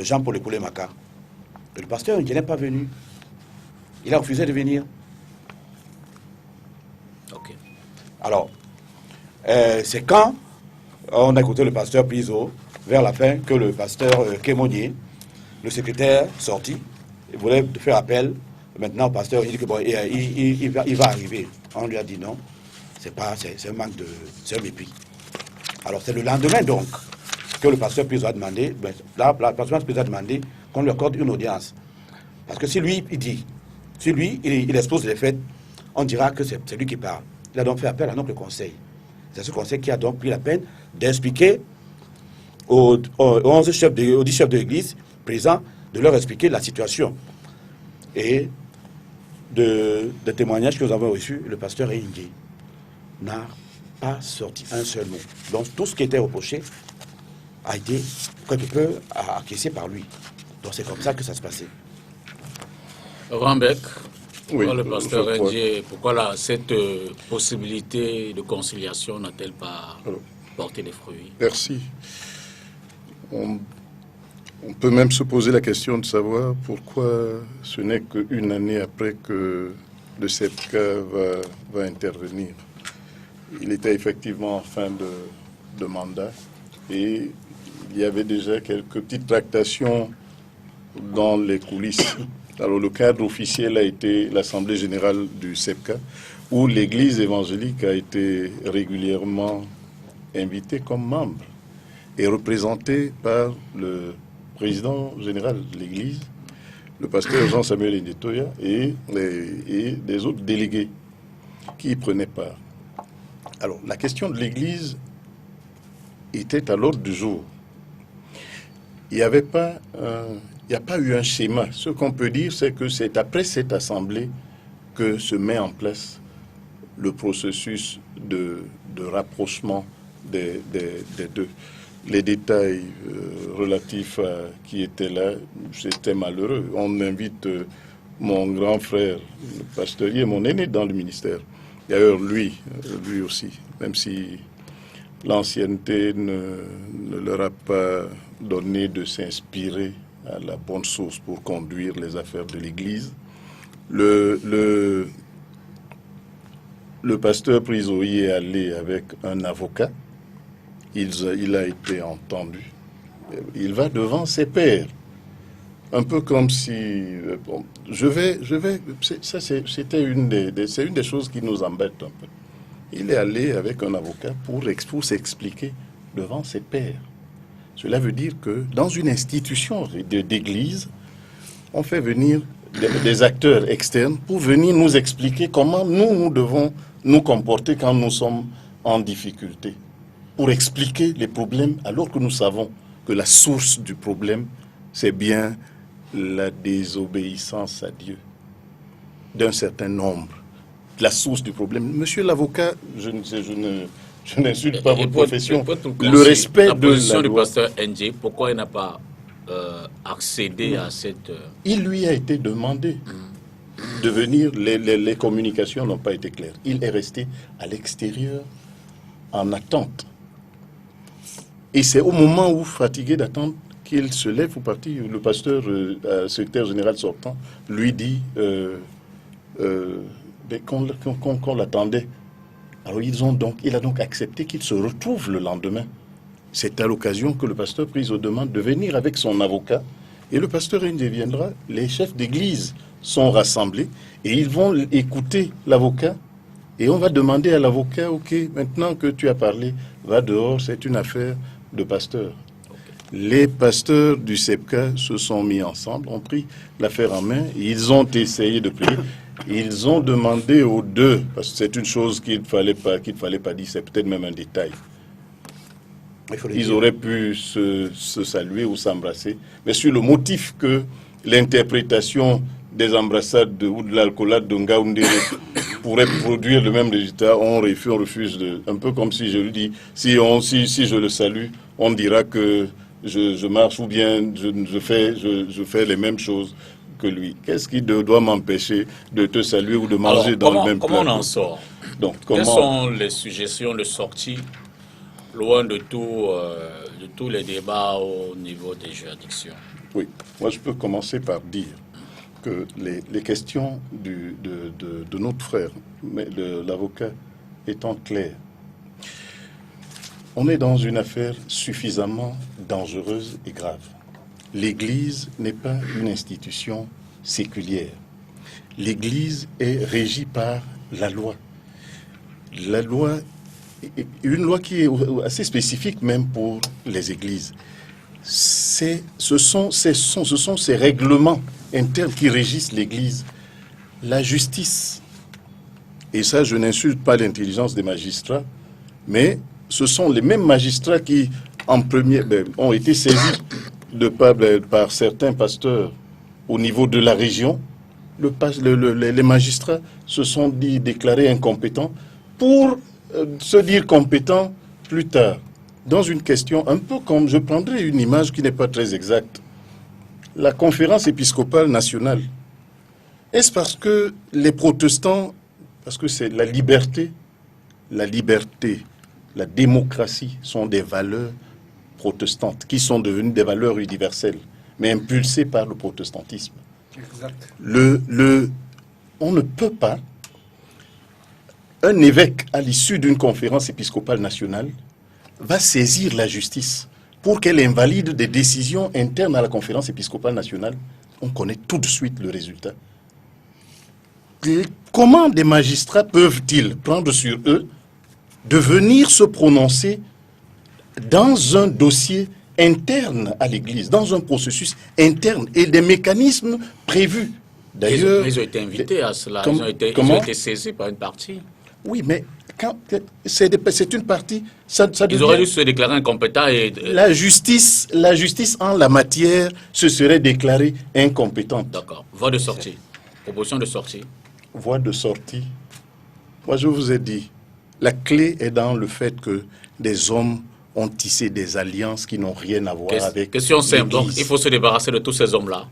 S3: Jean-Paul Ekoulé-Maka. Le pasteur Indier n'est pas venu. Il a refusé de venir.
S1: Ok.
S3: Alors, c'est quand on a écouté le pasteur Piso, vers la fin, que le pasteur Kémonier, le secrétaire sorti, il voulait faire appel maintenant au pasteur. Il dit que bon, il va arriver. On lui a dit non, c'est un manque de... c'est un mépris. Alors c'est le lendemain donc que le pasteur Piso a demandé, la pasteur Piso a demandé qu'on lui accorde une audience. Parce que si lui, il expose les faits, on dira que c'est lui qui parle. Il a donc fait appel à notre conseil. C'est ce conseil qui a donc pris la peine d'expliquer aux 10 chefs de l'église présents, de leur expliquer la situation. Et de témoignages que nous avons reçus, le pasteur Eyingé n'a pas sorti un seul mot. Donc tout ce qui était reproché a été quelque peu acquiescé par lui. Donc c'est comme ça que ça se passait.
S1: Rambec,
S2: oui,
S1: le pasteur Indier, pourquoi cette possibilité de conciliation n'a-t-elle pas porté des fruits?
S2: Merci. On peut même se poser la question de savoir pourquoi ce n'est qu'une année après que le SEPCA va intervenir. Il était effectivement en fin de mandat et il y avait déjà quelques petites tractations dans les coulisses Alors le cadre officiel a été l'Assemblée générale du SEPCA, où l'Église évangélique a été régulièrement invitée comme membre et représentée par le président général de l'Église, le pasteur Jean-Samuel Ndetoya et des autres délégués qui y prenaient part. Alors la question de l'Église était à l'ordre du jour. Il n'y a pas eu un schéma. Ce qu'on peut dire, c'est que c'est après cette assemblée que se met en place le processus de rapprochement des deux. Les détails relatifs à qui était là, c'était malheureux. On invite mon grand frère, le pasteur, il est mon aîné dans le ministère. D'ailleurs, lui aussi, même si l'ancienneté ne leur a pas donné de s'inspirer à la bonne source pour conduire les affaires de l'Église. Le pasteur Priso y est allé avec un avocat. Il a été entendu. Il va devant ses pairs. Un peu comme si... Bon, c'était une des choses qui nous embête un peu. Il est allé avec un avocat pour s'expliquer devant ses pairs. Cela veut dire que dans une institution d'église, on fait venir des acteurs externes pour venir nous expliquer comment nous devons nous comporter quand nous sommes en difficulté. Pour expliquer les problèmes alors que nous savons que la source du problème, c'est bien la désobéissance à Dieu d'un certain nombre. La source du problème. Monsieur l'avocat, je n'insulte pas votre profession. Le respect de
S1: position
S2: la
S1: du
S2: loi.
S1: pasteur NJ, pourquoi il n'a pas accédé à cette...
S2: Il lui a été demandé de venir. Les communications n'ont pas été claires. Il est resté à l'extérieur en attente. Et c'est au moment où, fatigué d'attendre, qu'il se lève pour partir. Le pasteur, secrétaire général sortant, lui dit qu'on l'attendait. Alors il a donc accepté qu'il se retrouve le lendemain. C'est à l'occasion que le pasteur Priso demande de venir avec son avocat. Et le pasteur Ndé viendra. Les chefs d'église sont rassemblés et ils vont écouter l'avocat. Et on va demander à l'avocat, ok, maintenant que tu as parlé, va dehors, c'est une affaire de pasteur. Les pasteurs du SEPCA se sont mis ensemble, ont pris l'affaire en main, ils ont essayé de prier, ils ont demandé aux deux, parce que c'est une chose qu'il ne fallait pas dire, c'est peut-être même un détail. Ils auraient pu se saluer ou s'embrasser, mais sur le motif que l'interprétation des embrassades ou de l'alcoolade de Ngaoundéré pourrait produire le même résultat, on refuse un peu comme si je lui dis, si je le salue, on dira que je marche ou bien je fais les mêmes choses que lui. Qu'est-ce qui doit m'empêcher de te saluer ou de manger dans le même plat?
S1: Comment on en sort?
S2: Donc,
S1: quelles sont les suggestions de sortie loin de tous les débats au niveau des juridictions?
S2: Oui, moi je peux commencer par dire que les questions de notre frère, l'avocat, étant claires, on est dans une affaire suffisamment dangereuse et grave. L'Église n'est pas une institution séculière. L'Église est régie par la loi. La loi, une loi qui est assez spécifique même pour les églises. Ce sont ces règlements internes qui régissent l'Église. La justice, et ça je n'insulte pas l'intelligence des magistrats, mais ce sont les mêmes magistrats qui, en premier, ont été saisis par certains pasteurs au niveau de la région. Les magistrats se sont déclarés incompétents pour se dire compétents plus tard. Dans une question, un peu comme, je prendrai une image qui n'est pas très exacte. La conférence épiscopale nationale. Est-ce parce que les protestants, parce que c'est la liberté, la démocratie sont des valeurs protestantes qui sont devenues des valeurs universelles, mais impulsées par le protestantisme.
S4: Exact.
S2: On ne peut pas, un évêque à l'issue d'une conférence épiscopale nationale va saisir la justice pour qu'elle invalide des décisions internes à la conférence épiscopale nationale. on connaît tout de suite le résultat. Comment des magistrats peuvent-ils prendre sur eux de venir se prononcer dans un dossier interne à l'Église, dans un processus interne et des mécanismes prévus?
S1: D'ailleurs, ils ont été invités à cela, ils ont été saisis par une partie.
S2: Oui, mais c'est une partie, ça
S1: ils auraient dû se déclarer incompétents et...
S2: La justice en la matière se serait déclarée incompétente.
S1: D'accord. Voie de sortie. Proposition de sortie.
S2: Voie de sortie. Moi, je vous ai dit, la clé est dans le fait que des hommes ont tissé des alliances qui n'ont rien à voir avec...
S1: Question simple. Donc, il faut se débarrasser de tous ces hommes-là.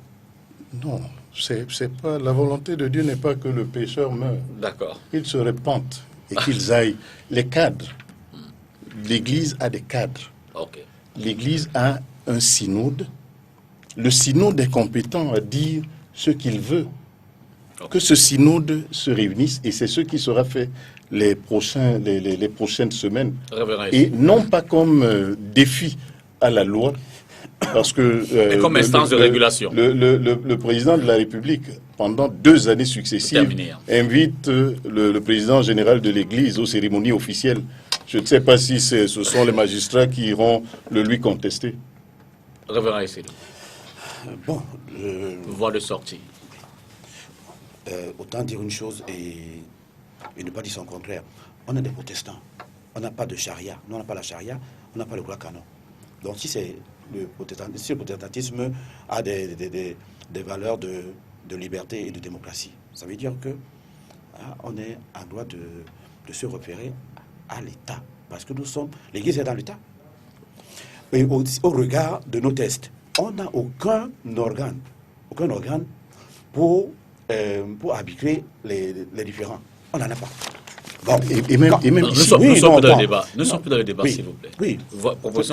S2: Non, c'est pas... La volonté de Dieu n'est pas que le pécheur meure.
S1: D'accord.
S2: Qu'ils se répandent et qu'ils aillent. Les cadres. L'Église a des cadres.
S1: Okay.
S2: L'Église a un synode. Le synode est compétent à dire ce qu'il veut. Okay. Que ce synode se réunisse et c'est ce qui sera fait les prochaines semaines. Et non pas comme défi à la loi, parce que...
S1: mais comme instance de régulation.
S2: Le président de la République, pendant 2 années successives, invite le président général de l'Église aux cérémonies officielles. Je ne sais pas si ce sont les magistrats qui iront le lui contester.
S1: Révérend Essélou.
S3: Bon.
S1: Voie de sortie.
S3: Autant dire une chose et ne pas dire son contraire. On est des protestants. On n'a pas de charia. Nous, on n'a pas la charia, on n'a pas le droit canon. Donc si le protestantisme a des valeurs de liberté et de démocratie, ça veut dire que on est en droit de se référer à l'État. Parce que l'Église est dans l'État. Et au regard de nos tests, on n'a aucun organe pour arbitrer les différends. On n'en a pas. Bon,
S1: et même nous sommes plus dans le débat. Nous ne sommes plus dans le débat, s'il vous plaît.
S3: Oui.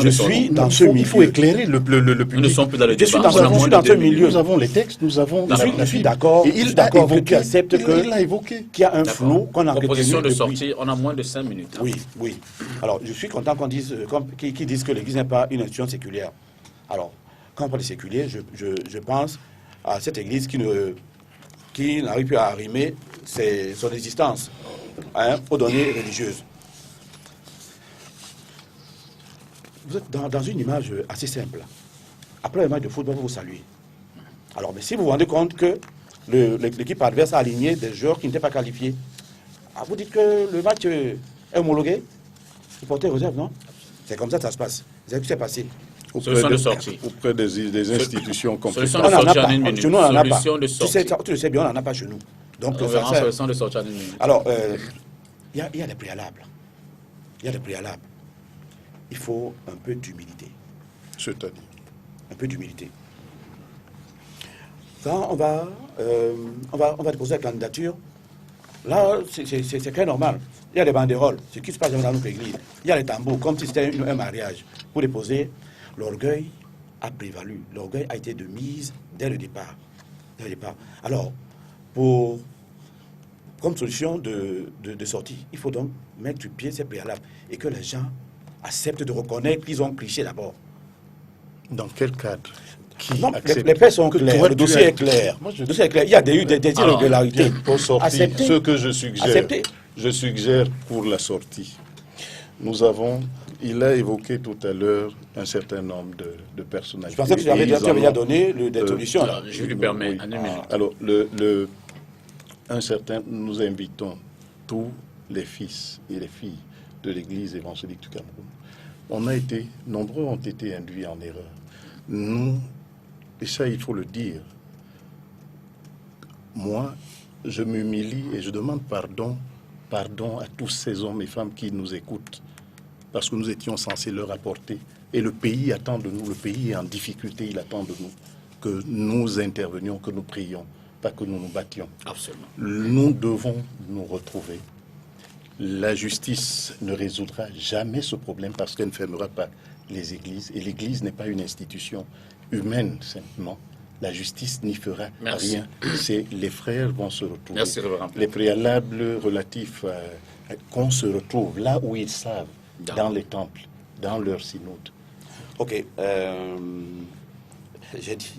S3: Je suis dans ce milieu. Il faut éclairer le public.
S1: Nous ne sommes plus dans le débat.
S3: Je suis dans ce milieu.
S2: Nous avons les textes, nous avons...
S3: Je suis d'accord. Il accepte qu'il y a un flou qu'on a retenu.
S1: Proposition de sortie, on a moins de 5 minutes.
S3: Oui. Alors, je suis content qu'ils disent que l'Église n'est pas une institution séculière. Alors, quand on parle de séculier, je pense à cette Église qui n'arrive plus à arrimer son existence aux données religieuses. Vous êtes dans une image assez simple. Après le match de football, vous saluez. Alors, mais si vous vous rendez compte que l'équipe adverse a aligné des joueurs qui n'étaient pas qualifiés, vous dites que le match est homologué, vous portez réserve, non? C'est comme ça que ça se passe. Vous savez ce qui s'est passé.
S2: Auprès des institutions compétentes.
S3: On n'en a pas. Chez nous, on n'en a pas. Tu le sais bien, on n'en a pas chez nous. Donc, alors, il y a des préalables. Il faut un peu d'humilité.
S2: C'est-à-dire
S3: un peu d'humilité. Quand on va déposer la candidature, là, c'est très normal. Il y a des banderoles, ce qui se passe dans notre église. Il y a les tambours, comme si c'était un mariage. Pour déposer, l'orgueil a prévalu. L'orgueil a été de mise dès le départ. Alors, comme solution de sortie, il faut donc mettre du pied ces préalables et que les gens acceptent de reconnaître qu'ils ont triché d'abord.
S2: Dans quel cadre?
S3: Non, les faits sont clairs, le dossier est clair. Il y a eu des irrégularités.
S2: Pour sortir, ce que je suggère pour la sortie, il a évoqué tout à l'heure un certain nombre de personnalités.
S3: Je pensais que tu avais déjà donné des solutions.
S1: Je lui permets.
S2: Alors, nous invitons tous les fils et les filles de l'Église évangélique du Cameroun. Nombreux ont été induits en erreur. Nous, et ça il faut le dire, moi, je m'humilie et je demande pardon à tous ces hommes et femmes qui nous écoutent, parce que nous étions censés leur apporter. Et le pays attend de nous, le pays est en difficulté, il attend de nous que nous intervenions, que nous prions, pas que nous nous battions.
S1: Absolument.
S2: Nous devons nous retrouver. La justice ne résoudra jamais ce problème parce qu'elle ne fermera pas les églises. Et l'église n'est pas une institution humaine simplement. La justice n'y fera rien. Les frères vont se retrouver.
S1: Merci,
S2: les préalables relatifs qu'on se retrouve là où ils savent, dans les temples, dans leur synode.
S3: Ok.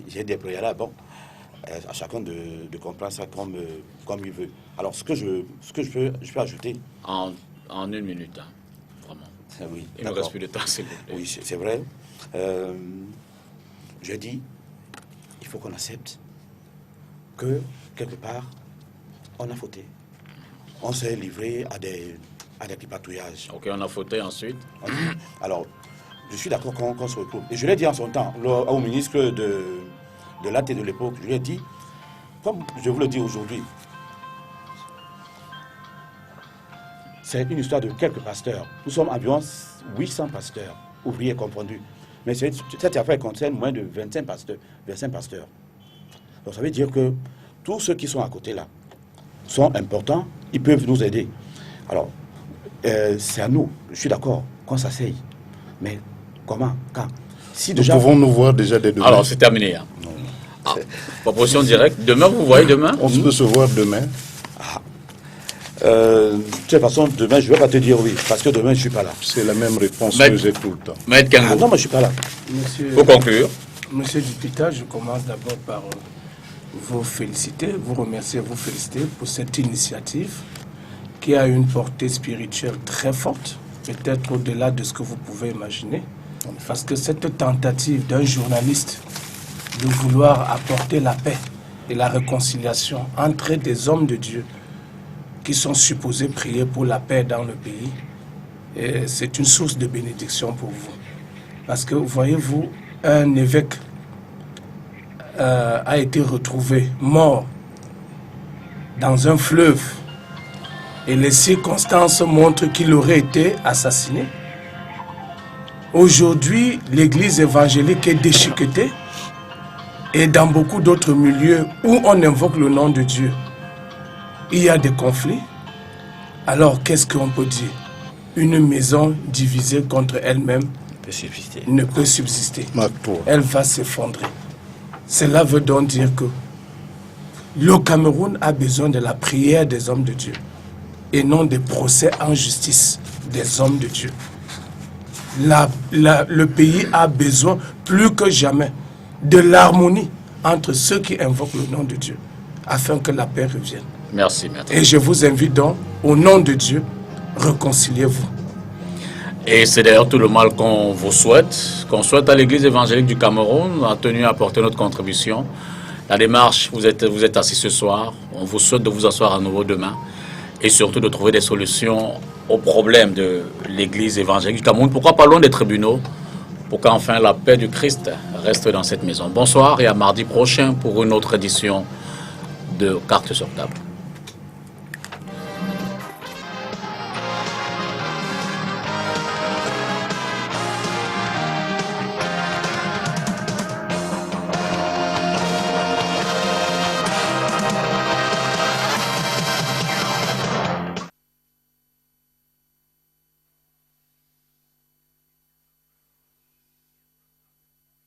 S3: J'ai des préalables. Bon. À chacun de comprendre ça comme il veut. Alors, ce que je peux ajouter...
S1: En 1 minute, hein, vraiment.
S3: Oui,
S1: il ne me reste plus de temps, s'il vous plaît.
S3: Oui, c'est vrai. Je dis, il faut qu'on accepte que, quelque part, on a fauté. On s'est livré à des tripatouillages.
S1: Ok, on a fauté ensuite.
S3: Alors, je suis d'accord qu'on se retrouve. Et je l'ai dit en son temps, au ministre de l'acte et de l'époque, je lui ai dit, comme je vous le dis aujourd'hui, c'est une histoire de quelques pasteurs. Nous sommes environ 800 pasteurs, ouvriers confondus. Mais cette affaire concerne moins de 25 pasteurs. Donc ça veut dire que tous ceux qui sont à côté là sont importants, ils peuvent nous aider. Alors, c'est à nous, je suis d'accord, qu'on s'asseye. Mais comment, quand si déjà...
S2: Nous pouvons nous voir déjà dès demain.
S1: Alors, c'est terminé. Hein. Proposition directe. Demain, vous voyez demain?
S2: On peut se voir demain.
S3: De toute façon, demain, je ne vais pas te dire oui, parce que demain, je ne suis pas là.
S2: C'est la même réponse que j'ai tout le temps.
S1: Maître Kengo.
S3: Non, moi, je ne suis pas là.
S1: Il faut conclure.
S4: Monsieur Dupita, je commence d'abord par vous féliciter, vous remercier, vous féliciter pour cette initiative qui a une portée spirituelle très forte, peut-être au-delà de ce que vous pouvez imaginer. Parce que cette tentative d'un journaliste de vouloir apporter la paix et la réconciliation entre des hommes de Dieu qui sont supposés prier pour la paix dans le pays, c'est une source de bénédiction pour vous. Parce que, voyez-vous, un évêque a été retrouvé mort dans un fleuve et les circonstances montrent qu'il aurait été assassiné. Aujourd'hui, l'église évangélique est déchiquetée et dans beaucoup d'autres milieux où on invoque le nom de Dieu, il y a des conflits. Alors, qu'est-ce qu'on peut dire? Une maison divisée contre elle-même ne peut subsister. Elle va s'effondrer. Cela veut donc dire que le Cameroun a besoin de la prière des hommes de Dieu et non des procès en justice des hommes de Dieu. Le pays a besoin plus que jamais de l'harmonie entre ceux qui invoquent le nom de Dieu afin que la paix revienne.
S1: Merci, maître.
S4: Et je vous invite donc, au nom de Dieu, réconciliez-vous.
S1: Et c'est d'ailleurs tout le mal qu'on vous souhaite, qu'on souhaite à l'Église évangélique du Cameroun. On a tenu à apporter notre contribution. La démarche, vous êtes assis ce soir. On vous souhaite de vous asseoir à nouveau demain et surtout de trouver des solutions aux problèmes de l'Église évangélique du Cameroun. Pourquoi pas loin des tribunaux? Pour qu'enfin la paix du Christ reste dans cette maison. Bonsoir et à mardi prochain pour une autre édition de Cartes sur table.